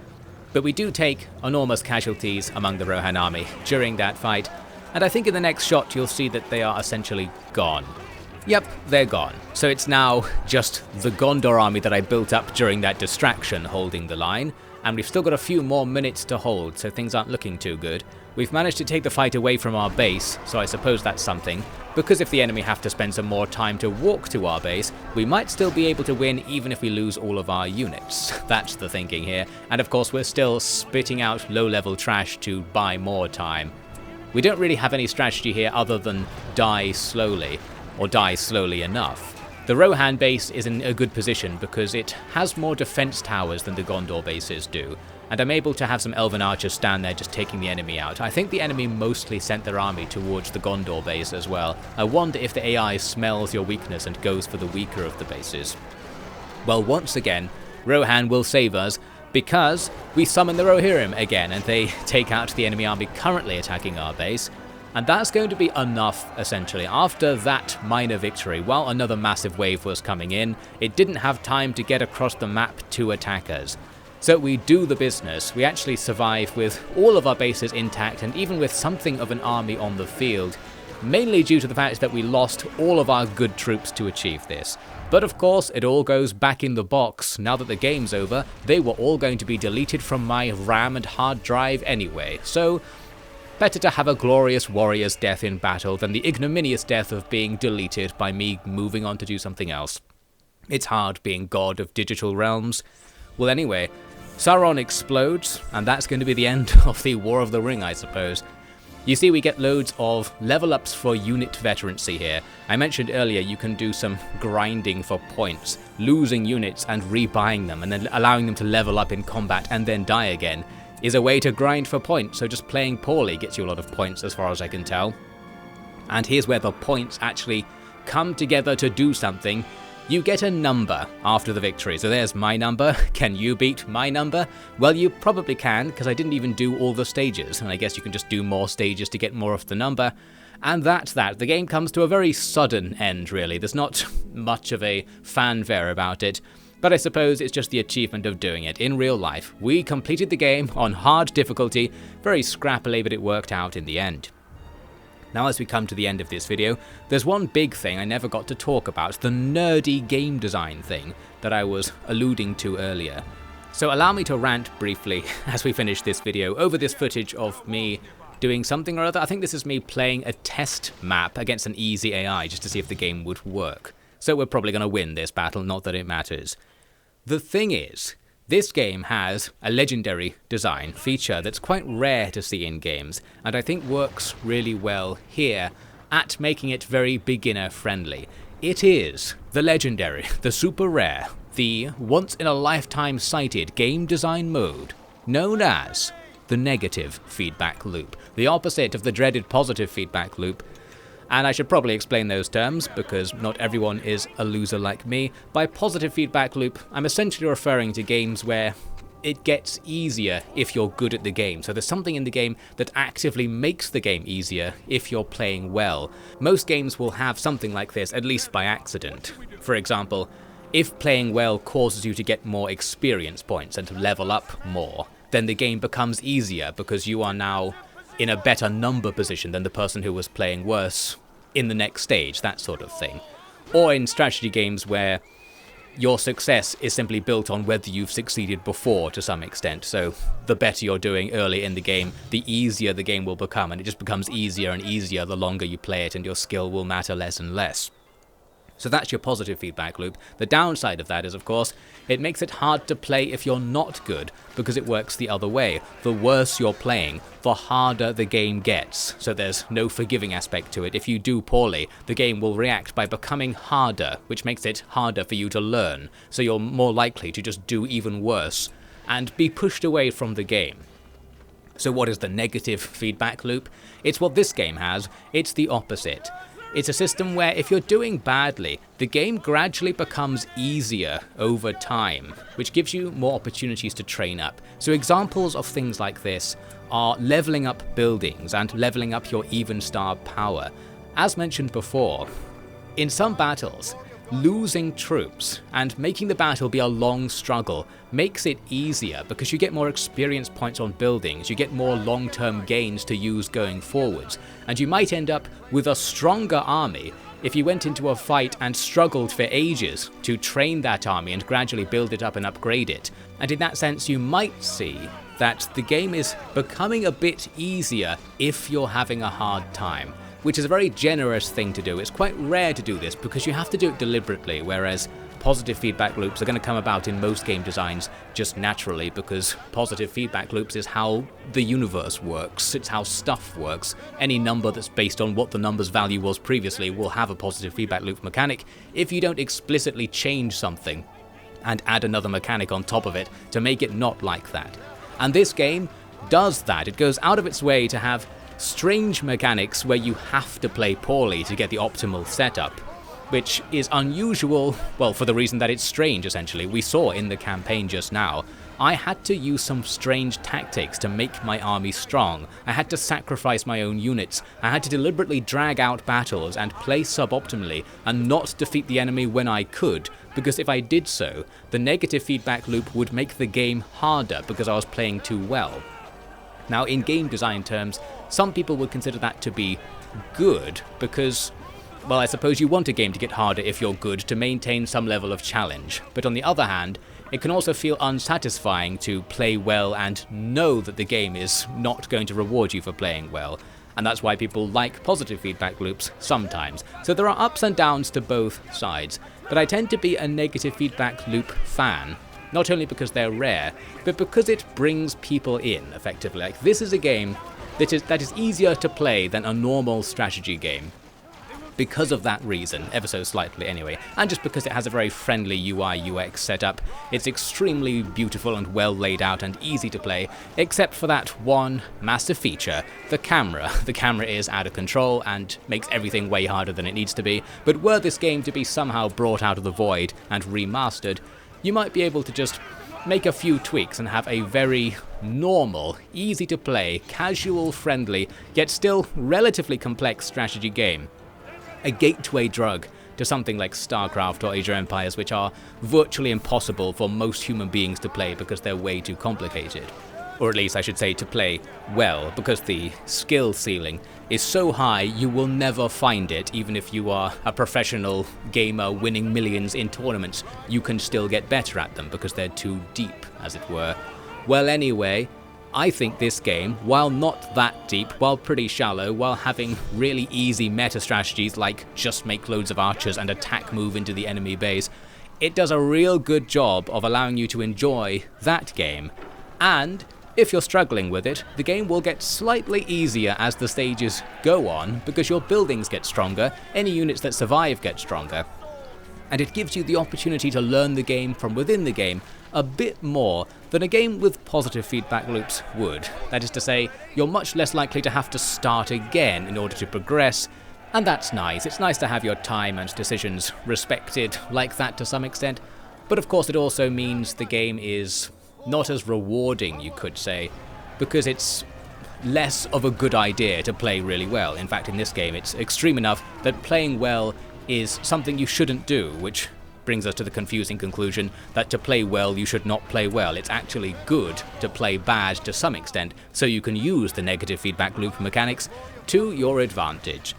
But we do take enormous casualties among the Rohan army during that fight, and I think in the next shot you'll see that they are essentially gone. Yep, they're gone. So it's now just the Gondor army that I built up during that distraction holding the line, and we've still got a few more minutes to hold, so things aren't looking too good. We've managed to take the fight away from our base, so I suppose that's something, because if the enemy have to spend some more time to walk to our base, we might still be able to win even if we lose all of our units. That's the thinking here, and of course we're still spitting out low-level trash to buy more time. We don't really have any strategy here other than die slowly, or die slowly enough. The Rohan base is in a good position because it has more defense towers than the Gondor bases do, and I'm able to have some elven archers stand there just taking the enemy out. I think the enemy mostly sent their army towards the Gondor base as well. I wonder if the AI smells your weakness and goes for the weaker of the bases. Well, once again, Rohan will save us because we summon the Rohirrim again and they take out the enemy army currently attacking our base. And that's going to be enough, essentially. After that minor victory, while another massive wave was coming in, it didn't have time to get across the map to attack us. So we do the business. We actually survive with all of our bases intact and even with something of an army on the field, mainly due to the fact that we lost all of our good troops to achieve this. But of course, it all goes back in the box. Now that the game's over, they were all going to be deleted from my RAM and hard drive anyway, so better to have a glorious warrior's death in battle than the ignominious death of being deleted by me moving on to do something else. It's hard being god of digital realms. Well anyway, Sauron explodes, and that's going to be the end of the War of the Ring, I suppose. You see, we get loads of level ups for unit veterancy here. I mentioned earlier you can do some grinding for points, losing units and rebuying them, and then allowing them to level up in combat and then die again is a way to grind for points, so just playing poorly gets you a lot of points as far as I can tell. And here's where the points actually come together to do something. You get a number after the victory, so there's my number. Can you beat my number? Well, you probably can, because I didn't even do all the stages, and I guess you can just do more stages to get more of the number. And that's that. The game comes to a very sudden end, really. There's not much of a fanfare about it, but I suppose it's just the achievement of doing it in real life. We completed the game on hard difficulty, very scrappily, but it worked out in the end. Now, as we come to the end of this video, there's one big thing I never got to talk about, the nerdy game design thing that I was alluding to earlier. So allow me to rant briefly as we finish this video over this footage of me doing something or other. I think this is me playing a test map against an easy AI just to see if the game would work. So we're probably going to win this battle, not that it matters. The thing is, this game has a legendary design feature that's quite rare to see in games, and I think works really well here at making it very beginner friendly. It is the legendary, the super rare, the once-in-a-lifetime sighted game design mode known as the negative feedback loop, the opposite of the dreaded positive feedback loop. And I should probably explain those terms, because not everyone is a loser like me. By positive feedback loop, I'm essentially referring to games where it gets easier if you're good at the game. So there's something in the game that actively makes the game easier if you're playing well. Most games will have something like this, at least by accident. For example, if playing well causes you to get more experience points and to level up more, then the game becomes easier because you are now in a better number position than the person who was playing worse in the next stage, that sort of thing. Or in strategy games where your success is simply built on whether you've succeeded before to some extent. So the better you're doing early in the game, the easier the game will become, and it just becomes easier and easier the longer you play it, and your skill will matter less and less. So that's your positive feedback loop. The downside of that is, of course, it makes it hard to play if you're not good, because it works the other way. The worse you're playing, the harder the game gets. So there's no forgiving aspect to it. If you do poorly, the game will react by becoming harder, which makes it harder for you to learn. So you're more likely to just do even worse and be pushed away from the game. So what is the negative feedback loop? It's what this game has. It's the opposite. It's a system where if you're doing badly, the game gradually becomes easier over time, which gives you more opportunities to train up. So examples of things like this are leveling up buildings and leveling up your even star power. As mentioned before, in some battles, losing troops and making the battle be a long struggle makes it easier because you get more experience points on buildings, you get more long-term gains to use going forwards, and you might end up with a stronger army if you went into a fight and struggled for ages to train that army and gradually build it up and upgrade it. And in that sense, you might see that the game is becoming a bit easier if you're having a hard time, which is a very generous thing to do. It's quite rare to do this because you have to do it deliberately, whereas positive feedback loops are going to come about in most game designs just naturally, because positive feedback loops is how the universe works, it's how stuff works. Any number that's based on what the number's value was previously will have a positive feedback loop mechanic if you don't explicitly change something and add another mechanic on top of it to make it not like that. And this game does that. It goes out of its way to have strange mechanics where you have to play poorly to get the optimal setup, which is unusual, well, for the reason that it's strange, essentially. We saw in the campaign just now, I had to use some strange tactics to make my army strong. I had to sacrifice my own units. I had to deliberately drag out battles and play suboptimally and not defeat the enemy when I could, because if I did so, the negative feedback loop would make the game harder because I was playing too well. Now, in game design terms, some people would consider that to be good because, well, I suppose you want a game to get harder if you're good to maintain some level of challenge. But on the other hand, it can also feel unsatisfying to play well and know that the game is not going to reward you for playing well. And that's why people like positive feedback loops sometimes. So there are ups and downs to both sides. But I tend to be a negative feedback loop fan. Not only because they're rare, but because it brings people in, effectively. Like, this is a game that is easier to play than a normal strategy game. Because of that reason, ever so slightly anyway, and just because it has a very friendly UI UX setup. It's extremely beautiful and well laid out and easy to play, except for that one massive feature, the camera. The camera is out of control and makes everything way harder than it needs to be, but were this game to be somehow brought out of the void and remastered, you might be able to just make a few tweaks and have a very normal, easy to play, casual friendly, yet still relatively complex strategy game. A gateway drug to something like StarCraft or Age of Empires, which are virtually impossible for most human beings to play because they're way too complicated. Or at least I should say to play well, because the skill ceiling is so high you will never find it. Even if you are a professional gamer winning millions in tournaments, you can still get better at them because they're too deep, as it were. Well, anyway, I think this game, while not that deep, while pretty shallow, while having really easy meta strategies like just make loads of archers and attack move into the enemy base, it does a real good job of allowing you to enjoy that game. And if you're struggling with it, the game will get slightly easier as the stages go on because your buildings get stronger, any units that survive get stronger, and it gives you the opportunity to learn the game from within the game a bit more than a game with positive feedback loops would. That is to say, you're much less likely to have to start again in order to progress, and that's nice. It's nice to have your time and decisions respected like that to some extent, but of course it also means the game is not as rewarding, you could say, because it's less of a good idea to play really well. In fact, in this game, it's extreme enough that playing well is something you shouldn't do, which brings us to the confusing conclusion that to play well, you should not play well. It's actually good to play bad to some extent, so you can use the negative feedback loop mechanics to your advantage.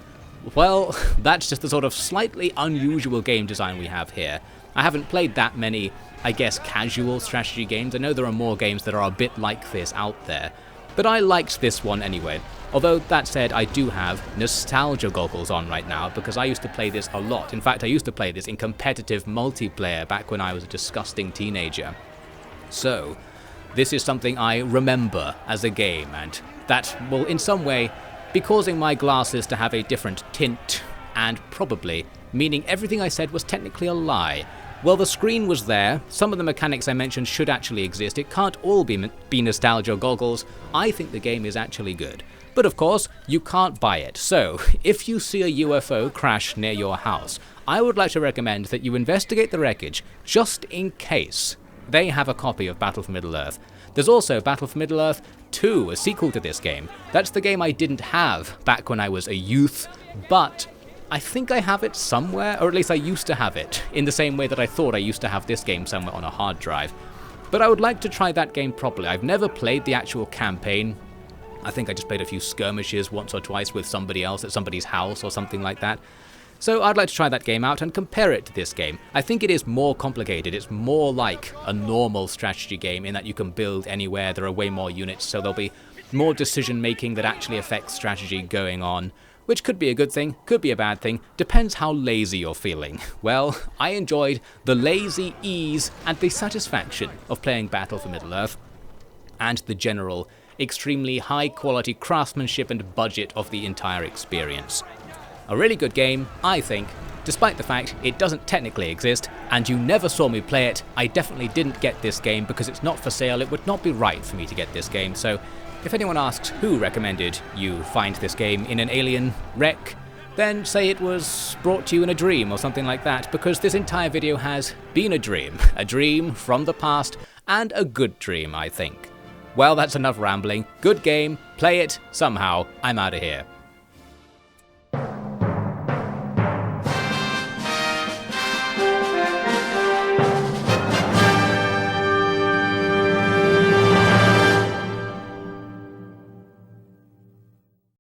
Well, that's just the sort of slightly unusual game design we have here. I haven't played that many, I guess, casual strategy games. I know there are more games that are a bit like this out there, but I liked this one anyway. Although, that said, I do have nostalgia goggles on right now because I used to play this a lot. In fact, I used to play this in competitive multiplayer back when I was a disgusting teenager. So, this is something I remember as a game, and that will in some way be causing my glasses to have a different tint, and probably meaning everything I said was technically a lie. Well, the screen was there, some of the mechanics I mentioned should actually exist, it can't all be nostalgia goggles. I think the game is actually good. But of course, you can't buy it, so if you see a UFO crash near your house, I would like to recommend that you investigate the wreckage, just in case they have a copy of Battle for Middle-earth. There's also Battle for Middle-earth 2, a sequel to this game. That's the game I didn't have back when I was a youth, but I think I have it somewhere, or at least I used to have it, in the same way that I thought I used to have this game somewhere on a hard drive. But I would like to try that game properly. I've never played the actual campaign. I think I just played a few skirmishes once or twice with somebody else at somebody's house or something like that. So I'd like to try that game out and compare it to this game. I think it is more complicated. It's more like a normal strategy game in that you can build anywhere. There are way more units, so there'll be more decision making that actually affects strategy going on, which could be a good thing, could be a bad thing, depends how lazy you're feeling. Well, I enjoyed the lazy ease and the satisfaction of playing Battle for Middle-earth, and the general extremely high quality craftsmanship and budget of the entire experience. A really good game, I think. Despite the fact it doesn't technically exist, and you never saw me play it, I definitely didn't get this game because it's not for sale. It would not be right for me to get this game, so if anyone asks who recommended you find this game in an alien wreck, then say it was brought to you in a dream or something like that, because this entire video has been a dream from the past, and a good dream, I think. Well, that's enough rambling. Good game, play it, somehow. I'm out of here.